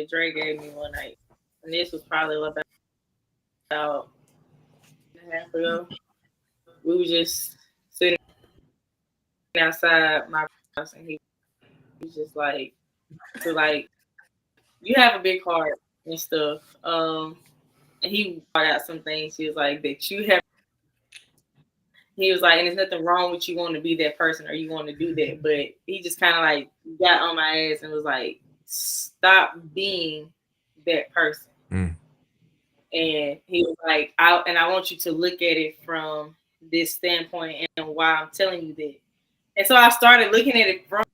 Dre gave me one night, and this was probably about a half ago. We were just sitting outside my house, and he was just like, so like, you have a big heart and stuff. And he brought out some things. He was like that you have. He was like, and there's nothing wrong with you wanting to be that person or you want to do that. But he just kind of like got on my ass and was like, stop being that person. And he was like, I want you to look at it from this standpoint and why I'm telling you that. And so I started looking at it from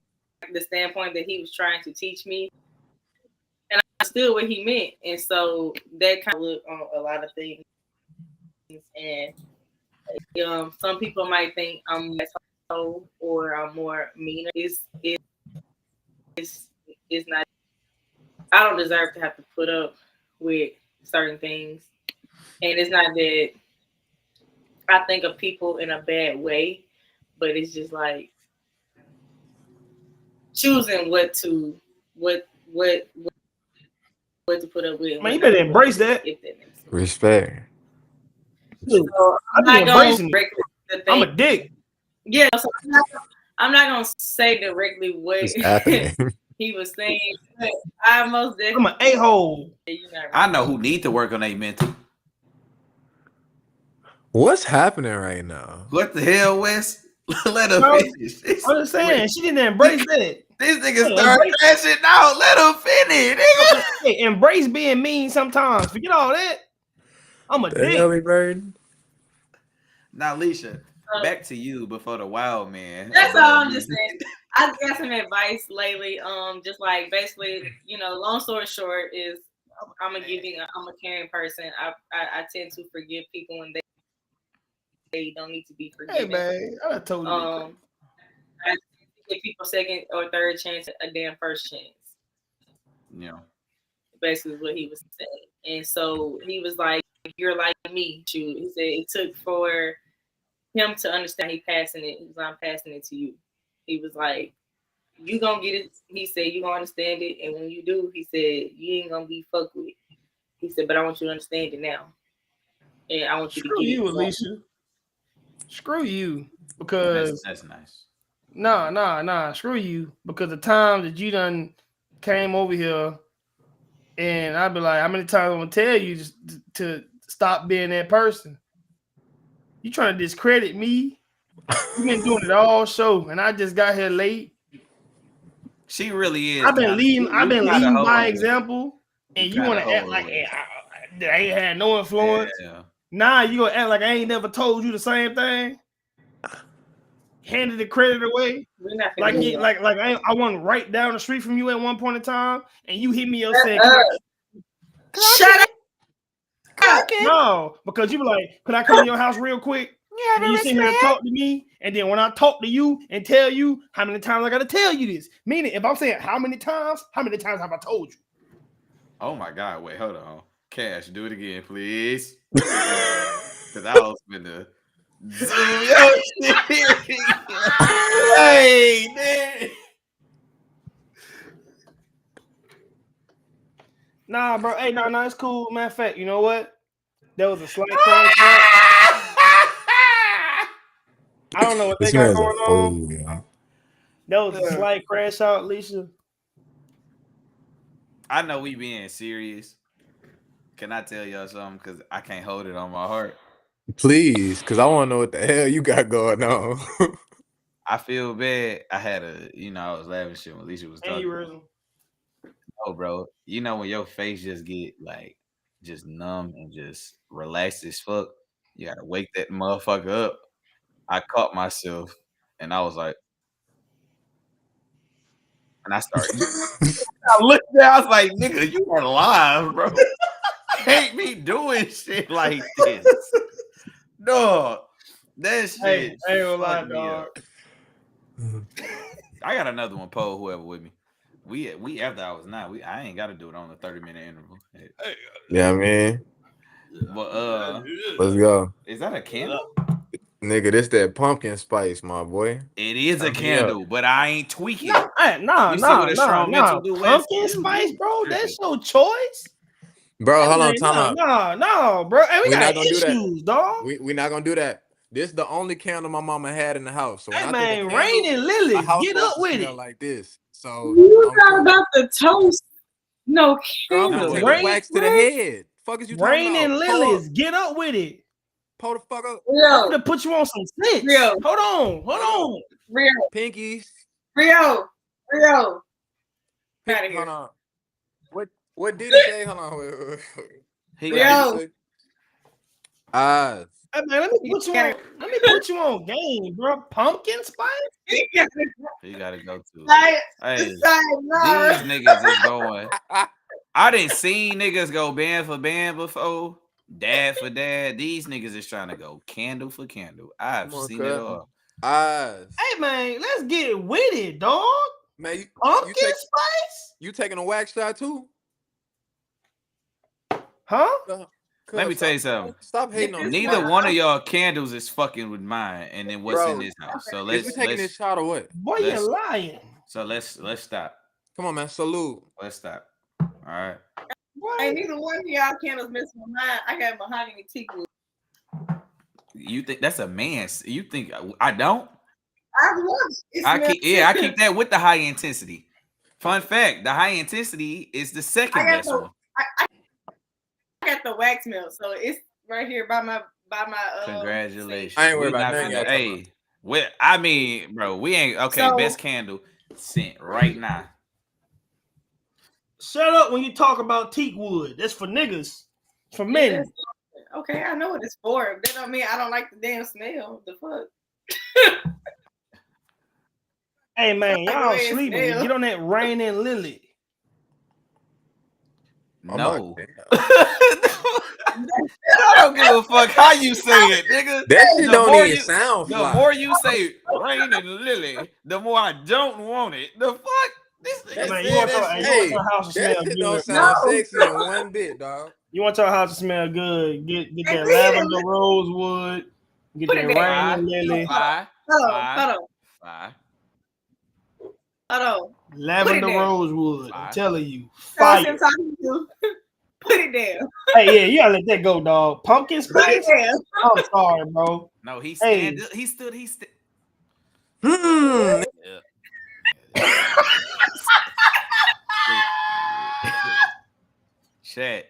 the standpoint that he was trying to teach me. And I understood what he meant. And so that kind of looked on a lot of things. And some people might think I'm asshole or I'm more meaner. It's not. I don't deserve to have to put up with certain things, and it's not that I think of people in a bad way, but it's just like choosing what to put up with. Man, you better embrace that. If that makes sense. Respect. So I'm not embracing gonna it. I'm a dick. Yeah, so I'm not gonna say directly what he was saying, but I most definitely. I'm an a-hole. I know who need to work on their mental. What's happening right now? What the hell, Wes? Let her finish. I'm just saying, she didn't embrace that. This nigga started crashing out. Let him finish, nigga. Hey, embrace being mean sometimes. Forget all that. I'm a dick. Bird. Now, Leisha, back to you before the wild man. That's all I'm just saying. I got some advice lately. Just like basically, long story short is I'm a caring person. I tend to forgive people when they don't need to be forgiven. Hey man, I told you. I give people second or third chance, a damn first chance. Yeah. Basically what he was saying. And so he was like, you're like me, too. He said it took for him to understand he passing it. He was like, I'm passing it to you. He was like, you gonna get it. He said, you gonna understand it. And when you do, he said, you ain't gonna be fucked with. He said, but I want you to understand it now. And I want you to get you, it. Alicia. Screw you. Because that's nice. Nah. Screw you. Because the time that you done came over here and I'd be like, how many times I'm gonna tell you just to stop being that person? You trying to discredit me? You've been doing it all show, and I just got here late. She really is. I've been leading by example, and you want to act like I ain't had no influence. Yeah. Nah, you gonna act like I ain't never told you the same thing. Handed the credit away, like I wasn't right down the street from you at one point in time, and you hit me up saying, "Shut up." No, because you were like, "Could I come to your house real quick?" And you sit here and talk to me, and then when I talk to you and tell you how many times I gotta tell you this, meaning if I'm saying how many times have I told you? Oh my God! Wait, hold on, Cash, do it again, please. Because I was finna zoom your shit. Hey, man. Nah, bro. Hey, no, it's cool. Matter of fact, you know what? There was a slight crash out. I don't know what they got going on. There was a slight crash out, Lisa. I know we being serious, Can I tell y'all something? Because I can't hold it on my heart. Please, because I want to know what the hell you got going on. I feel bad. I had I was laughing shit when Alicia was talking. Aneurysm. Oh, bro. You know when your face just get like just numb and just relaxed as fuck, you gotta wake that motherfucker up. I caught myself and I was like, and I started. I looked down. I was like, "Nigga, you are live, bro. Ain't me doing shit like this, dog. That shit. Hey, I ain't gonna lie, fucked me dog. up. I got another one. Poll whoever with me. We after hours now. I ain't got to do it on a 30-minute interval. Yeah, man. But Let's go. Is that a candle? Nigga, this that pumpkin spice, my boy. It is a Turn me candle, but I ain't tweaking. Nah. You see what a strong mental do? Pumpkin spice, bro. That's your choice. Bro, hold on, time out. No, bro. Hey, we not got gonna do issues, that. dog. We not gonna do that. This is the only candle my mama had in the house. So when Hey, I man, think of candle, Rain and Lilies, get up with it. like this. So You thought about the toast. No girl, I'm candle. gonna take wax to the head. Fuck is you talking Rain about? and Lilies, get up with it. Pull the fuck up. I'm gonna put you on some sticks. Rio. Hold on. Rio. Pinkies. Rio. Hold on. What did he say? Hold on. Wait. Rio. Eyes. Hey, man, let me put you on game, bro. Pumpkin spice? You gotta go to. Hey, these niggas is going. I didn't see niggas go band for band before, dad for dad. These niggas is trying to go candle for candle. I've seen it all. Eyes. Hey, man, let's get with it, dog. Man, pumpkin spice? You taking a wax shot too? Huh? Let me tell you something. Stop hating on me. Neither one of y'all candles is fucking with mine, and then what's in this house. So let's taking this shot or what? Boy, you're lying. So let's stop. Come on, man. Salute. Let's stop. All right. Ain't neither one of y'all candles messing with mine. I got mahogany teak wood. You think that's a man's? You think I don't? I keep that with the high intensity. Fun fact: the high intensity is the second best one. I got the wax melt, so it's right here by my Congratulations. I ain't worried about that. Hey, bro, we ain't okay. So, best candle sent right now. Shut up when you talk about teak wood. That's for niggas. For men. Okay, I know what it's for. That don't mean I don't like the damn smell. The fuck. Hey man, y'all sleeping. Get on that Rain and Lily. No. I don't give a fuck how you say it, nigga. That shit don't even sound fly. The more you say Rain and Lily, the more I don't want it. The fuck? This nigga man, said you want your house to smell good. Don't sound sexy in one bit, dog. You want your house to smell good. Get that lavender rosewood. Get that Rain and Lily. Hold on. Lavender rosewood. I'm telling you. Fire. Put it down. Hey, yeah, you gotta let that go, dog. Pumpkin spice? I'm sorry, bro. No, he stood. Chat.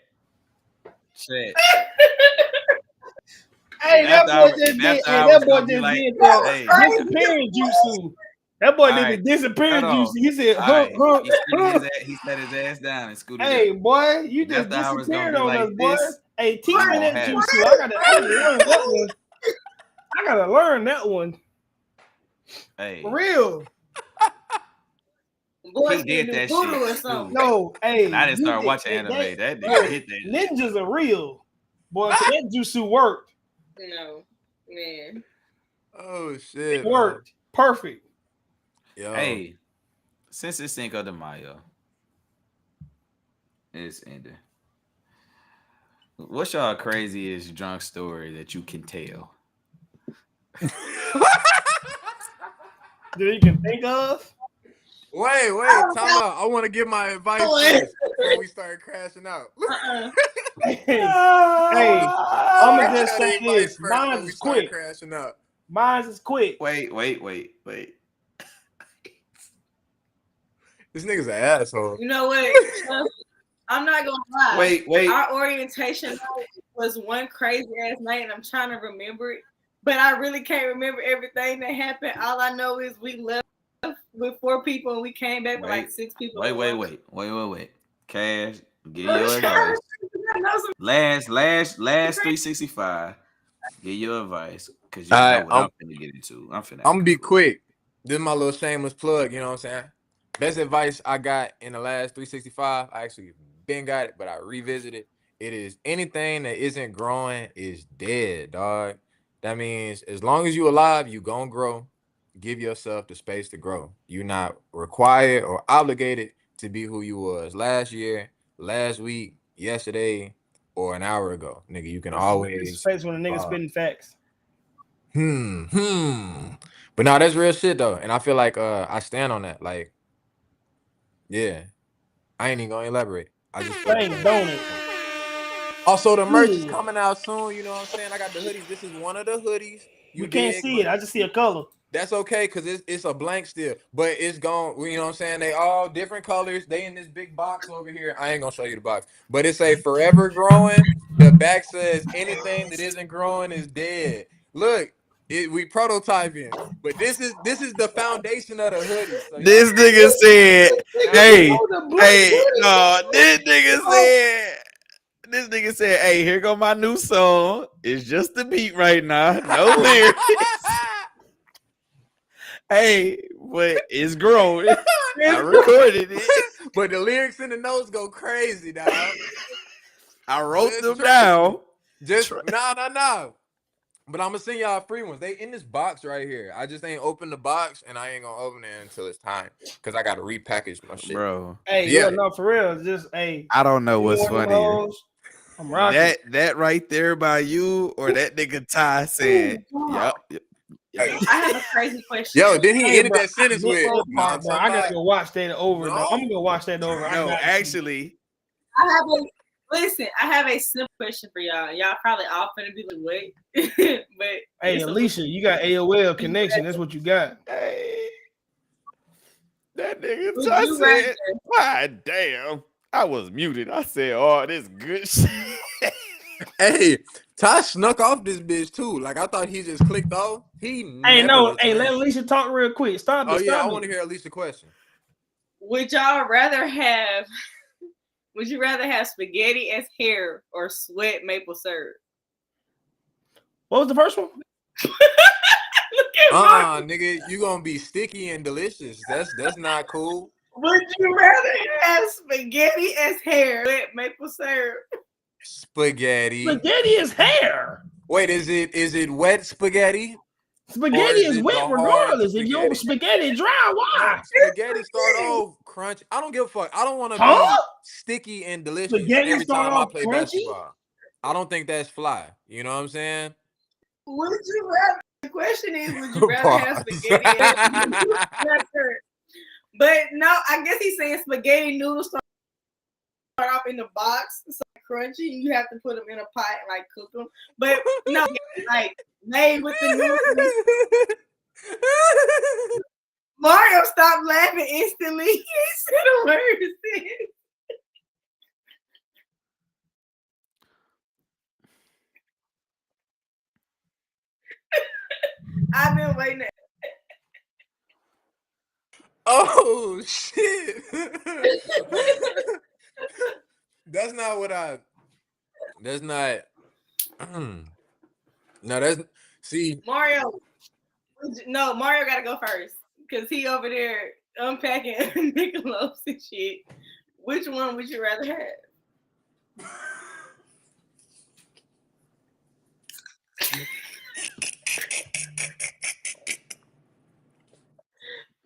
Hey, that boy just did that disappearing jutsu. That boy did the disappearing jutsu. He said, He set his ass down and scooted. Hey, boy, you just disappeared on us, boy. Hey, teach me that jutsu. I gotta learn that one. I gotta learn that one. Hey, for real. He did that shit. No, hey, I didn't start watching anime. That nigga hit that. Ninjas are real, boy. That jutsu worked. No, man. Oh shit, it worked perfect. Yo. Hey, since it's Cinco de Mayo, it's ending. What's y'all craziest drunk story that you can tell? That you can think of? Wait, time out. I want to give my advice first before we start crashing out. Hey, I'm gonna just say this. Mine is quick. Crashing out. Mine is quick. Wait. This nigga's an asshole. You know what? I'm not gonna lie. Wait. Our orientation night was one crazy ass night, and I'm trying to remember it, but I really can't remember everything that happened. All I know is we left with 4 people, and we came back with like 6 people. Wait. Cash, give your advice. Last 365. Give your advice, because you know what I'm finna get into. I'm gonna be quick. This is my little shameless plug, you know what I'm saying? Best advice I got in the last 365, I actually been got it, but I revisited. It is anything that isn't growing is dead, dog. That means as long as you alive, you gonna grow. Give yourself the space to grow. You're not required or obligated to be who you was last year, last week, yesterday, or an hour ago. Nigga, you can always space when a nigga spitting facts. But no, that's real shit though. And I feel like I stand on that. Like, yeah. I ain't even gonna elaborate. I just don't it? Also, the merch is coming out soon. You know what I'm saying? I got the hoodies. This is one of the hoodies. You can't see it. I just see a color. That's okay, because it's a blank still. But it's gone. You know what I'm saying? They all different colors. They in this big box over here. I ain't gonna show you the box. But it's a forever growing. The back says anything that isn't growing is dead. Look, we prototyping. But this is the foundation of the hoodie. So this nigga said, this nigga said, hey, here go my new song. It's just the beat right now. No lyrics. Hey, but it's growing. I recorded it. But the lyrics in the notes go crazy, dog. I wrote them down. No. But I'm gonna send y'all free ones. They in this box right here. I just ain't open the box, and I ain't gonna open it until it's time, because I gotta repackage my shit, bro. Hey, yeah, no, for real. Just I don't know what's funnier. I'm rocking that right there by you, or that nigga Ty said, "Yep." I have a crazy question. Yo, did he edit that sentence with? I gotta go watch that over. No? I'm gonna go watch that over. No, actually, I have a simple question for y'all. Y'all probably all finna be like, wait. But hey, Alicia, you got AOL connection. That's what you got. Hey, that nigga Ty said, "God damn, I was muted." I said, "Oh, this good shit." Hey, Ty snuck off this bitch too. Like, I thought he just clicked off. Let Alicia talk real quick. Stop it. I want to hear Alicia's question. Would y'all rather have? Would you rather have spaghetti as hair or sweat maple syrup? What was the first one? Nigga, you gonna be sticky and delicious. That's not cool. Would you rather have spaghetti as hair or sweat maple syrup? Spaghetti. Spaghetti is hair. Wait, is it wet spaghetti? Spaghetti is wet regardless. If your spaghetti dry, why? Spaghetti start off crunchy. I don't give a fuck. I don't want to be sticky and delicious every time I play basketball. I don't think that's fly. You know what I'm saying? Would you rather? The question is, would you rather have spaghetti? But no, I guess he's saying spaghetti noodles start off in the box, so crunchy, and you have to put them in a pot and like cook them. But no, like made with the noodles. Mario stopped laughing instantly. He said a word. I've been waiting. Oh shit! That's not what I. That's not. No, that's see. Mario. No, Mario gotta go first because he over there unpacking Michelob's and shit. Which one would you rather have?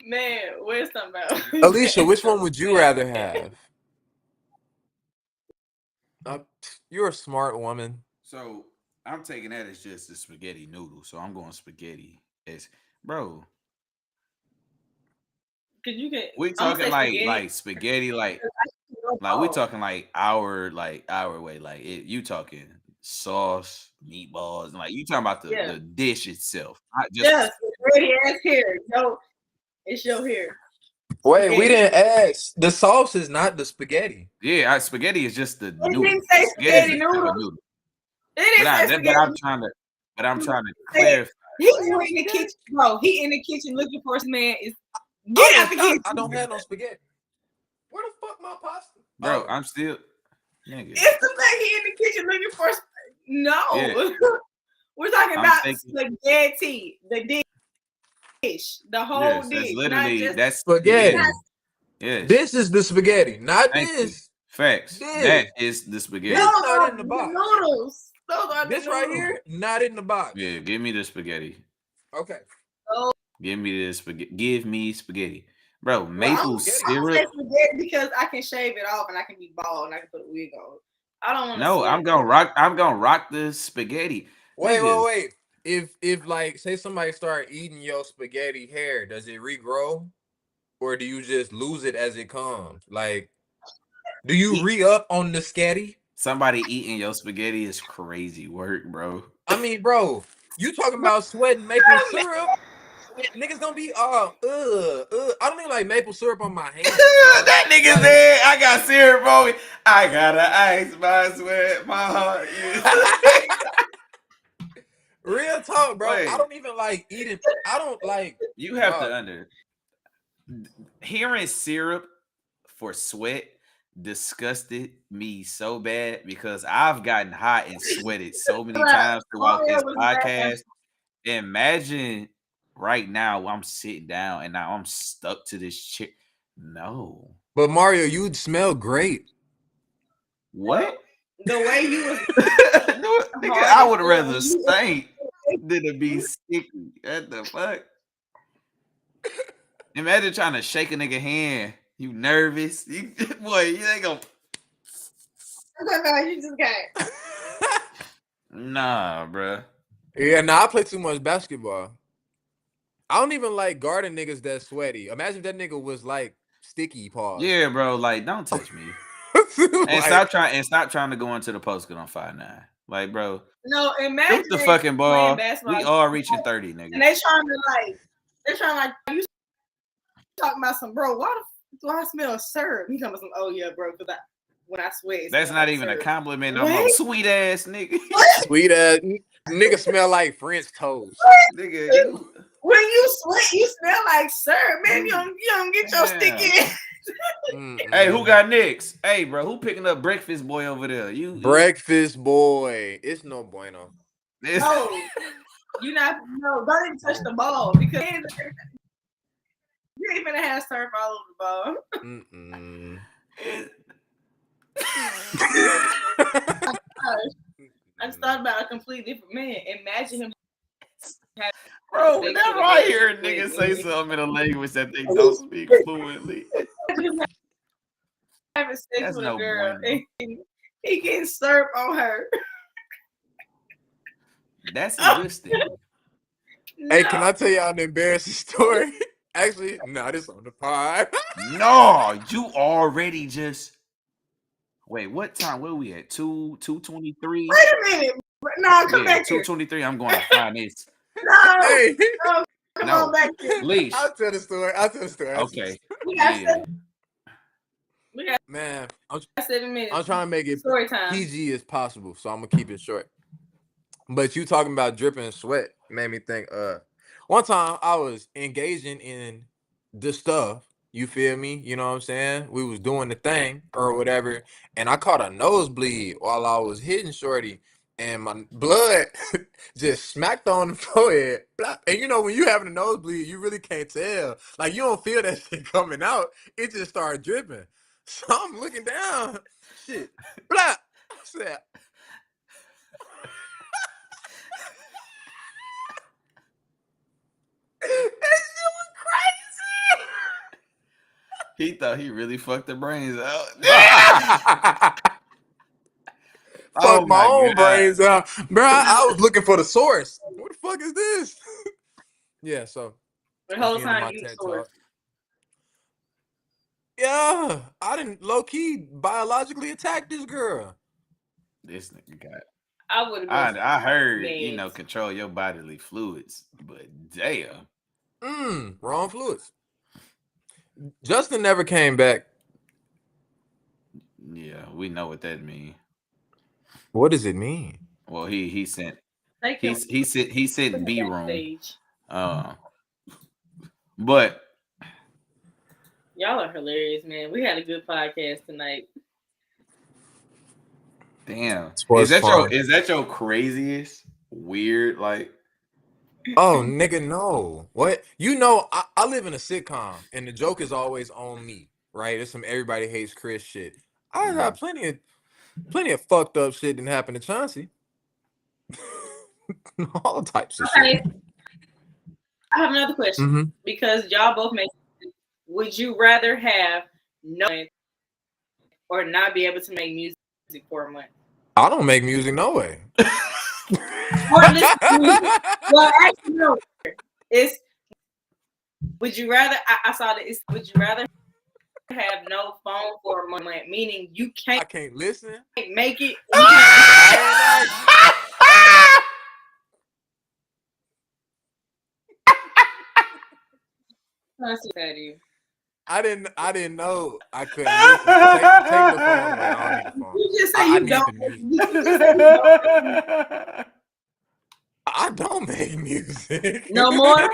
Man, where's something about? Alicia, which one would you rather have? You're a smart woman. So I'm taking that as just the spaghetti noodle. So I'm going spaghetti. As bro. Cause you can. We talking like spaghetti, like we talking like our way, like you talking sauce, meatballs, like you talking about the dish itself. Not just spaghetti ass hair. No, it's your hair. Wait, we didn't ask. The sauce is not the spaghetti. Yeah, spaghetti is just the It noodle. didn't say spaghetti is just a noodles. noodle. It didn't say spaghetti. But I'm trying to Hey, clarify. He in the kitchen, bro. He in the kitchen looking for his man. Is get out the kitchen. I don't have no spaghetti. Where the fuck my pasta? Bro, I'm still nigga. It's the fact he in the kitchen looking for. No, Yeah. we're talking I'm about thinking- spaghetti, the dish, the whole Yes, dish. that's literally that's spaghetti. Yes. This is the spaghetti, not Thank you. this. Facts. This. That is the spaghetti. This Those not are in the box. noodles. Those are This the right noodles. here, not in the box. Yeah, give me the spaghetti. Okay. Oh, Give me the spaghetti. Give me spaghetti. Bro, well, maple I'm syrup. say spaghetti because I can shave it off and I can be bald and I can put a wig on. I don't want to. No, I'm gonna rock the spaghetti. Wait. If like say somebody start eating your spaghetti hair, does it regrow? Or do you just lose it as it comes? Like, do you re-up on the scatty? Somebody eating your spaghetti is crazy work, bro. I mean, bro, you talking about sweating maple syrup? Niggas gonna be I don't even like maple syrup on my hands. That nigga said I got syrup on me. I gotta ice my sweat, my heart. Real talk, bro. Wait. I don't even like eating. I don't like. You have to hearing syrup for sweat disgusted me so bad because I've gotten hot and sweated so many times throughout this podcast. Imagine right now I'm sitting down and now I'm stuck to this chair. No. But Mario, you'd smell great. What? The way you was Nigga, I would rather stink than to be sticky. What the fuck? Imagine trying to shake a nigga hand. You nervous? Boy, you ain't gonna. You just got. Nah, bruh. Yeah, I play too much basketball. I don't even like guarding niggas that sweaty. Imagine if that nigga was like sticky paws. Yeah, bro. Like, don't touch me. And stop trying to go into the post because I'm 5'9". Like, bro. No, imagine the fucking ball. Basketball. We all reaching 30, nigga. And they're trying to you talking about some bro. Why do I smell syrup? He talking about some. Oh yeah, bro. Because when I sweat, that's not even syrup. A compliment no more. Sweet ass nigga. Sweet ass nigga smell like French toast. Nigga, when you sweat, you smell like syrup, man. You don't get your sticky ass. Hey, who got next? Hey, bro, who picking up breakfast boy over there? Breakfast boy. It's no bueno. No, you not. No, don't even touch the ball because you ain't gonna have syrup all over the ball. I just thought about a completely different man. Imagine him. Bro, whenever I hear a nigga say something in a language that they don't speak fluently. Having sex with a girl and he getting syrup on her. That's a good thing. Hey, can I tell y'all an embarrassing story? Actually, no, this on the pod. No, you already just. Wait, what time? Where we at? 2:23. Wait a minute. No, come back here. 2:23. I'm going to find this. No, hey. Come on back here. Leash. I'll tell the story. Okay. Man, I'm 7 minutes. I'm trying to make it story time. PG as possible, so I'm gonna keep it short. But you talking about dripping sweat made me think. One time I was engaging in the stuff. You feel me? You know what I'm saying? We was doing the thing or whatever, and I caught a nosebleed while I was hitting shorty, and my blood just smacked on the forehead. And you know when you having a nosebleed, you really can't tell. Like you don't feel that shit coming out. It just started dripping. So I'm looking down. Shit. Blah. I said, that shit was crazy. He thought he really fucked the brains out. Fuck my own brains out. Bro, I was looking for the source. What the fuck is this? Yeah, so. The whole time you source. Yeah, I didn't low-key biologically attack this girl. This nigga got. I would have. I heard, control your bodily fluids, but damn. Wrong fluids. Justin never came back. Yeah, we know what that means. What does it mean? Well, he sent Take him. he sent Put him B room. backstage. But Y'all are hilarious, man. We had a good podcast tonight. damn, Was fun. is that your craziest weird like? Oh, nigga, no. What? You know, I live in a sitcom, and the joke is always on me, right? It's some everybody hates Chris shit. I got plenty of fucked up shit that happened to Chauncey. All types of shit. I have another question because y'all both make. Would you rather have no or not be able to make music for a month? I don't make music no way. Or listen to music. Well, actually, no. It's. Would you rather? I saw that. It's. Would you rather have no phone for a month, meaning you can't. I can't listen. Make it. I didn't know I couldn't listen. Take the phone away. I don't need the phone. You just say you don't. I don't make music. No more?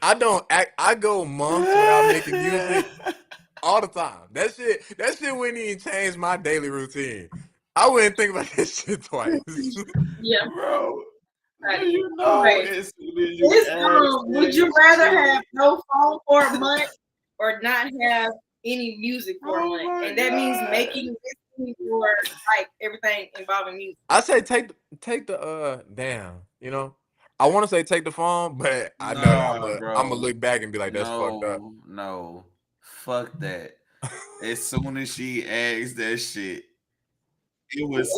I don't act. I go months without making music all the time. That shit wouldn't even change my daily routine. I wouldn't think about this shit twice. Yeah, bro. You know, would you rather have no phone for a month or not have any music for a month? And that means making or like everything involving music. I say take the damn. You know, I want to say take the phone, but I know I'm gonna look back and be like, that's fucked up. No, fuck that. As soon as she asked that shit, it was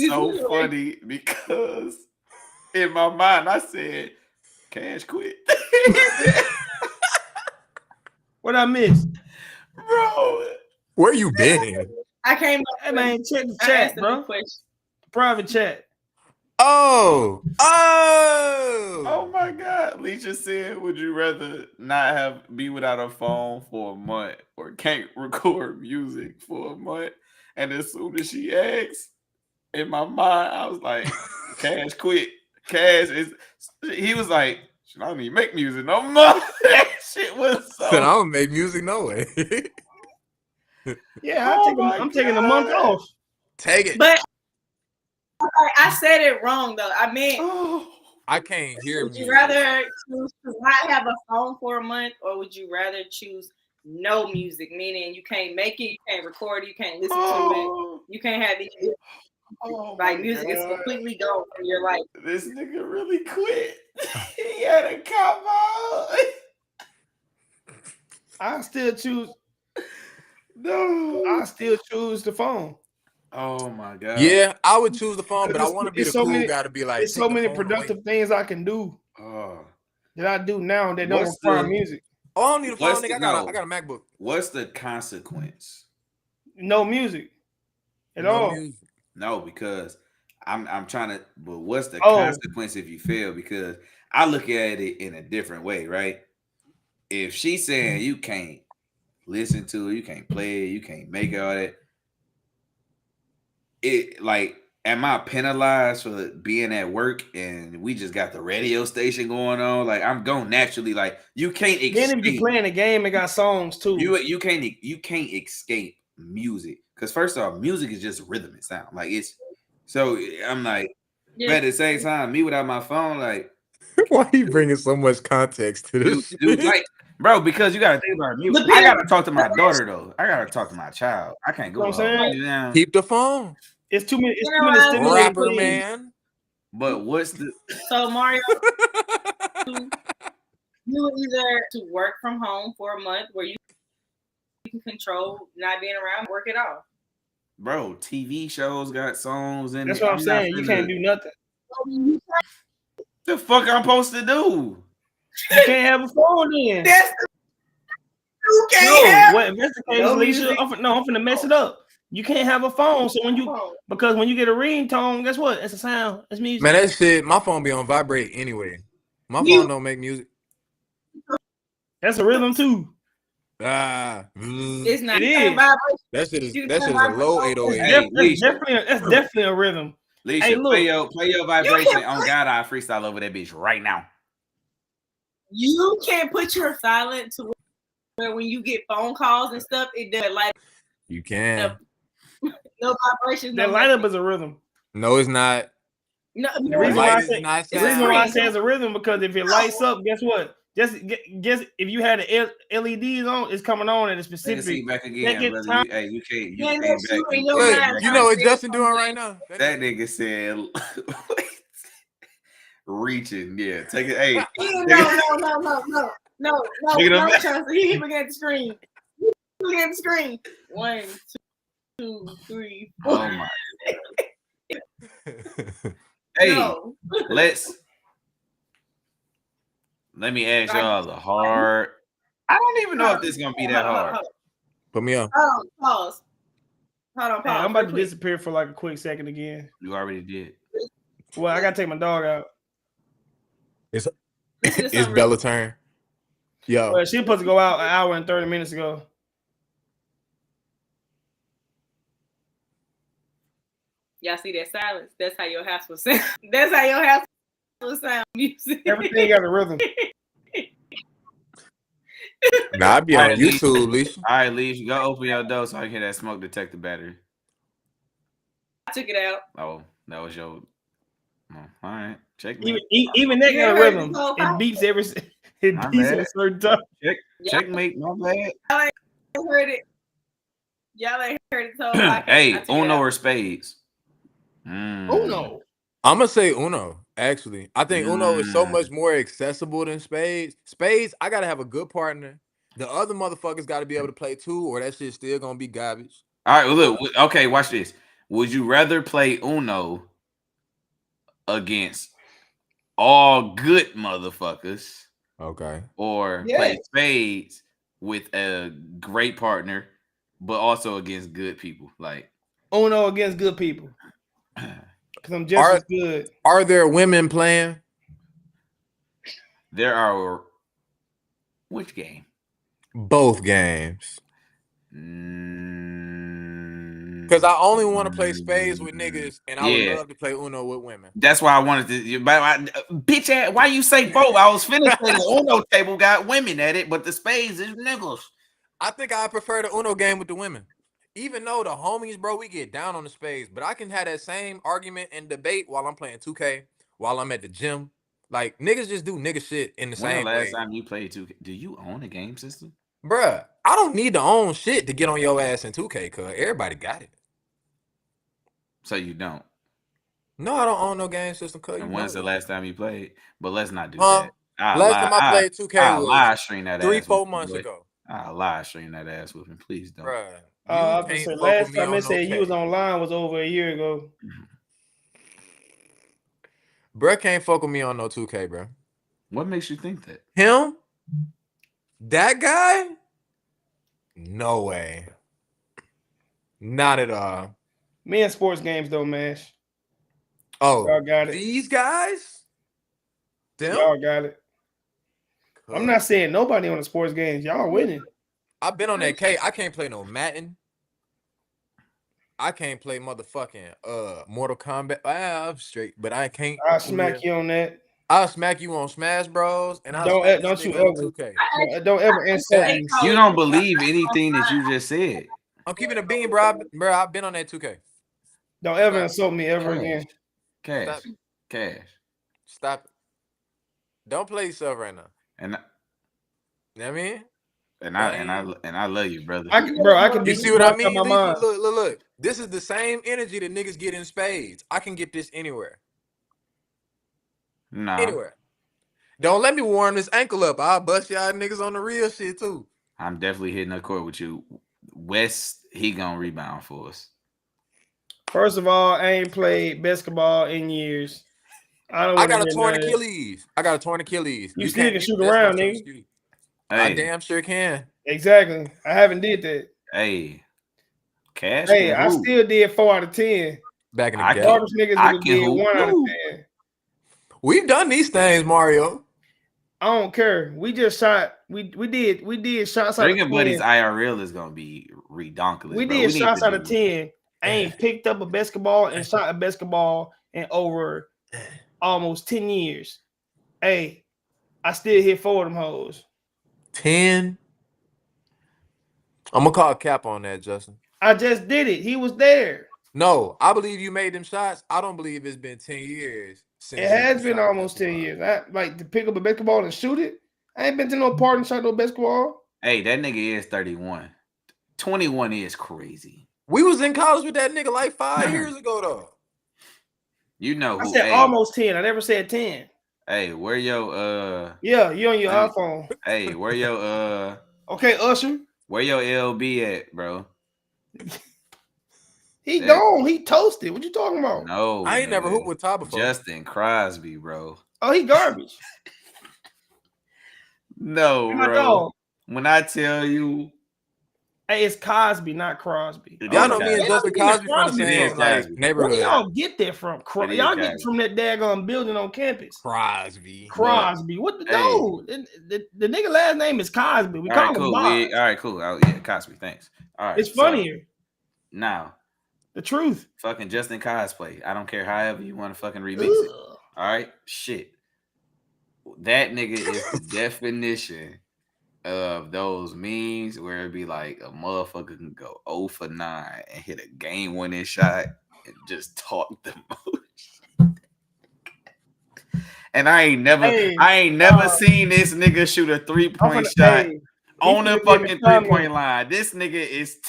so funny because. In my mind, I said, Cash quit. What I missed? Bro. Where you been? I came up. Hey, man, check the chat, bro. Private chat. Oh my God. Leisha said, would you rather not be without a phone for a month or can't record music for a month? And as soon as she asked, in my mind, I was like, Cash quit. Cash he was like, I don't even make music no more. That shit was so. I don't make music no way. Yeah, I'm taking a month off. Take it. But I said it wrong though. I meant I can't hear. Would you rather choose to not have a phone for a month, or would you rather choose no music, meaning you can't make it, you can't record it, you can't listen to it, you can't have any. Like music is completely gone from your life. This nigga really quit. He had a combo. I still choose. No, I still choose the phone. Oh my God. Yeah, I would choose the phone, but I want to be the cool guy to be like. There's so many productive things I can do that I do now that don't require music. Oh, I don't need a phone. Nigga, I got a MacBook. What's the consequence? No music at all. Music. No, because I'm trying to. But what's the consequence if you fail? Because I look at it in a different way, right? If she's saying you can't listen to it, you can't play it, you can't make all that. It like, am I penalized for being at work and we just got the radio station going on? Like, I'm going naturally. Like, you can't. Then if you playing a game, it got songs too. You can't escape music. Because first off, music is just rhythm and sound. Like it's so I'm like, but at the same time, me without my phone, like why are you bringing so much context to this? Dude, like, bro, because you gotta think about music. I gotta talk to my daughter though. I gotta talk to my child. I can't go. Keep the phone. It's too many. It's too many stimuli. Rapper man. But what's the so Mario? You either to work from home for a month where you can control not being around, work it off. Bro, TV shows got songs in. That's what I'm saying. You can't do nothing. The fuck I'm supposed to do? You can't have a phone then. You can't have. What? If that's the case, Alicia, I'm finna mess it up. You can't have a phone, so when you get a ringtone, guess what? It's a sound. It's music. Man, that shit. My phone be on vibrate anyway. My phone don't make music. That's a rhythm too. It's not. It is. That shit is a low 808. That's definitely a rhythm. Leisha, Hey, look. play your vibration. On God, I freestyle over that bitch right now. You can't put your silent to where when you get phone calls and stuff, it does like You can. no vibrations. That light up is a rhythm. No, it's not. No, The reason why I say it's a rhythm because if it lights up, guess what? Guess if you had the LEDs on, it's coming on at a specific. Back again, brother. Time. You can't Look, you know what Justin doing right now? That nigga said reaching. Yeah, take it. Hey, no, Chelsea. He looking at the screen. Looking at the screen. 1, 2, 3, 4. Oh my God. Hey, let me ask y'all a hard. I don't even know if this is gonna be that hard. Put me on. Pause. Hold on, pause. Hey, I'm about to disappear for like a quick second again. You already did. Well, I gotta take my dog out. It's Bella's turn. Yo. Well, she supposed to go out an hour and 30 minutes ago. Y'all see that silence? That's how your house will sound. That's how your house will sound. Music. Everything got a rhythm. Nah, I be on YouTube, Leisha. All right, Leisha, go open your door so I can hear that smoke detector battery. I took it out. Oh, that was your. Oh, all right, check me. Even that got a rhythm. It beeps every. It beeps at a certain time. Checkmate, my bad. Y'all ain't heard it. Y'all ain't heard it. So hey, Uno or spades? Uno. I'm gonna say Uno. Actually, I think Uno is so much more accessible than spades. Spades, I gotta have a good partner. The other motherfuckers got to be able to play too, or that shit's still gonna be garbage. All right, well, look. Okay, watch this. Would you rather play Uno against all good motherfuckers? Okay. Or play spades with a great partner, but also against good people? Like Uno against good people. Because I'm just as good. Are there women playing? There are. Which game? Both games. Because I only want to play spades with niggas, and I would love to play Uno with women. That's why I wanted to. Bitch ass, why you say both? I was finna say the Uno table got women at it, but the spades is niggas. I think I prefer the Uno game with the women. Even though the homies, bro, we get down on the spades, but I can have that same argument and debate while I'm playing 2K, while I'm at the gym. Like, niggas just do nigga shit in the same way. When the last time you played 2K? Do you own a game system? Bruh, I don't need to own shit to get on your ass in 2K, cuz everybody got it. So you don't? No, I don't own no game system, cuz. And when's the last time you played? But let's not do that. Last time I played 2K was live stream that 3-4 months ago. I'll live stream that ass with him. Please don't. Bruh. Last time they said you was online was over a year ago. Bruh can't fuck with me on no 2K, bro. What makes you think that? Him? That guy? No way. Not at all. Me and sports games don't mash. Oh, y'all got it. These guys? Them? Y'all got it. I'm not saying nobody on the sports games. Y'all winning. I've been on that K. I can't play no Madden. I can't play motherfucking Mortal Kombat. I'm straight, but I can't. I'll smack you on that. I'll smack you on Smash Bros. And don't you ever 2K. Don't ever insult me. You don't believe anything that you just said. I'm keeping a bean, bro. I've been on that 2K. Don't ever insult me ever again. Cash. Stop it. Don't play yourself right now. And you know what I mean? And I love you, brother. I can be. You see what I mean? Look. This is the same energy that niggas get in spades. I can get this anywhere. Nah. Anywhere. Don't let me warm this ankle up. I'll bust y'all niggas on the real shit too. I'm definitely hitting the court with you. West, he gonna rebound for us. First of all, I ain't played basketball in years. I got a torn Achilles. You still can shoot around, nigga. I damn sure can. Exactly. I haven't did that. Hey, Cash. Hey, I still did 4 out of 10. Back in the day. Garbage niggas would did 1 out of 10. We've done these things, Mario. I don't care. We just shot We did shots out of Drinking 10. Buddies IRL is gonna be redonkulous. We bro. did need shots to out of do- 10. I ain't picked up a basketball and shot a basketball in over almost 10 years. Hey, I still hit 4 of them hoes. 10. I'm gonna call cap on that, Justin. I just did it. He was there. No, I believe you made them shots. I don't believe it's been 10 years since It has you been shot almost 10 basketball. years. I like to pick up a basketball and shoot it. I ain't been to no party and shot no basketball. Hey, that nigga is 31. 21 is crazy. We was in college with that nigga like 5 years ago, though. You know who? I said almost 10. I never said 10. Hey, where your Yeah, you on your iPhone. Hey, where your Okay, Usher. Where your LB at, bro? He gone. He toasted. What you talking about? No, I ain't never hooped with Ty before. Justin Crosby, bro. Oh, he garbage. No, My bro. dog. When I tell you, hey, it's Cosby, not Crosby. Y'all know me and Justin Cosby from the Crosby same from? neighborhood. Where y'all get that from? Y'all get from that daggone building on campus. Crosby. What the dude? The nigga last name is Cosby. We call him cool. Bob. All right, cool. Oh, yeah, Cosby. Thanks. All right. It's funnier. Now, the truth. Fucking Justin cosplay. I don't care however you want to fucking remix it. All right, shit. That nigga is the definition of those memes where it'd be like a motherfucker can go 0 for 9 and hit a game-winning shot and just talk the most. And I ain't never seen this nigga shoot a 3-point shot on the fucking 3-point line. This nigga is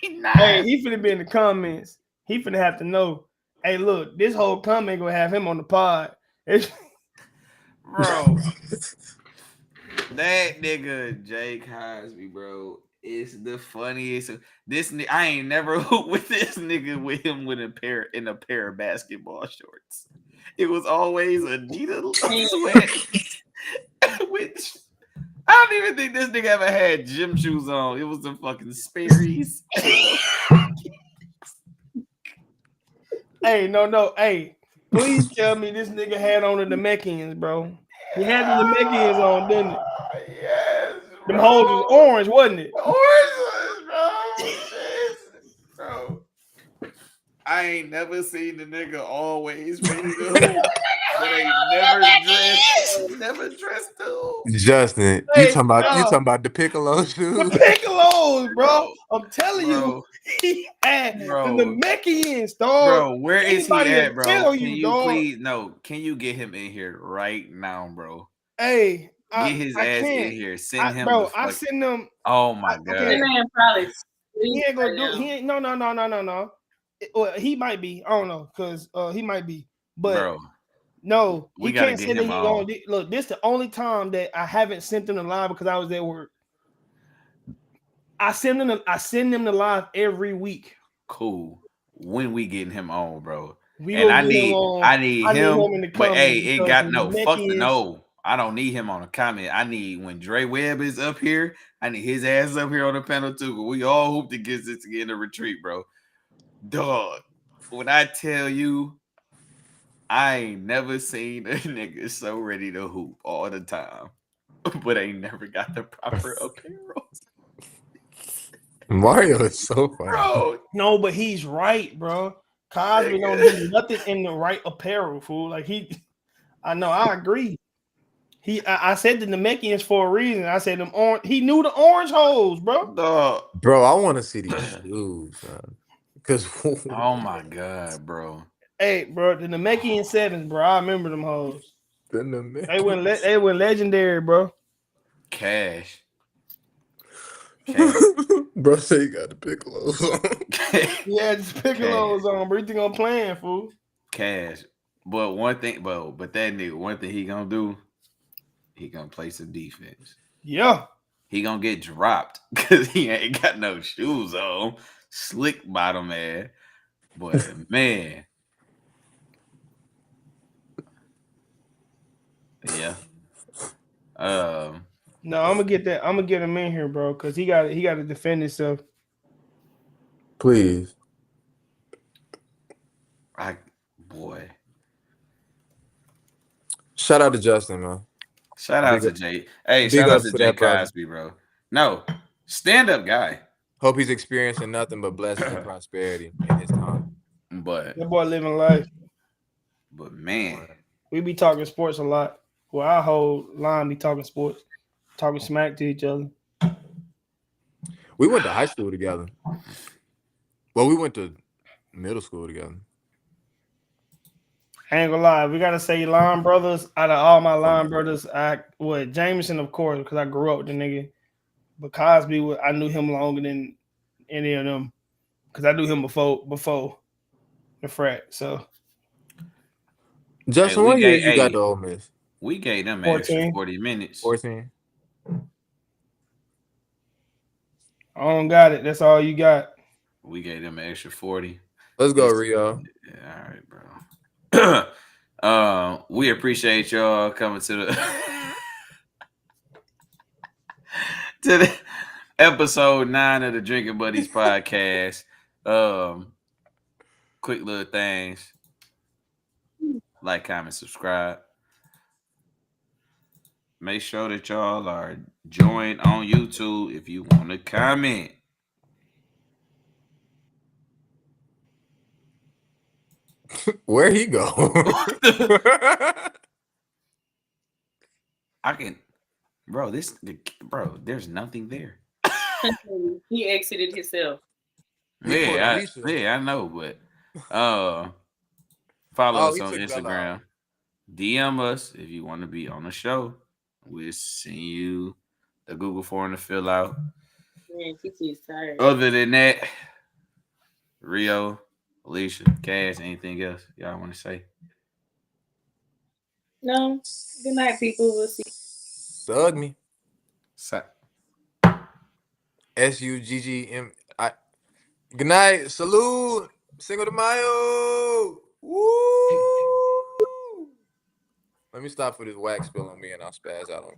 29. Hey, he finna be in the comments. He finna have to know. Hey, look, this whole comment gonna have him on the pod. Bro. That nigga Jay Cosby, bro, is the funniest. This I ain't never hooped with this nigga with him in a pair of basketball shorts. It was always Adidas sweat. Which I don't even think this nigga ever had gym shoes on. It was the fucking Sperry's. Hey, no. Hey, please tell me this nigga had on the Namekians, bro. He had the Namekians on, didn't it? Yes. Them hoes was orange, wasn't it? Orange, bro. I ain't never seen the nigga always ready to hoop, but ain't never dressed to hoop. Justin, you talking about the Piccolo shoes? The Piccolos, bro. I'm telling you, he had the Namekians, dog. Bro, where is he at, bro? Can Can you get him in here right now, bro? Hey, get his ass in here. Send him, bro. I send him. Oh my god, he ain't gonna do. He ain't. No. Well, he might be. I don't know, cause he might be. But bro, no, we can't get send him on. Look, this the only time that I haven't sent him the live because I was at work. I send them the live every week. Cool. When we getting him on, bro? I need him. in the but hey, it got fuck no. I don't need him on a comment. I need when Dre Webb is up here. I need his ass up here on the panel too. But we all hope to get this to get in a retreat, bro. Dog. When I tell you, I ain't never seen a nigga so ready to hoop all the time, but ain't never got the proper apparel. Mario is so funny, bro. No, but he's right, bro. Cosby don't do nothing in the right apparel, fool. Like I know, I agree. I said the Namekians for a reason. I said them orange. He knew the orange holes, bro. Bro, I want to see these shoes, man. Because oh my god, bro. Hey, bro, the Namekian 7s, bro. I remember them hoes. They went legendary, bro. Cash. Bro, say you got the Piccolos on. Yeah, just Piccolos on, bro. You think I'm playing, fool? Cash. But one thing, but that nigga, one thing he gonna do, he gonna play some defense. Yeah. He gonna get dropped because he ain't got no shoes on. Slick bottom man. But man. Yeah. No, I'm gonna get that. I'm gonna get him in here, bro, because he got to defend himself. Please. Boy. Shout out to Justin, man. Shout out Big to up- Jay. Hey, big shout out ups to to Jay that brother. Cosby, bro. No, stand-up guy. Hope he's experiencing nothing but blessings and prosperity in his time. But That boy living life. man, We be talking sports a lot. Well, our whole line be talking sports, talking smack to each other. We went to high school together. Well, we went to middle school together. I ain't gonna lie, we gotta say line brothers. Out of all my line brothers, Jameson, of course, because I grew up with the nigga. But Cosby, I knew him longer than any of them, because I knew him before the frat. So Justin, what year you got the Ole Miss? We gave them an extra 14. 40 minutes. 14. I don't got it. That's all you got. We gave them an extra 40. Let's go, Rio. Yeah, all right, bro. We appreciate y'all coming to the to the episode 9 of the Drinking Buddies podcast. Quick little things. Like, comment, subscribe. Make sure that y'all are joined on YouTube if you want to comment. Where he go? I can, bro. There's nothing there. He exited himself. Yeah, I know, but follow us on Instagram. DM us if you want to be on the show. We'll send you the Google form to fill out. Man, Kiki's tired. Other than that, Rio, Alicia, Cass, anything else y'all want to say? No. Good night, people. We'll see. Sug me. SUGGM. Good night. Salute. Cinco de Mayo. Woo. Let me stop for this wax spill on me and I'll spaz out on